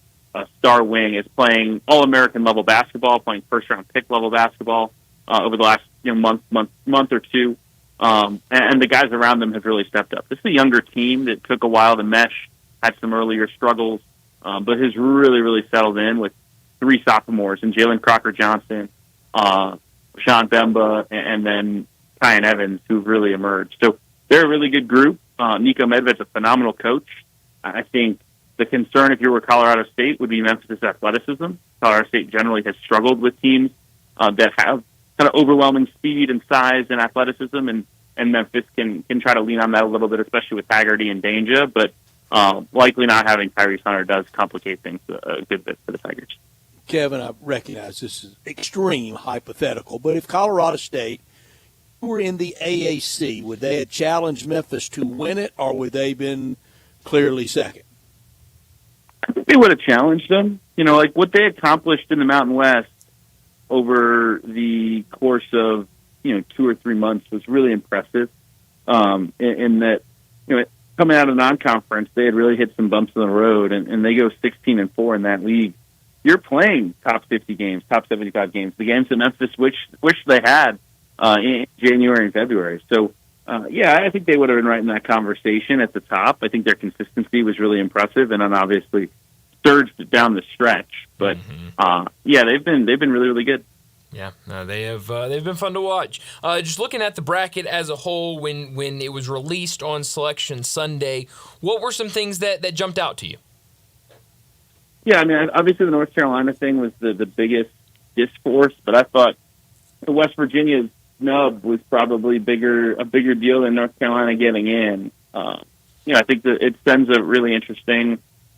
star wing, is playing All-American level basketball, playing first-round pick level basketball over the last month or two, and the guys around them have really stepped up. This is a younger team that took a while to mesh, had some earlier struggles, but has really, really settled in with 3 sophomores, and Jalen Crocker-Johnson, Sean Bemba, and then Kyan Evans, who've really emerged. So they're a really good group. Nico Medved's a phenomenal coach. I think the concern, if you were Colorado State, would be Memphis' athleticism. Colorado State generally has struggled with teams that have kind of overwhelming speed and size and athleticism, and Memphis can try to lean on that a little bit, especially with Haggerty and Danger, but likely not having Tyrese Hunter does complicate things a good bit for the Tigers. Kevin, I recognize this is extreme hypothetical, but if Colorado State were in the AAC, would they have challenged Memphis to win it, or would they have been clearly second? I think they would have challenged them. Like what they accomplished in the Mountain West over the course of 2 or 3 months was really impressive. In that, coming out of non-conference, they had really hit some bumps in the road, and they go 16-4 in that league. You're playing top 50 games, top 75 games, the games that Memphis wish they had in January and February. So, I think they would have been right in that conversation at the top. I think their consistency was really impressive, and then obviously surged down the stretch. But they've been really, really good. Yeah, they've been fun to watch. Just looking at the bracket as a whole, when it was released on Selection Sunday, what were some things that jumped out to you? Yeah, I mean, obviously the North Carolina thing was the biggest discourse, but I thought the West Virginia snub was probably a bigger deal than North Carolina getting in. I think that it sends a really interesting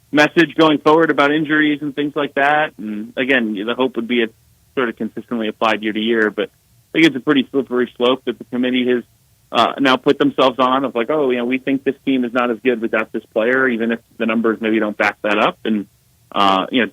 message going forward about injuries and things like that. And again, the hope would be it's sort of consistently applied year to year, but I think it's a pretty slippery slope that the committee has now put themselves on of like, we think this team is not as good without this player, even if the numbers maybe don't back that up, and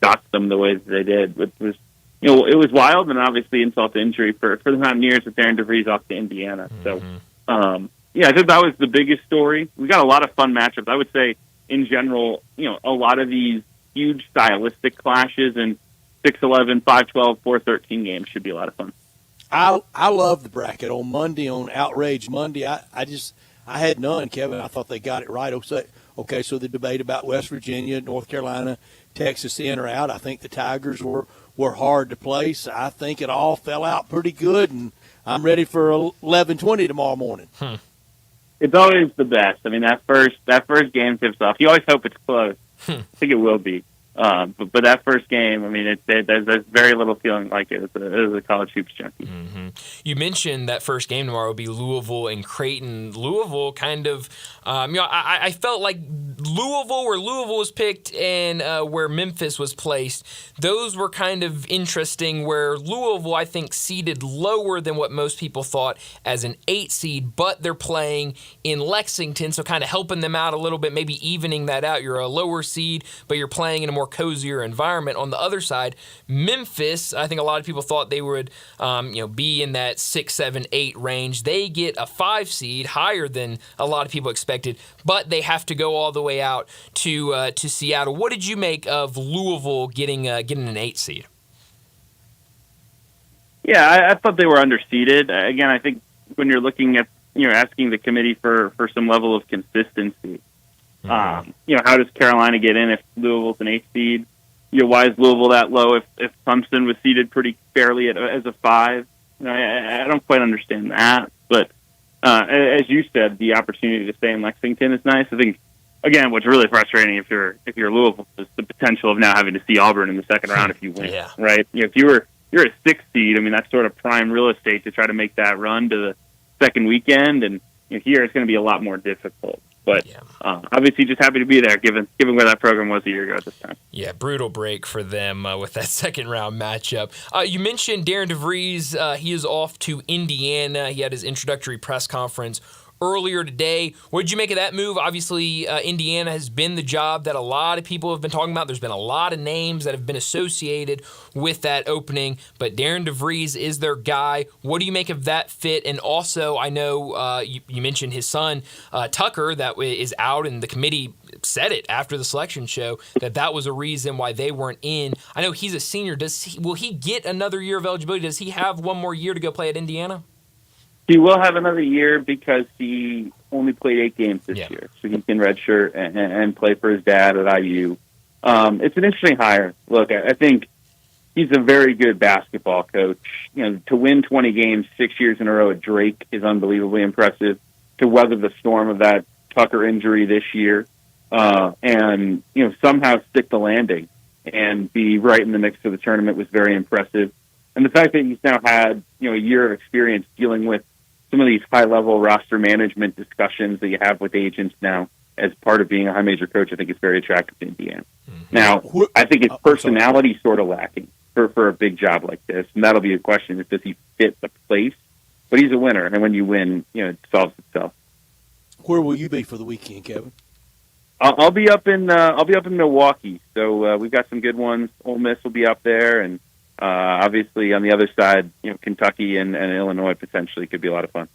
docked them the way that they did, which was, it was wild, and obviously insult to injury for the Mountaineers with Darren DeVries off to Indiana. So, I think that was the biggest story. We got a lot of fun matchups. I would say, in general, a lot of these huge stylistic clashes and 6-11, 5-12, 4-13 games should be a lot of fun. I love the bracket on Monday, on Outrage Monday. I had none, Kevin. I thought they got it right. Okay, so the debate about West Virginia, North Carolina, Texas in or out, I think the Tigers were hard to place. I think it all fell out pretty good, and I'm ready for 11:20 tomorrow morning. It's always the best. I mean, that first game tips off. You always hope it's close. I think it will be. But that first game, I mean, there's very little feeling like it as a college hoops junkie. Mm-hmm. You mentioned that first game tomorrow will be Louisville and Creighton. Louisville kind of, I felt like Louisville, where Louisville was picked and where Memphis was placed, those were kind of interesting, where Louisville, I think, seeded lower than what most people thought as an 8 seed, but they're playing in Lexington, so kind of helping them out a little bit, maybe evening that out. You're a lower seed, but you're playing in a more cozier environment. On the other side, Memphis, I think a lot of people thought they would be in that 6, 7, 8 range. They get a 5 seed, higher than a lot of people expected, but they have to go all the way out to Seattle. What did you make of Louisville getting an 8 seed? Yeah, I thought they were underseeded. Again, I think when you're looking at asking the committee for some level of consistency. How does Carolina get in if Louisville's an 8 seed? Why is Louisville that low if Clemson was seeded pretty fairly as a 5? I don't quite understand that. But as you said, the opportunity to stay in Lexington is nice. I think, again, what's really frustrating if you're Louisville is the potential of now having to see Auburn in the second round if you win. Yeah. Right? If you're a 6 seed, I mean, that's sort of prime real estate to try to make that run to the second weekend. And here it's going to be a lot more difficult. But obviously, just happy to be there, given where that program was a year ago at this time. Yeah, brutal break for them with that second round matchup. You mentioned Darren DeVries. He is off to Indiana. He had his introductory press conference earlier today. What did you make of that move? Obviously, Indiana has been the job that a lot of people have been talking about. There's been a lot of names that have been associated with that opening, but Darren DeVries is their guy. What do you make of that fit? And also, I know you mentioned his son, Tucker, that is out, and the committee said it after the selection show that was a reason why they weren't in. I know he's a senior. Will he get another year of eligibility? Does he have one more year to go play at Indiana? He will have another year because he only played 8 games this year, so he can redshirt and play for his dad at IU. It's an interesting hire. Look, I think he's a very good basketball coach. To win 20 games 6 years in a row at Drake is unbelievably impressive. To weather the storm of that Tucker injury this year, and somehow stick the landing and be right in the mix of the tournament was very impressive. And the fact that he's now had a year of experience dealing with some of these high-level roster management discussions that you have with agents now as part of being a high major coach, I think is very attractive to Indiana. Now, I think his personality sort of lacking for a big job like this, and that'll be a question: is does he fit the place? But he's a winner, and when you win, it solves itself. Where will you be for the weekend, Kevin? I'll be up in Milwaukee, so we've got some good ones. Ole Miss will be up there, and obviously on the other side, Kentucky and Illinois potentially could be a lot of fun.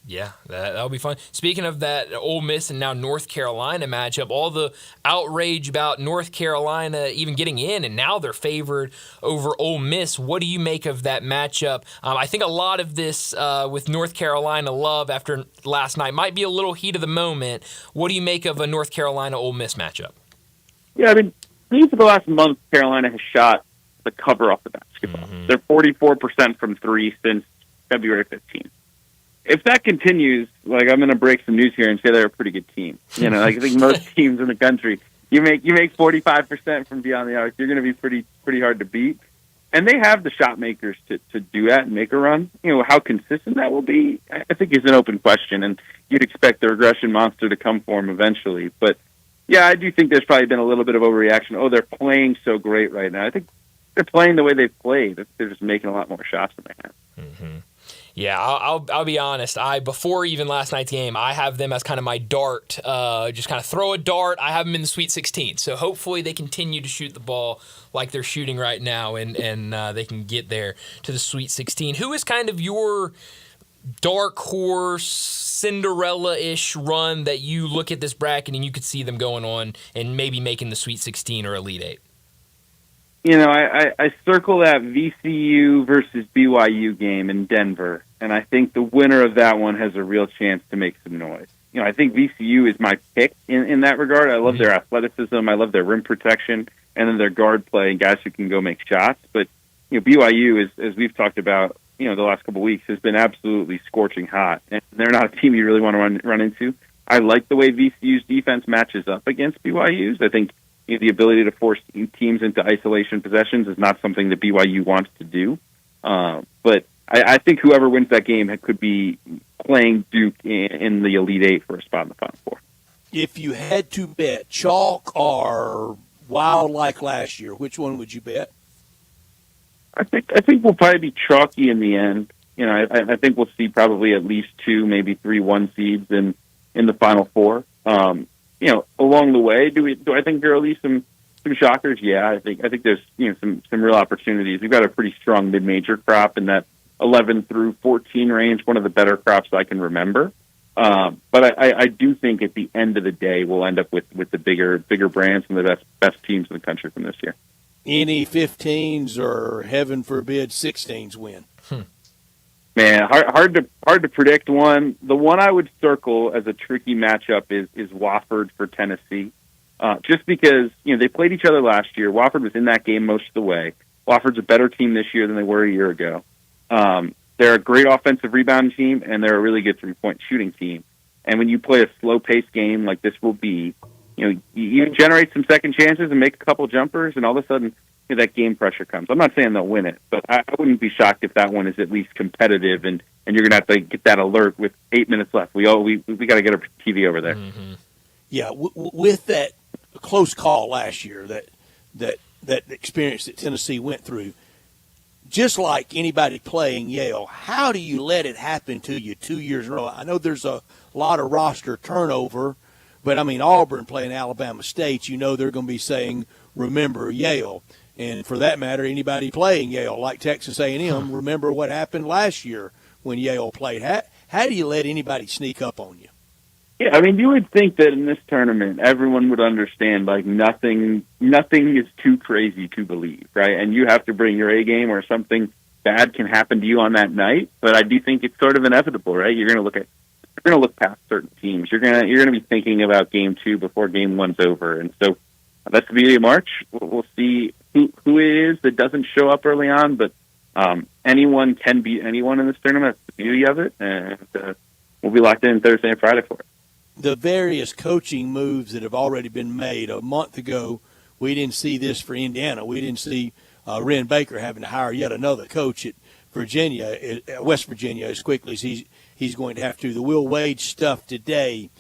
Yeah, that'll be fun. Speaking of that Ole Miss and now North Carolina matchup, all the outrage about North Carolina even getting in, and now they're favored over Ole Miss. What do you make of that matchup? I think a lot of this with North Carolina love after last night might be a little heat of the moment. What do you make of a North Carolina-Ole Miss matchup? Yeah, I mean, for the last month, Carolina has shot the cover off the basketball. They're 44% from 3 since February 15th. If that continues, I'm going to break some news here and say they're a pretty good team. I think most teams in the country, you make 45% from beyond the arc, you're going to be pretty hard to beat. And they have the shot makers to do that and make a run. How consistent that will be, I think is an open question. And you'd expect the regression monster to come for them eventually. But yeah, I do think there's probably been a little bit of overreaction. Oh, they're playing so great right now. I think they're playing the way they've played. They're just making a lot more shots than they have. Mm-hmm. Yeah, I'll be honest. Before even last night's game, I have them as kind of my dart. Just kind of throw a dart. I have them in the Sweet 16. So hopefully they continue to shoot the ball like they're shooting right now, and they can get there to the Sweet 16. Who is kind of your dark horse, Cinderella-ish run that you look at this bracket and you could see them going on and maybe making the Sweet 16 or Elite 8? I circle that VCU versus BYU game in Denver, and I think the winner of that one has a real chance to make some noise. I think VCU is my pick in that regard. I love their athleticism. I love their rim protection, and then their guard play and guys who can go make shots. But BYU, as we've talked about, the last couple of weeks, has been absolutely scorching hot, and they're not a team you really want to run into. I like the way VCU's defense matches up against BYU's. I think the ability to force teams into isolation possessions is not something that BYU wants to do. But I think whoever wins that game could be playing Duke in the Elite Eight for a spot in the Final Four. If you had to bet chalk or wild like last year, which one would you bet? I think we'll probably be chalky in the end. I think we'll see probably at least 2, maybe 3 1 seeds in the Final Four. Along the way, do I think there will be some shockers? Yeah, I think there's some real opportunities. We've got a pretty strong mid-major crop in that 11 through 14 range, one of the better crops I can remember. But I do think at the end of the day, we'll end up with the bigger brands and the best teams in the country from this year. Any 15s or heaven forbid 16s win? Man, hard to predict one. The one I would circle as a tricky matchup is Wofford for Tennessee, just because they played each other last year. Wofford was in that game most of the way. Wofford's a better team this year than they were a year ago. They're a great offensive rebound team, and they're a really good three-point shooting team. And when you play a slow-paced game like this will be, you generate some second chances and make a couple jumpers, and all of a sudden that game pressure comes. I'm not saying they'll win it, but I wouldn't be shocked if that one is at least competitive, and you're going to have to get that alert with 8 minutes left. We got to get our TV over there. Mm-hmm. Yeah, with that close call last year, that experience that Tennessee went through, just like anybody playing Yale, how do you let it happen to you 2 years in a row? I know there's a lot of roster turnover, but, I mean, Auburn playing Alabama State, you know they're going to be saying, remember Yale. And for that matter, anybody playing Yale, like Texas A&M, remember what happened last year when Yale played. How do you let anybody sneak up on you? Yeah, I mean, you would think that in this tournament, everyone would understand, like, nothing is too crazy to believe, right? And you have to bring your A game, or something bad can happen to you on that night. But I do think it's sort of inevitable, right? You're going to look past certain teams. You're going to be thinking about game 2 before game 1's over. And so that's the beginning of March. We'll see who it is that doesn't show up early on, but anyone can beat anyone in this tournament. That's the beauty of it, and we'll be locked in Thursday and Friday for it. The various coaching moves that have already been made. A month ago, we didn't see this for Indiana. We didn't see Ren Baker having to hire yet another coach at West Virginia, as quickly as he's going to have to. The Will Wade stuff today.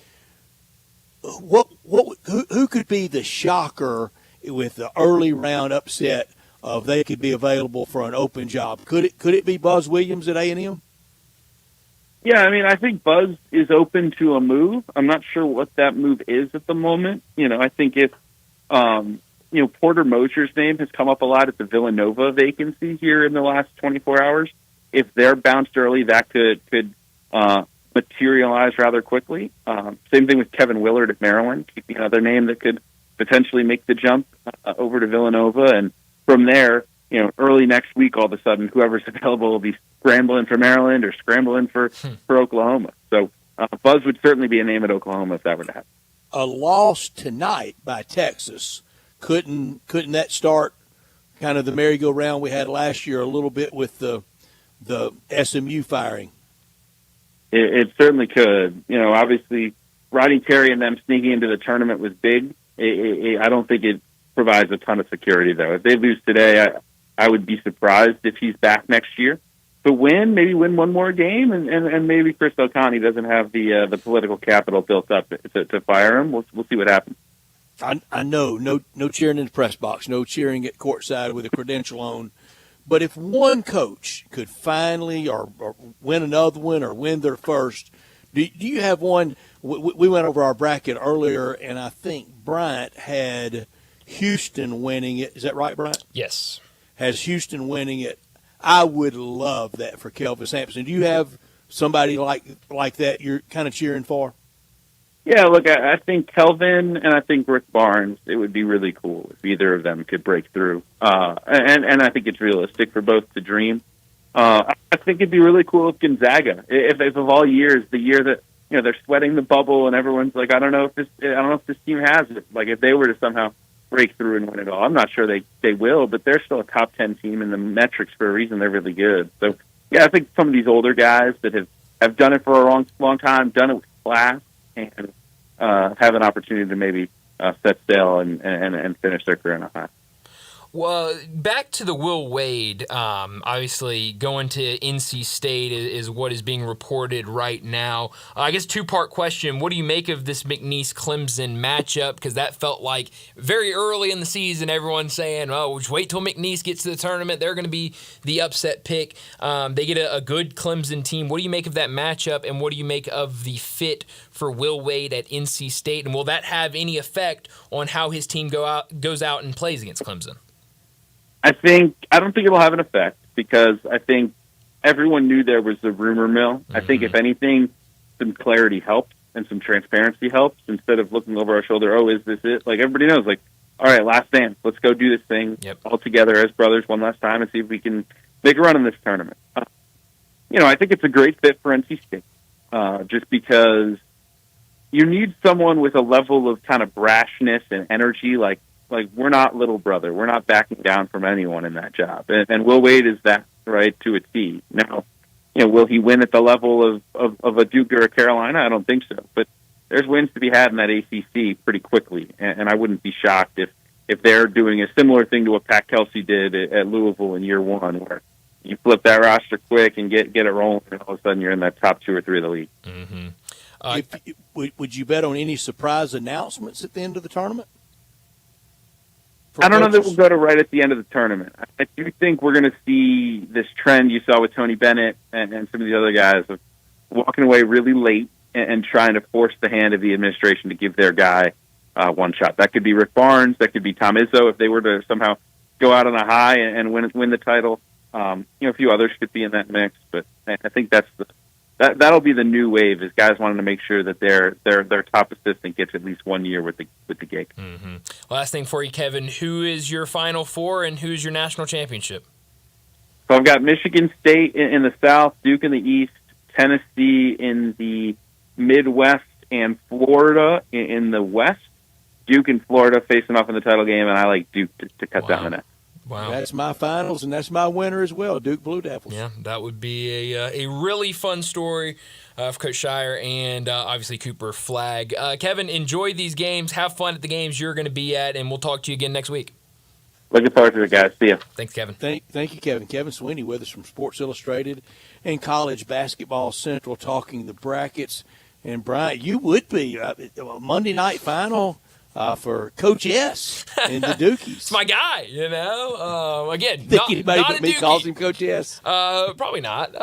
Who could be the shocker with the early round upset of they could be available for an open job? Could it be Buzz Williams at A&M? Yeah, I mean, I think Buzz is open to a move. I'm not sure what that move is at the moment. I think if Porter Mosier's name has come up a lot at the Villanova vacancy here in the last 24 hours. If they're bounced early, that could materialize rather quickly. Same thing with Kevin Willard at Maryland, keeping another name that could potentially make the jump over to Villanova. And from there, early next week, all of a sudden, whoever's available will be scrambling for Maryland or scrambling for Oklahoma. So Buzz would certainly be a name at Oklahoma if that were to happen. A loss tonight by Texas, couldn't that start kind of the merry-go-round we had last year a little bit with the SMU firing? It certainly could. Obviously, Rodney Terry and them sneaking into the tournament was big. I don't think it provides a ton of security, though. If they lose today, I would be surprised if he's back next year. To maybe win one more game, and maybe Chris Delcani doesn't have the political capital built up to fire him. We'll see what happens. I know, no cheering in the press box, no cheering at courtside with a credential on. But if one coach could finally or win another one or win their first, do you have one? We went over our bracket earlier, and I think Bryant had Houston winning it. Is that right, Bryant? Yes. Has Houston winning it. I would love that for Kelvin Sampson. Do you have somebody like that you're kind of cheering for? Yeah, look, I think Kelvin and I think Rick Barnes, it would be really cool if either of them could break through. And I think it's realistic for both to dream. I think it'd be really cool if Gonzaga, if of all years, the year that they're sweating the bubble and everyone's like, I don't know if this team has it. Like if they were to somehow break through and win it all, I'm not sure they will, but they're still a top 10 team in the metrics for a reason. They're really good. So yeah, I think some of these older guys that have done it for a long time, done it with class, and have an opportunity to maybe set sail and finish their career on a high. Well, back to the Will Wade, obviously going to NC State is what is being reported right now. I guess two-part question. What do you make of this McNeese-Clemson matchup? Because that felt like very early in the season, everyone's saying, oh, just wait till McNeese gets to the tournament. They're going to be the upset pick. They get a good Clemson team. What do you make of that matchup, and what do you make of the fit for Will Wade at NC State? And will that have any effect on how his team goes out and plays against Clemson? I don't think it'll have an effect because I think everyone knew there was the rumor mill. Mm-hmm. I think if anything, some clarity helps and some transparency helps instead of looking over our shoulder. Oh, is this it? Like everybody knows, like, all right, last dance. Let's go do this thing all together as brothers one last time and see if we can make a run in this tournament. I think it's a great fit for NC State just because you need someone with a level of kind of brashness and energy like we're not little brother. We're not backing down from anyone in that job. And Will Wade is that, right, to a T. Now, will he win at the level of a Duke or a Carolina? I don't think so. But there's wins to be had in that ACC pretty quickly. And I wouldn't be shocked if if they're doing a similar thing to what Pat Kelsey did at Louisville in year one, where you flip that roster quick and get it rolling, and all of a sudden you're in that top 2 or 3 of the league. Would you bet on any surprise announcements at the end of the tournament? I don't know that we'll go to right at the end of the tournament. I do think we're going to see this trend you saw with Tony Bennett and some of the other guys of walking away really late and trying to force the hand of the administration to give their guy one shot. That could be Rick Barnes. That could be Tom Izzo if they were to somehow go out on a high and win the title. A few others could be in that mix, but I think that'll be the new wave, is guys wanting to make sure that their top assistant gets at least 1 year with the gig. Mm-hmm. Last thing for you, Kevin, who is your Final Four and who's your national championship? So I've got Michigan State in the South, Duke in the East, Tennessee in the Midwest, and Florida in the West. Duke and Florida facing off in the title game, and I like Duke to cut down the net. Wow. That's my finals, and that's my winner as well, Duke Blue Devils. Yeah, that would be a really fun story for Coach Shire and obviously Cooper Flagg. Kevin, enjoy these games. Have fun at the games you're going to be at, and we'll talk to you again next week. Looking forward to it, guys. See ya. Thanks, Kevin. Thank you, Kevin. Kevin Sweeney with us from Sports Illustrated and College Basketball Central, talking the brackets. And, Brian, you would be Monday night final for Coach S and the Dukies. It's my guy, again, Think anybody but me calls him Coach S? Probably not.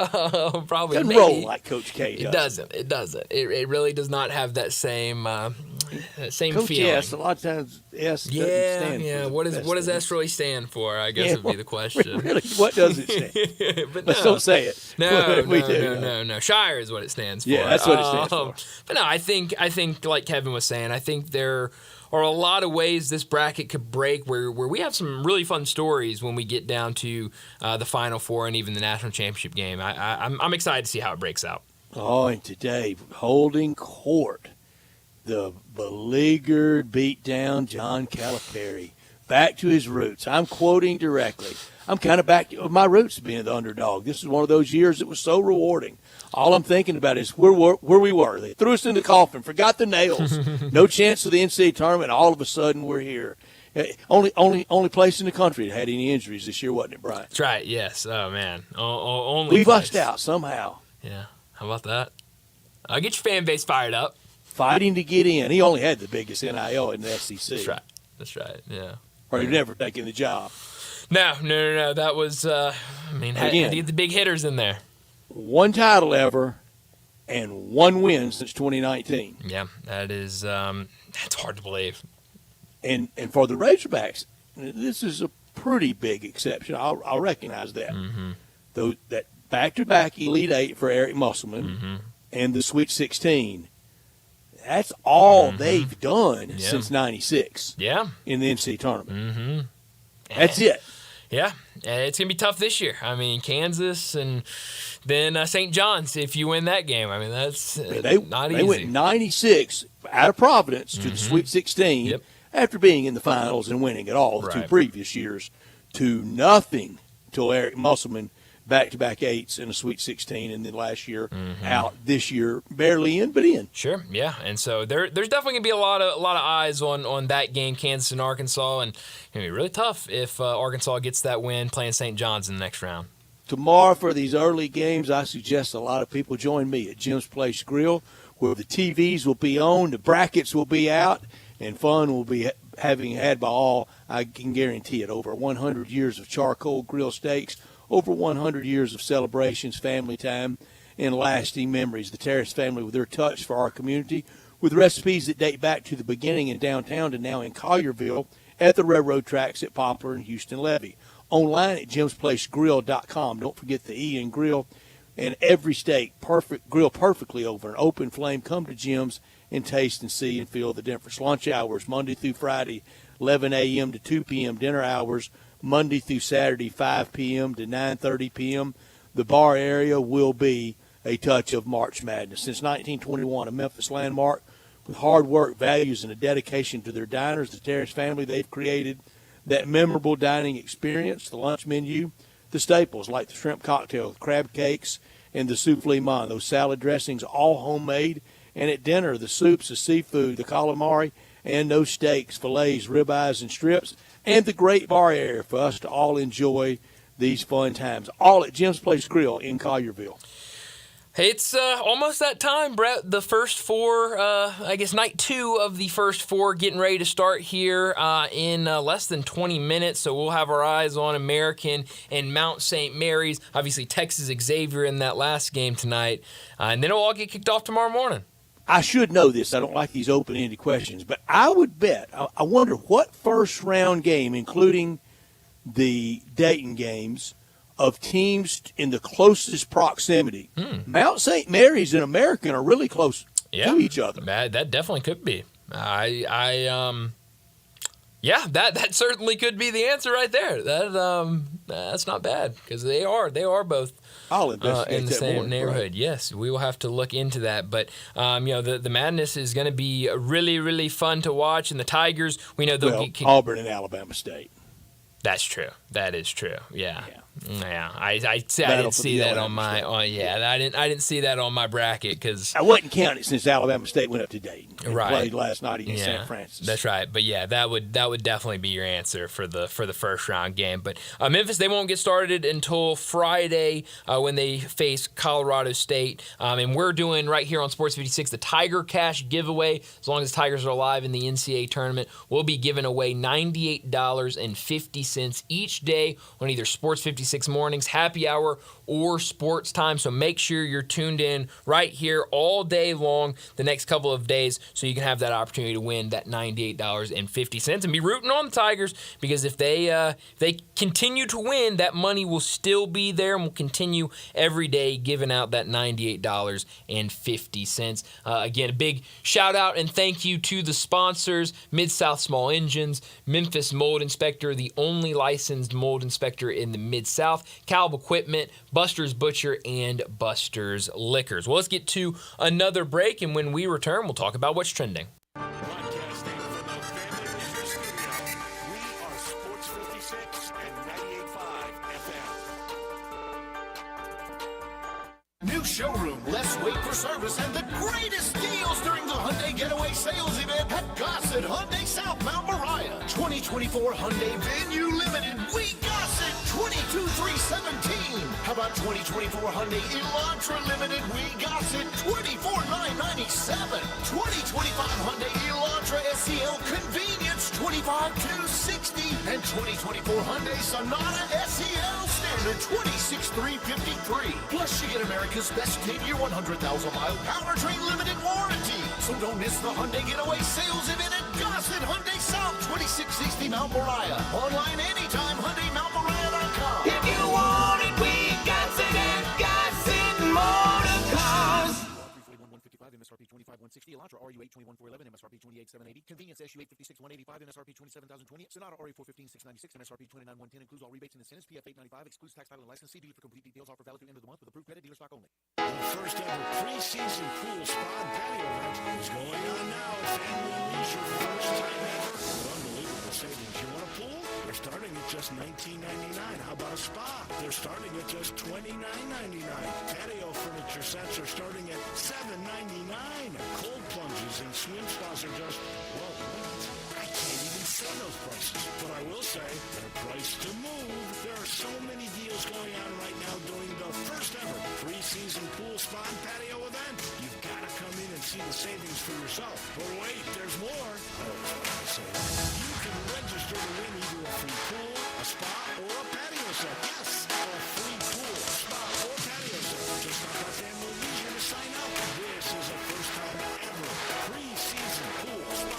Probably doesn't maybe. roll like Coach K does. It doesn't. It really does not have that same Coach feeling. S, a lot of times S doesn't stand for What does S really stand for? I guess would be the question. Really, what does it stand? But Let's don't say it. No. Shire is what it stands for. Yeah, that's what it stands for. But no, I think like Kevin was saying, I think there are a lot of ways this bracket could break where we have some really fun stories when we get down to the Final Four and even the national championship game. I'm excited to see how it breaks out. Oh, and today, holding court, the beleaguered, beat down John Calipari. Back to his roots. I'm quoting directly. I'm kind of back to my roots being the underdog. This is one of those years that was so rewarding. All I'm thinking about is where we were. They threw us in the coffin, forgot the nails. No chance of the NCAA tournament. All of a sudden, we're here. Only place in the country that had any injuries this year, wasn't it, Brian? That's right. Yes. Oh man. Only we place. bust out somehow. Yeah. How about that? I'll get your fan base fired up. Fighting to get in. He only had the biggest NIL in the SEC. That's right. Yeah. Or he'd never taken the job. No. That was. Had to get the big hitters in there. One title ever, and one win since 2019. Yeah, that is that's hard to believe. And for the Razorbacks, this is a pretty big exception. I'll recognize that. Mm-hmm. Though that back-to-back Elite Eight for Eric Musselman mm-hmm. and the Sweet 16. That's all they've done since '96. Yeah, in the NCAA tournament. Mm-hmm. That's it. Yeah, it's going to be tough this year. I mean, Kansas and then St. John's, if you win that game. I mean, that's not easy. They went 96 out of Providence to the Sweet 16 after being in the finals and winning it all the 2 previous years to nothing until Eric Musselman back-to-back eights in a Sweet 16, and then last year out, this year barely in, but in. Sure, yeah, and so there's definitely gonna be a lot of eyes on that game, Kansas and Arkansas, and it's gonna be really tough if Arkansas gets that win playing St. John's in the next round. Tomorrow for these early games, I suggest a lot of people join me at Jim's Place Grill, where the TVs will be on, the brackets will be out, and fun will be having had by all. I can guarantee it. Over 100 years of charcoal grill steaks, over 100 years of celebrations, family time, and lasting memories. The Terrace family with their touch for our community, with recipes that date back to the beginning in downtown to now in Collierville, at the railroad tracks at Poplar and Houston Levee. Online at jimsplacegrill.com. Don't forget the E in grill. And every steak, grill perfectly over an open flame. Come to Jim's and taste and see and feel the difference. Lunch hours, Monday through Friday, 11 a.m. to 2 p.m. Dinner hours, Monday through Saturday, 5 p.m. to 9:30 p.m. The bar area will be a touch of March Madness. Since 1921, a Memphis landmark with hard work, values, and a dedication to their diners, the Terrace family, they've created that memorable dining experience, the lunch menu, the staples like the shrimp cocktail, the crab cakes, and the souffle mon. Those salad dressings, all homemade And at dinner, the soups, the seafood, the calamari, and those steaks, fillets, ribeyes, and strips, and the great bar area for us to all enjoy these fun times. All at Jim's Place Grill in Collierville. Hey, it's almost that time, Brett. The first four, night 2 of the first 4 getting ready to start here in less than 20 minutes. So we'll have our eyes on American and Mount St. Mary's. Obviously, Texas Xavier in that last game tonight. And then it'll all get kicked off tomorrow morning. I should know this. I don't like these open-ended questions. But I would bet, I wonder what first-round game, including the Dayton games, of teams in the closest proximity. Mount St. Mary's and American are really close to each other. That definitely could be. That certainly could be the answer right there. That's not bad because they are both I'll investigate in the that same more, neighborhood. right. Yes, we will have to look into that. But the madness is going to be really, really fun to watch. And the Tigers, we know they'll get kicked. Auburn and Alabama State. That's true. That is true. Yeah. I didn't see that on my. I didn't see that on my bracket because I wasn't counting since Alabama State went up to Dayton and right. played last night against St. Francis. That's right. But that would definitely be your answer for the first round game. But Memphis, they won't get started until Friday when they face Colorado State. And we're doing right here on Sports 56 the Tiger Cash giveaway. As long as Tigers are alive in the NCAA tournament, we'll be giving away $98.50 each day on either Sports 56 Mornings, Happy Hour, or Sports Time. So make sure you're tuned in right here all day long the next couple of days so you can have that opportunity to win that $98.50 and be rooting on the Tigers because if they continue to win, that money will still be there and will continue every day giving out that $98.50. Again, a big shout out and thank you to the sponsors, Mid-South Small Engines, Memphis Mold Inspector, the only licensed mold inspector in the Mid-South, Calb Equipment, Buster's Butcher, and Buster's Liquors. Well, let's get to another break, and when we return, we'll talk about what's trending. Broadcasting from the Family Leisure Studio, we are Sports 56 and 98.5 FM. New showroom, less wait for service, and the greatest deals during the Hyundai Getaway Sales Event at Gossett Hyundai South Mount Moriah. 2024 Hyundai Venue Limited, we Gossett 22,317. How about 2024 Hyundai Elantra Limited, we Gossett 24,997. 2025 Hyundai Elantra SEL Convenience 25,260. And 2024 Hyundai Sonata SEL Standard 26,353. Plus you get America's best 10-year 100,000-mile powertrain limited warranty. So don't miss the Hyundai Getaway Sales Event at Gossett Hyundai South 2660 Mount Moriah. Online anytime, HyundaiMountMoriah.com. If you want it, we got it at Gossett Motor Cars. 341,155, MSRP 25,160. Elantra RU 821,411, MSRP 28,780. Convenience SU 856,185, MSRP 27,020. Sonata RU 415,696, MSRP 29,110. Includes all rebates and incentives. PF 895. Excludes tax title and license. See dealer for complete details. Offer valid through end of the month with approved credit. Dealer stock only. The first ever preseason pool spa and patio event is going on now at Family Leisure for the first time ever. Unbelievable savings. You want a pool? They're starting at just $19.99. How about a spa? They're starting at just $29.99. Patio furniture sets are starting at $7.99. Cold plunges and swim spas are just, well, I can't even say those prices. But I will say they're priced to move. There are so many deals going on right now during the first ever preseason pool spa and patio event. You've got to come in and see the savings for yourself. But wait, there's more. You can register to win either a free pool, a spa, or a patio set. Yes, a free pool, spa, or patio set. Just stop by Family Leisure to sign up. This is a first time ever preseason pool, spa,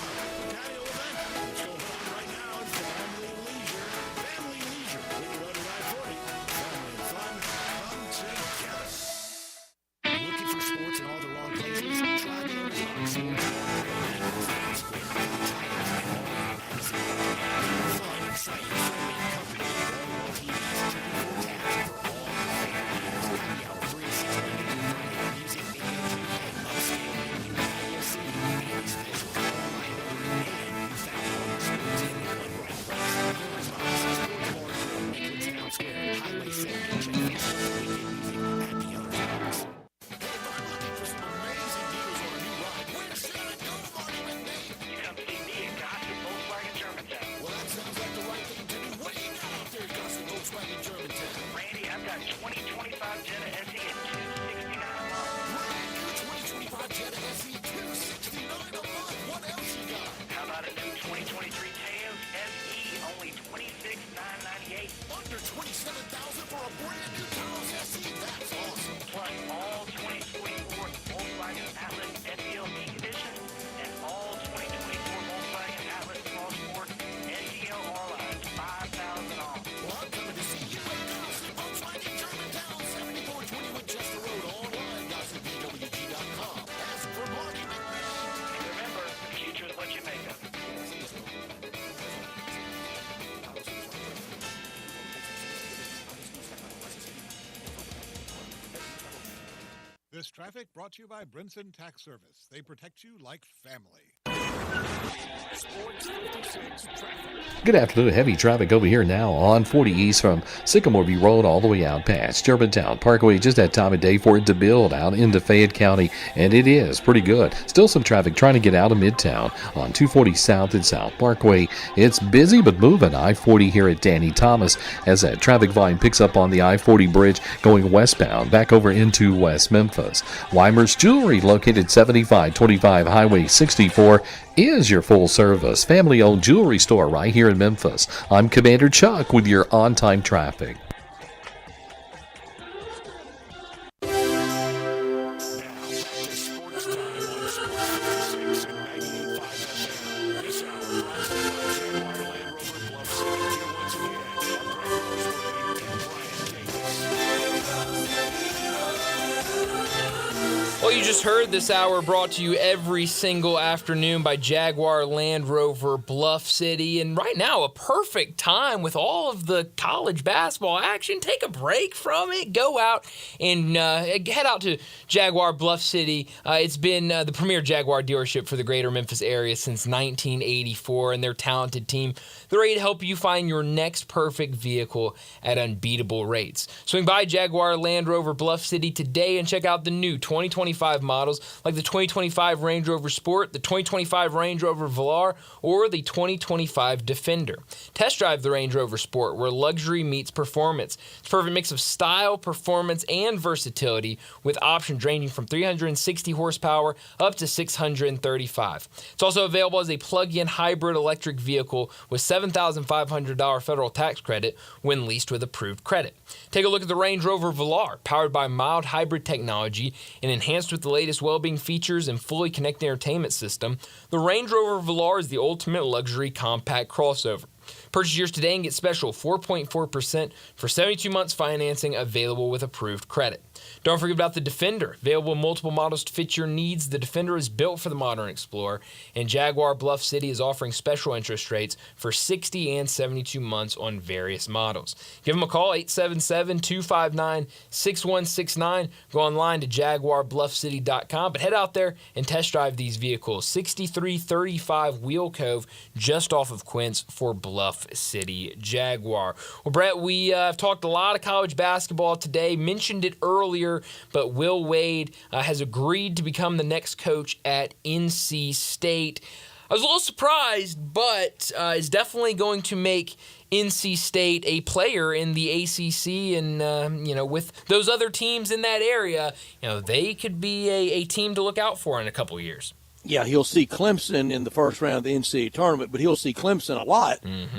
patio event. It's going on right now at Family Leisure. Family Leisure, Whitney Road at I-40. Family and fun come together. Looking for sports in all the wrong places? Try the Amazon Sports. under $27,000 for a brand new Taos SE. That's awesome. Plus all 2024 Volkswagen Atlas SELT edition and all 2024 Volkswagen Atlas Cross Sport SEL R-Lines, $5,000 off. Well, I'm coming to see you at Dawson Volkswagen Germantown, 7420 Winchester Road. Online, DawsonVWG.com. Ask for Marty McMahon. And remember, the future is what you make of it. This traffic brought to you by Brinson Tax Service. They protect you like family. Sports 56 traffic. Good afternoon. Heavy traffic over here now on 40 East from Sycamore View Road all the way out past Germantown Parkway. Just that time of day for it to build out into Fayette County, and it is pretty good. Still some traffic trying to get out of Midtown on 240 South and South Parkway. It's busy but moving. I-40 here at Danny Thomas as that traffic volume picks up on the I-40 bridge going westbound back over into West Memphis. Weimer's Jewelry, located 7525 Highway 64, is your full-service, family-owned jewelry store right here in Memphis. I'm Commander Chuck with your on-time traffic. Well, you just heard this hour brought to you every single afternoon by Jaguar Land Rover Bluff City. And right now, a perfect time with all of the college basketball action. Take a break from it. Go out and head out to Jaguar Bluff City. It's been the premier Jaguar dealership for the greater Memphis area since 1984, and their talented team, they're ready to help you find your next perfect vehicle at unbeatable rates. Swing by Jaguar Land Rover Bluff City today and check out the new 2025 models like the 2025 Range Rover Sport, the 2025 Range Rover Velar, or the 2025 Defender. Test drive the Range Rover Sport, where luxury meets performance. It's a perfect mix of style, performance, and versatility, with options ranging from 360 horsepower up to 635. It's also available as a plug-in hybrid electric vehicle with $7,500 federal tax credit when leased with approved credit. Take a look at the Range Rover Velar, powered by mild hybrid technology and enhanced with the latest well-being features and fully connected entertainment system. The Range Rover Velar is the ultimate luxury compact crossover. Purchase yours today and get special 4.4% for 72 months financing available with approved credit. Don't forget about the Defender. Available in multiple models to fit your needs, the Defender is built for the modern explorer, and Jaguar Bluff City is offering special interest rates for 60 and 72 months on various models. Give them a call, 877-259-6169. Go online to jaguarbluffcity.com, but head out there and test drive these vehicles. 6335 Wheel Cove, just off of Quince for Bluff City Jaguar. Well, Brett, we have talked a lot of college basketball today, mentioned it earlier, but Will Wade has agreed to become the next coach at NC State. I was a little surprised, but is definitely going to make NC State a player in the ACC, and with those other teams in that area, they could be a team to look out for in a couple of years. Yeah, he'll see Clemson in the first round of the NCAA tournament, but he'll see Clemson a lot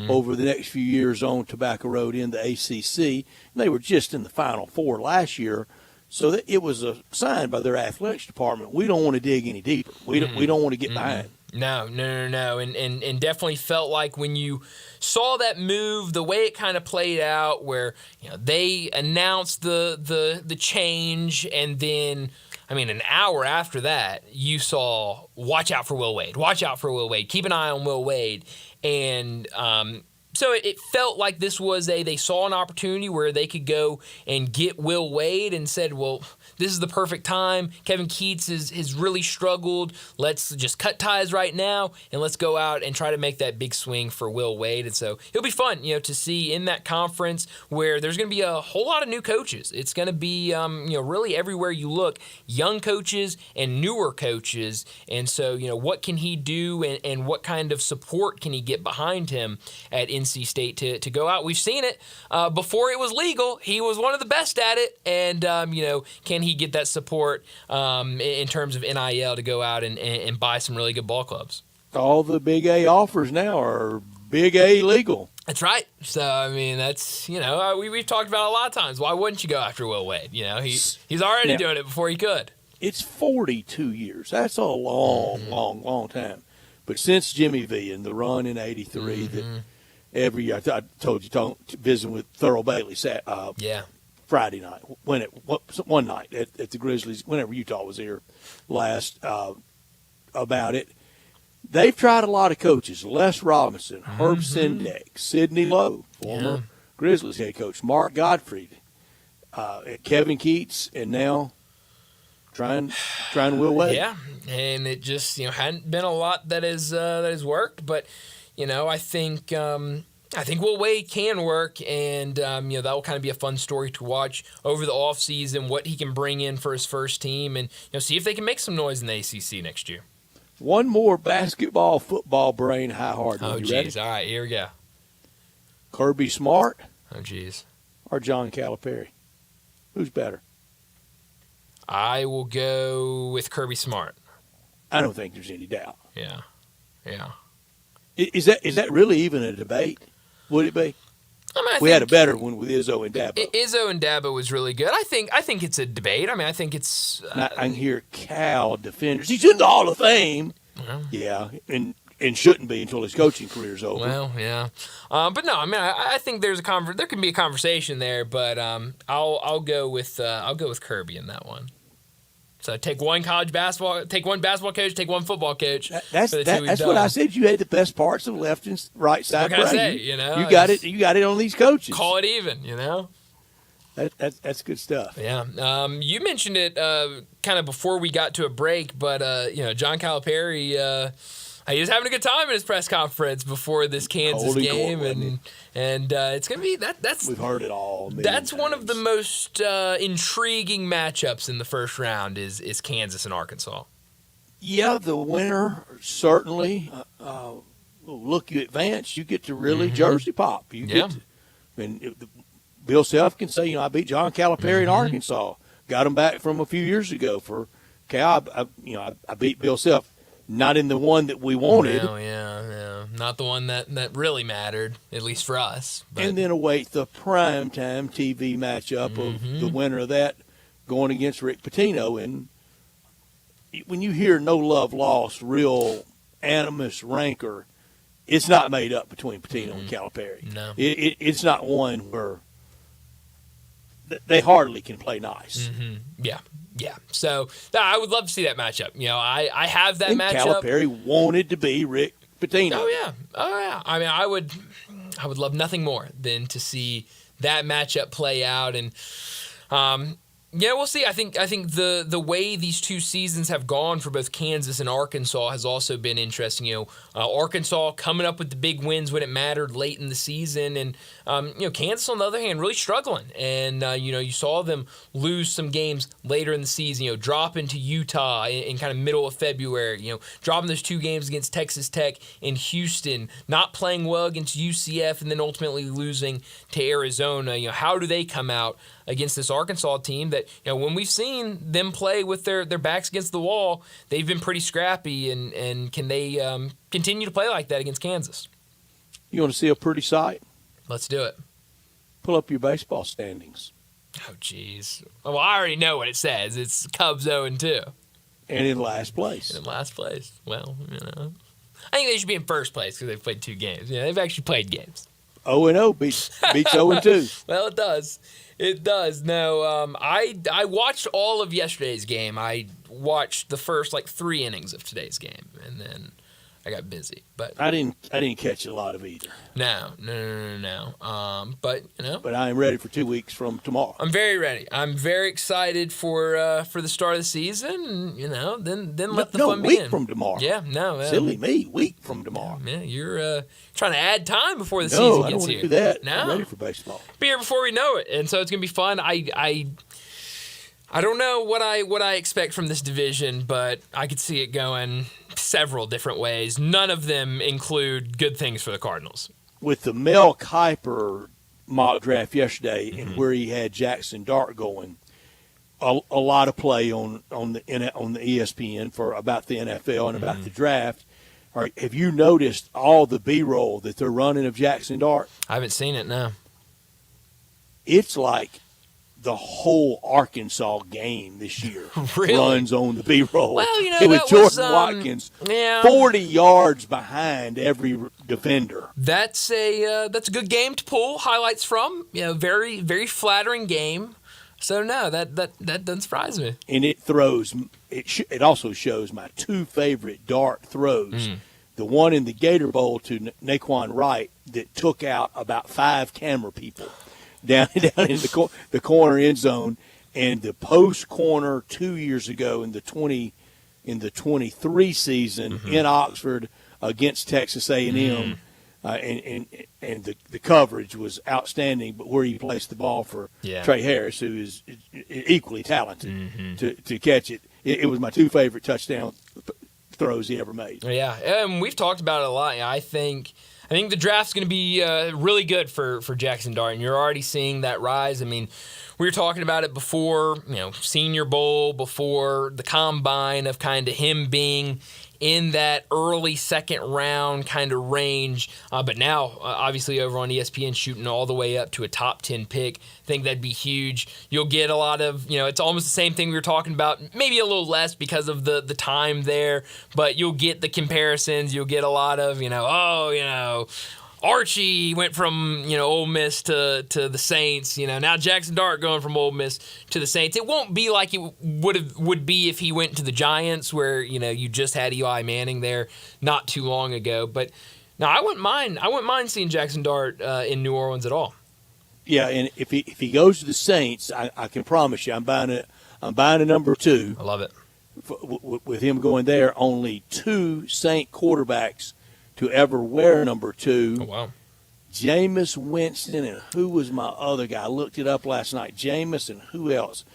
over the next few years on Tobacco Road in the ACC. And they were just in the Final Four last year, so it was a sign by their athletics department. We don't want to dig any deeper. We don't want to get behind. No. And definitely felt like when you saw that move, the way it kind of played out, where they announced the change, and then an hour after that, you saw, watch out for Will Wade. Watch out for Will Wade. Keep an eye on Will Wade. And so it felt like this was they saw an opportunity where they could go and get Will Wade and said, well, this is the perfect time. Kevin Keats has really struggled. Let's just cut ties right now, and let's go out and try to make that big swing for Will Wade. And so it'll be fun, to see in that conference where there's going to be a whole lot of new coaches. It's going to be, really everywhere you look, young coaches and newer coaches. And so, what can he do, and what kind of support can he get behind him at NC State to go out? We've seen it before it was legal. He was one of the best at it, and can he get that support in terms of NIL to go out and buy some really good ball clubs? All the Big A offers now are Big A legal. That's right. So, I mean, that's, we've talked about it a lot of times. Why wouldn't you go after Will Wade? He's already doing it before he could. It's 42 years. That's a long time. But since Jimmy V and the run in '83, that every year, I told you, visiting with Thurl Bailey Friday night, one night at the Grizzlies, whenever Utah was here last, about it. They've tried a lot of coaches: Les Robinson, Herb Sendek, Sidney Lowe, former Grizzlies head coach, Mark Gottfried, Kevin Keats, and now trying Will Wade. Yeah, and it just hadn't been a lot that has worked, but I think Will Wade can work, and that will kind of be a fun story to watch over the offseason, what he can bring in for his first team, and see if they can make some noise in the ACC next year. One more basketball, football brain high hard. Oh, geez. All right, here we go. Kirby Smart. Oh, geez. Or John Calipari. Who's better? I will go with Kirby Smart. I don't think there's any doubt. Yeah. Is that really even a debate? Would it be? We had a better one with Izzo and Dabo. Izzo and Dabo was really good. I think it's a debate. I mean, I think it's. I can hear Cal defenders. He's in the Hall of Fame. Well, yeah, and shouldn't be until his coaching career's over. Well, yeah, but no, I mean, I think there can be a conversation there, but I'll go with Kirby in that one. So take one basketball coach, take one football coach. That's what I said. You had the best parts of left and right side. What can I say? You got it. You got it on these coaches. Call it even. That's good stuff. Yeah. You mentioned it kind of before we got to a break, but John Calipari. He was having a good time in his press conference before this Kansas game, and it's gonna be that's we've heard it all. That's one of the most intriguing matchups in the first round is Kansas and Arkansas. Yeah, the winner certainly. Look, you advance, you get to really Jersey pop. Bill Self can say, I beat John Calipari in Arkansas. Got him back from a few years ago for Cal. I beat Bill Self. Not in the one that we wanted. No, yeah. Not the one that really mattered, at least for us. But. And then await the primetime TV matchup of the winner of that going against Rick Pitino. And when you hear no love lost, real animus, rancor, it's not made up between Pitino and Calipari. No. It's not one where they hardly can play nice. Yeah. So I would love to see that matchup. I have that matchup. Calipari wanted to be Rick Pitino. Oh yeah. I mean, I would love nothing more than to see that matchup play out, and we'll see. I think the way these two seasons have gone for both Kansas and Arkansas has also been interesting. Arkansas coming up with the big wins when it mattered late in the season, and Kansas on the other hand really struggling. And you saw them lose some games later in the season. Dropping to Utah in kind of middle of February. Dropping those two games against Texas Tech and Houston, not playing well against UCF, and then ultimately losing to Arizona. How do they come out against this Arkansas team that, when we've seen them play with their backs against the wall, they've been pretty scrappy, and can they continue to play like that against Kansas? You want to see a pretty sight? Let's do it. Pull up your baseball standings. Oh, geez. Well, I already know what it says. It's Cubs 0-2. And in last place. Well, I think they should be in first place because they've played two games. They've actually played games. 0-0 beats 0-2. Well, it does. It does. No, I watched all of yesterday's game. I watched the first 3 innings of today's game, and then I got busy. But I didn't catch a lot of either. No. But But I am ready for 2 weeks from tomorrow. I'm very ready. I'm very excited for the start of the season. Then let the fun begin. Week from tomorrow. Yeah. No. Silly me. Week from tomorrow. Yeah. You're trying to add time before the season gets here. No, I don't want to do that. No. I'm ready for baseball. Be here before we know it, and so it's gonna be fun. I don't know what I expect from this division, but I could see it going several different ways. None of them include good things for the Cardinals. With the Mel Kiper mock draft yesterday and where he had Jackson Dart going, a lot of play on the ESPN for about the NFL and about the draft. Have you noticed all the B-roll that they're running of Jackson Dart? I haven't seen it, no. It's like the whole Arkansas game this year Really? runs on the B-roll. Well, it was that Jordan was, Watkins, yeah. 40 yards behind every defender. That's a good game to pull highlights from. Very, very flattering game. So no, that doesn't surprise me. And it throws. It also shows my two favorite dart throws. The one in the Gator Bowl to Naquan Wright that took out about 5 camera people down in the corner end zone, and the post corner 2 years ago in the 23 season in Oxford against Texas A&M, and the coverage was outstanding. But where he placed the ball for Trey Harris, who is equally talented to catch it, it was my two favorite touchdown throws he ever made. Yeah, and we've talked about it a lot. I think the draft's going to be really good for Jackson Dart, and you're already seeing that rise. I mean, we were talking about it before, Senior Bowl, before the Combine, of kind of him being in that early second round kind of range. But now, obviously, over on ESPN, shooting all the way up to a top 10 pick. I think that'd be huge. You'll get a lot of, it's almost the same thing we were talking about, maybe a little less because of the time there, but you'll get the comparisons. You'll get a lot of, Archie went from, Ole Miss to the Saints. Now Jackson Dart going from Ole Miss to the Saints. It won't be like it would be if he went to the Giants, where you just had Eli Manning there not too long ago. But no, I wouldn't mind seeing Jackson Dart in New Orleans at all. Yeah, and if he goes to the Saints, I can promise you, I'm buying a number 2. I love it. With him going there, only 2 Saint quarterbacks to ever wear number 2. Oh, wow. Jameis Winston, and who was my other guy? I looked it up last night. Jameis, and who else?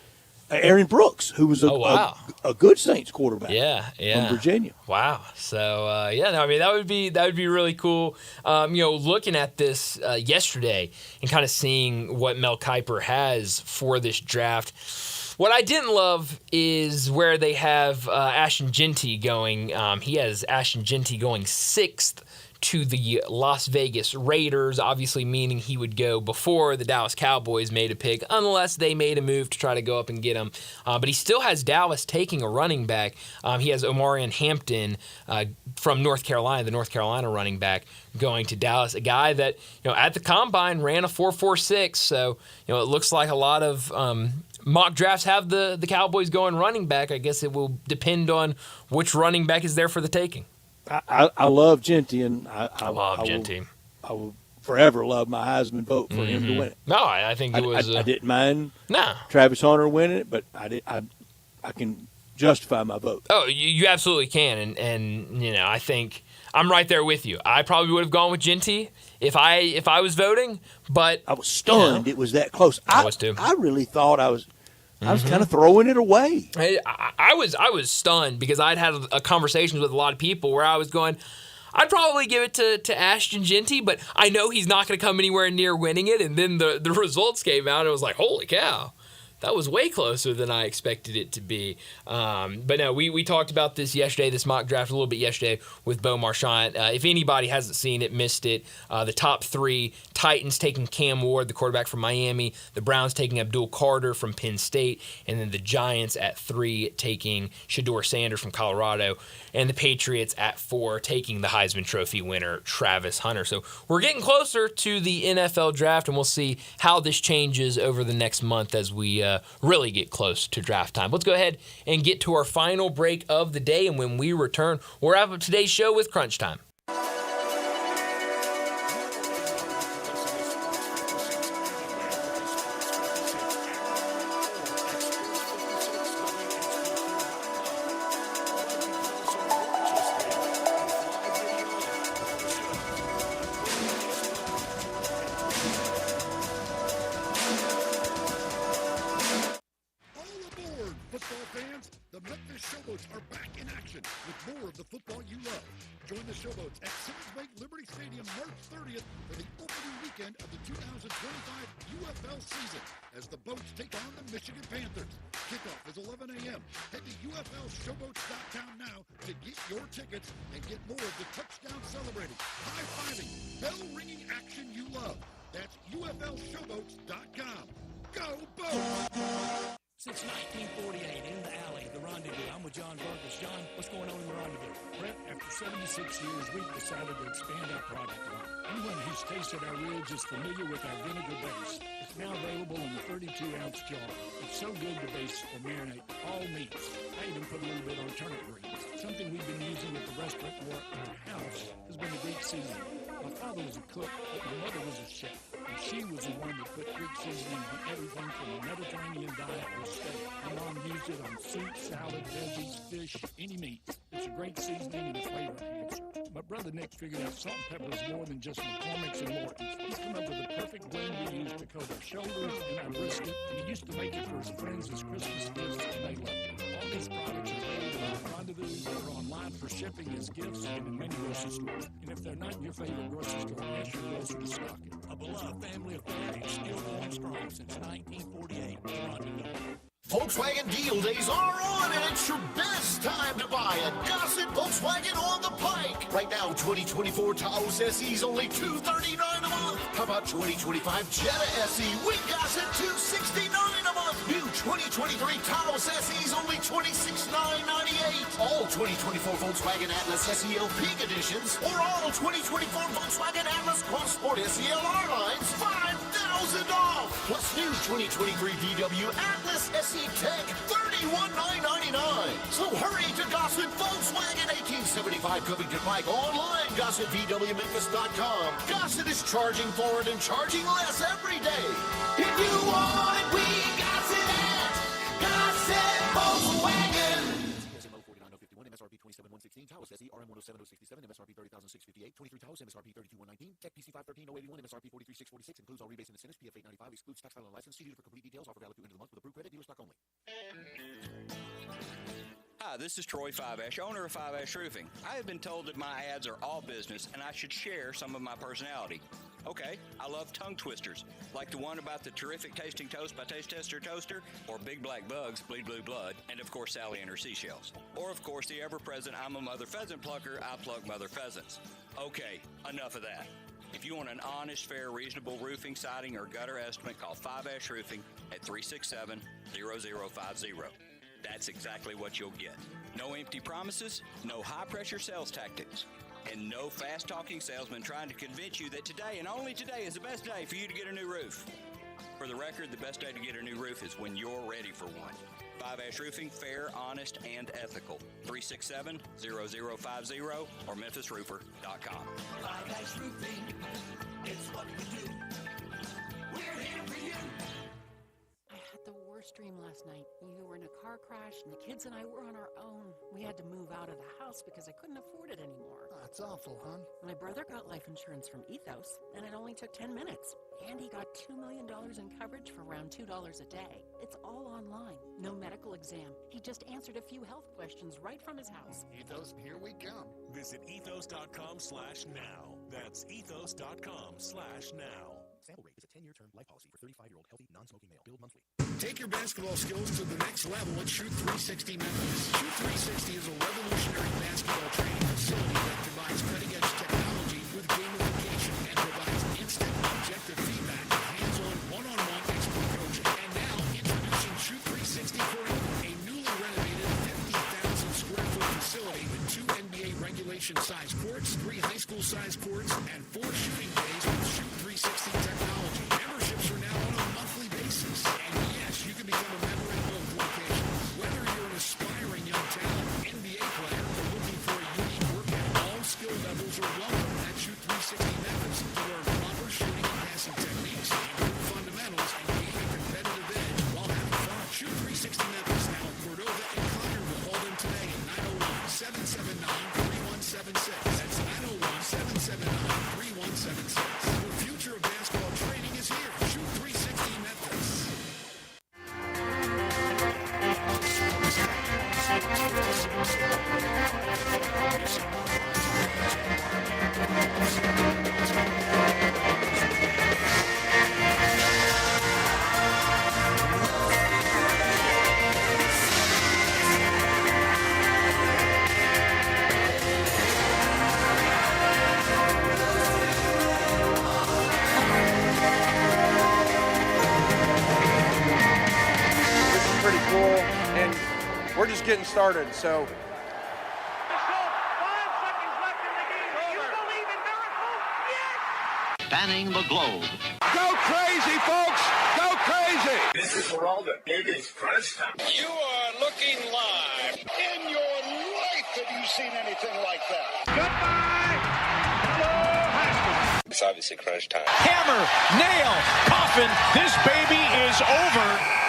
Aaron Brooks, who was a good Saints quarterback. From Virginia. Wow. So that would be really cool. Looking at this yesterday and kind of seeing what Mel Kiper has for this draft. What I didn't love is where they have Ashton Jeanty going. He has Ashton Jeanty going 6th to the Las Vegas Raiders, obviously meaning he would go before the Dallas Cowboys made a pick, unless they made a move to try to go up and get him. But he still has Dallas taking a running back. He has Omarion Hampton from North Carolina, the North Carolina running back, going to Dallas, a guy that at the Combine ran a 4.46. So it looks like a lot of mock drafts have the Cowboys going running back. I guess it will depend on which running back is there for the taking. I love Jeanty, and I love Jeanty. I will forever love my Heisman vote for him to win it. No, I think it was. I didn't mind No. Travis Hunter winning it, but I can justify my vote. Oh, you absolutely can, and I think I'm right there with you. I probably would have gone with Jeanty if I was voting, but I was stunned it was that close. I was too. I really thought I was kind of throwing it away. I was stunned because I'd had a conversation with a lot of people where I was going, I'd probably give it to Ashton Jeanty, but I know he's not going to come anywhere near winning it. And then the results came out, and it was like, holy cow. That was way closer than I expected it to be. But no, we talked about this yesterday, this mock draft a little bit yesterday with Bo Marchant. If anybody hasn't seen it, missed it, the top 3, Titans taking Cam Ward, the quarterback from Miami, the Browns taking Abdul Carter from Penn State, and then the Giants at 3 taking Shedeur Sanders from Colorado, and the Patriots at 4 taking the Heisman Trophy winner, Travis Hunter. So we're getting closer to the NFL draft, and we'll see how this changes over the next month as we really get close to draft time. Let's go ahead and get to our final break of the day, and when we return, we'll wrap up today's show with Crunch Time. Football fans, the Memphis Showboats are back in action with more of the football you love. Join the Showboats Stadium March 30th for the opening weekend of the 2025 UFL season as the Boats take on the Michigan Panthers. Kickoff is 11 a.m. Head to UFLshowboats.com now to get your tickets and get more of the touchdown celebrating, high-fiving, bell-ringing action you love. That's UFLshowboats.com. Go Boats! Since 1948, in the alley, the Rendezvous. I'm with John Vargas. John, what's going on in the Rendezvous? Brett, after 76 years, we've decided to expand our product line. Anyone who's tasted our ribs is familiar with our vinegar base. It's now available in the 32-ounce jar. It's so good to base or marinate all meats. I even put a little bit on turnip greens. Something we've been using at the restaurant or at our house has been the Greek seasoning. My father was a cook, but my mother was a chef. And she was the one that put Greek seasoning on everything from a Mediterranean diet or steak. My mom used it on soup, salad, veggies, fish, any meat. It's a great seasoning and a flavor enhancer. My brother Nick figured out salt and pepper is more than just McCormick's and Morton's. He's come up with the perfect blend we use to coat our shoulders and our brisket, and he used to make it for his friends as Christmas gifts, and they loved it. All these products are available at Rendezvous or online for shipping as gifts and in many grocery stores. And if they're not in your favorite grocery store, ask your grocer to stock it. A beloved family of families still going strong since 1948. Rendezvous. Volkswagen deal days are on, and it's your best time to buy a Gossett Volkswagen on the Pike. Right now, 2024 Taos SE's only $239 a month. How about 2025 Jetta SE with Gossett $269 a month? New 2023 Taos SE's only $26,998. All 2024 Volkswagen Atlas SEL Peak Editions or all 2024 Volkswagen Atlas Cross Sport SELR lines, $5,000 off. Plus new 2023 VW Atlas SE Tech, $31,999. So hurry to Gossett Volkswagen, 1875 Covington Pike. Online, GossettVWMemphis.com. Gossett is charging forward and charging less every day. If you want it, we got it at Gossett Volkswagen. MSRP 27116, Taos SE RM 107067, MSRP 30658, 23 Taos, MSRP 32119, Tech PC 513081, MSRP 43646, includes all rebates and incentives, PF 895, excludes tax file and license. See dealer for complete details. Offer valid through end of the month with approved credit, dealer stock only. Hi, this is Troy Fiveash, owner of Fiveash Roofing. I have been told that my ads are all business and I should share some of my personality. Okay, I love tongue twisters, like the one about the terrific tasting toast by Taste Tester Toaster, or Big Black Bugs, Bleed Blue Blood, and of course Sally and her seashells. Or of course the ever-present I'm a mother pheasant plucker, I pluck mother pheasants. Okay, enough of that. If you want an honest, fair, reasonable roofing, siding, or gutter estimate, call Fiveash Roofing at 367-0050. That's exactly what you'll get. No empty promises, no high-pressure sales tactics, and no fast-talking salesman trying to convince you that today and only today is the best day for you to get a new roof. For the record, the best day to get a new roof is when you're ready for one. Fiveash Roofing, fair, honest, and ethical. 367-0050 or memphisroofer.com. Fiveash Roofing, it's what we do. We're here for you. I had the worst dream last night. You were in a car crash, and the kids and I were on our own. We had to move out of the house because I couldn't afford it anymore. That's awful, hon. My brother got life insurance from Ethos, and it only took 10 minutes. And he got $2 million in coverage for around $2 a day. It's all online. No medical exam. He just answered a few health questions right from his house. Ethos, here we come. Visit ethos.com/now. That's ethos.com/now. Sample rate is a 10-year term life policy for 35-year-old healthy, non-smoking male. Billed monthly. Take your basketball skills to the next level at Shoot 360 Memphis. Shoot 360 is a revolutionary basketball training facility that provides cutting-edge technology with gamification and provides instant, objective feedback, hands-on, one-on-one expert coaching. And now, introducing Shoot 360 Forever, a newly renovated 50,000 square foot facility with 2 NBA regulation-sized courts, 3 high school-sized courts, and 4 shooting bays with Shoot 360 technology. Memberships are now on a monthly basis. And yes, you can become a member at both locations. Whether you're an aspiring young talent, NBA player, or looking for a unique workout, all skill levels are welcome at Shoot 360 Memphis to learn proper shooting and passing techniques, improve fundamentals, and gain a competitive edge while having fun. Shoot 360 Memphis now in Cordova and Connerville. Call them today at 901-779-3176. That's 901-779-3176. just getting started. So. Spanning the globe. Go crazy, folks! Go crazy! This is for all the biggest crunch time. You are looking live. In your life have you seen anything like that? Goodbye! Hello, high school. It's obviously crunch time. Hammer, nail, coffin. This baby is over.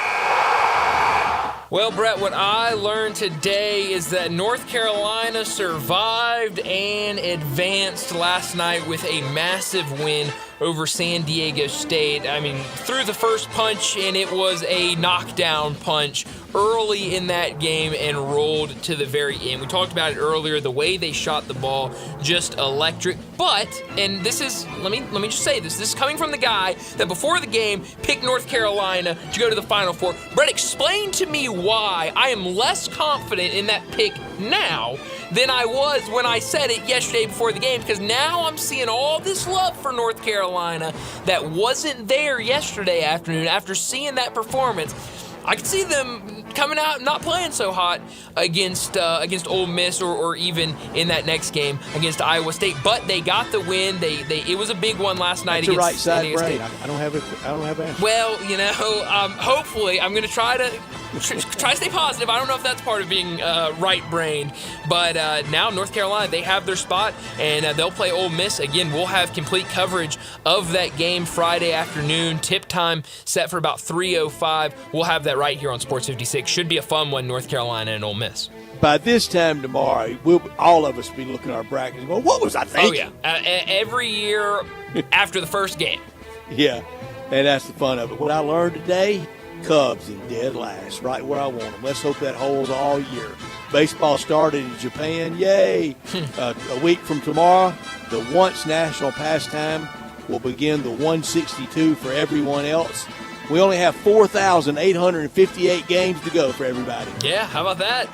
Well, Brett, what I learned today is that North Carolina survived and advanced last night with a massive win over San Diego State. I mean, threw the first punch, and it was a knockdown punch early in that game and rolled to the very end. We talked about it earlier, the way they shot the ball, just electric. But, and this is, let me just say this is coming from the guy that before the game picked North Carolina to go to the Final Four. Brett, explain to me why I am less confident in that pick now than I was when I said it yesterday before the game, because now I'm seeing all this love for North Carolina that wasn't there yesterday afternoon after seeing that performance. I could see them coming out not playing so hot against Ole Miss or even in that next game against Iowa State, but they got the win. It was a big one last night That's against right San Diego side brain. State. I don't have an answer. Well, hopefully I'm going to try to stay positive. I don't know if that's part of being right-brained, but now North Carolina, they have their spot, and they'll play Ole Miss. Again, we'll have complete coverage of that game Friday afternoon. Tip time set for about 3:05. We'll have that right here on Sports 56. Should be a fun one, North Carolina and Ole Miss. By this time tomorrow, we'll all of us be looking at our brackets and going, what was I thinking? Oh, yeah. Every year after the first game. Yeah, and that's the fun of it. What I learned today, Cubs in dead last, right where I want them. Let's hope that holds all year. Baseball started in Japan. Yay! A week from tomorrow, the once national pastime will begin the 162 for everyone else. We only have 4,858 games to go for everybody. Yeah, how about that?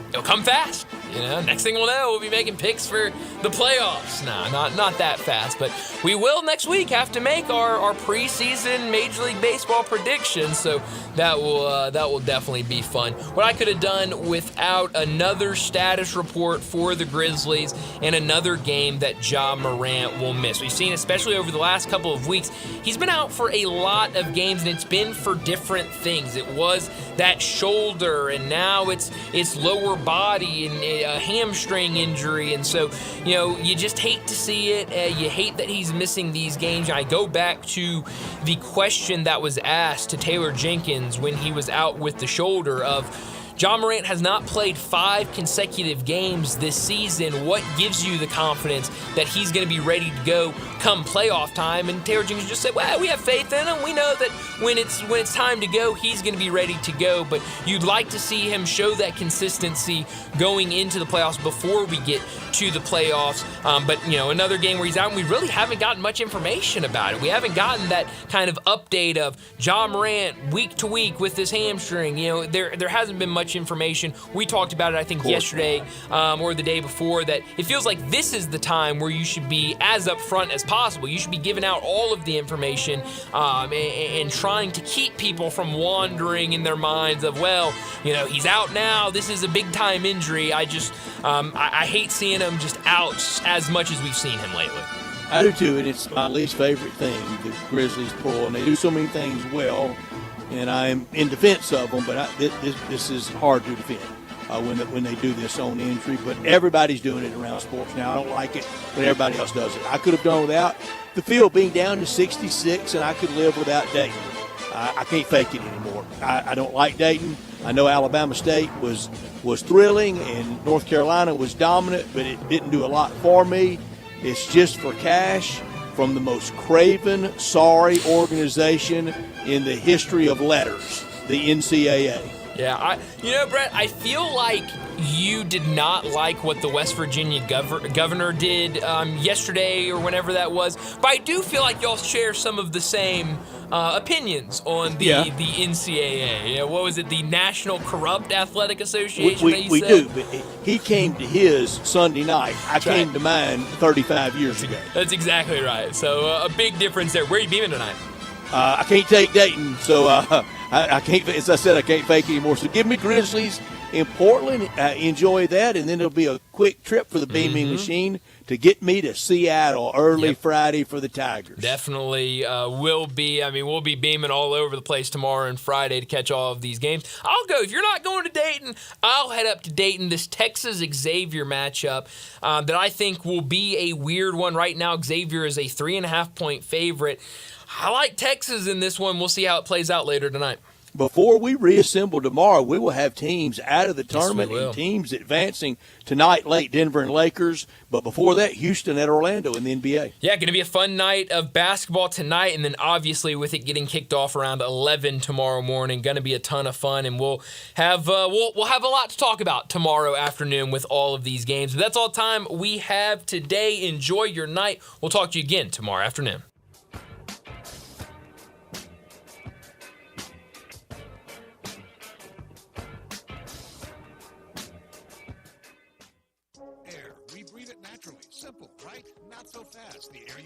It'll come fast. Next thing we'll know, we'll be making picks for the playoffs. No, not that fast, but we will next week have to make our preseason Major League Baseball predictions. So that will definitely be fun. What I could have done without another status report for the Grizzlies and another game that Ja Morant will miss. We've seen, especially over the last couple of weeks, he's been out for a lot of games, and it's been for different things. It was that shoulder, and now it's lower body and a hamstring injury, and so you just hate to see it. You hate that he's missing these games. I go back to the question that was asked to Taylor Jenkins when he was out with the shoulder of, Ja Morant has not played 5 consecutive games this season. What gives you the confidence that he's going to be ready to go come playoff time? And Taylor Jenkins just said, well, we have faith in him. We know that when it's time to go, he's going to be ready to go. But you'd like to see him show that consistency going into the playoffs before we get to the playoffs. But, another game where he's out, and we really haven't gotten much information about it. We haven't gotten that kind of update of Ja Morant week to week with this hamstring. There hasn't been much information. We talked about it, I think, yesterday or the day before, that it feels like this is the time where you should be as upfront as possible. You should be giving out all of the information and trying to keep people from wandering in their minds of, he's out now. This is a big-time injury. I hate seeing him just out as much as we've seen him lately. I do too, and it's my least favorite thing the Grizzlies pull, and they do so many things well, and I'm in defense of them, but this is hard to defend when they do this on injury. But everybody's doing it around sports now. I don't like it, but everybody else does it. I could have done without the field being down to 66, and I could live without Dayton. I can't fake it anymore. I don't like Dayton. I know Alabama State was thrilling, and North Carolina was dominant, but it didn't do a lot for me. It's just for cash from the most craven, sorry organization in the history of letters, the NCAA. Yeah, Brett, I feel like you did not like what the West Virginia governor did yesterday or whenever that was, but I do feel like y'all share some of the same opinions on the NCAA. What was it, the National Corrupt Athletic Association? We do, but he came to his Sunday night. I came to mine 35 years ago. That's exactly right. So a big difference there. Where are you beaming tonight? I can't take Dayton, so I can't. As I said, I can't fake anymore. So give me Grizzlies in Portland. Enjoy that, and then it'll be a quick trip for the Beaming Machine to get me to Seattle early Friday for the Tigers. Definitely will be. I mean, we'll be beaming all over the place tomorrow and Friday to catch all of these games. I'll go. If you're not going to Dayton, I'll head up to Dayton. This Texas-Xavier matchup that I think will be a weird one. Right now, Xavier is a 3.5-point favorite. I like Texas in this one. We'll see how it plays out later tonight. Before we reassemble tomorrow, we will have teams out of the tournament and teams advancing tonight late, Denver and Lakers. But before that, Houston at Orlando in the NBA. Yeah, going to be a fun night of basketball tonight, and then obviously with it getting kicked off around 11 tomorrow morning, going to be a ton of fun, and we'll have we'll have a lot to talk about tomorrow afternoon with all of these games. But that's all the time we have today. Enjoy your night. We'll talk to you again tomorrow afternoon. Air. We breathe it naturally. Simple, right? Not so fast. The air you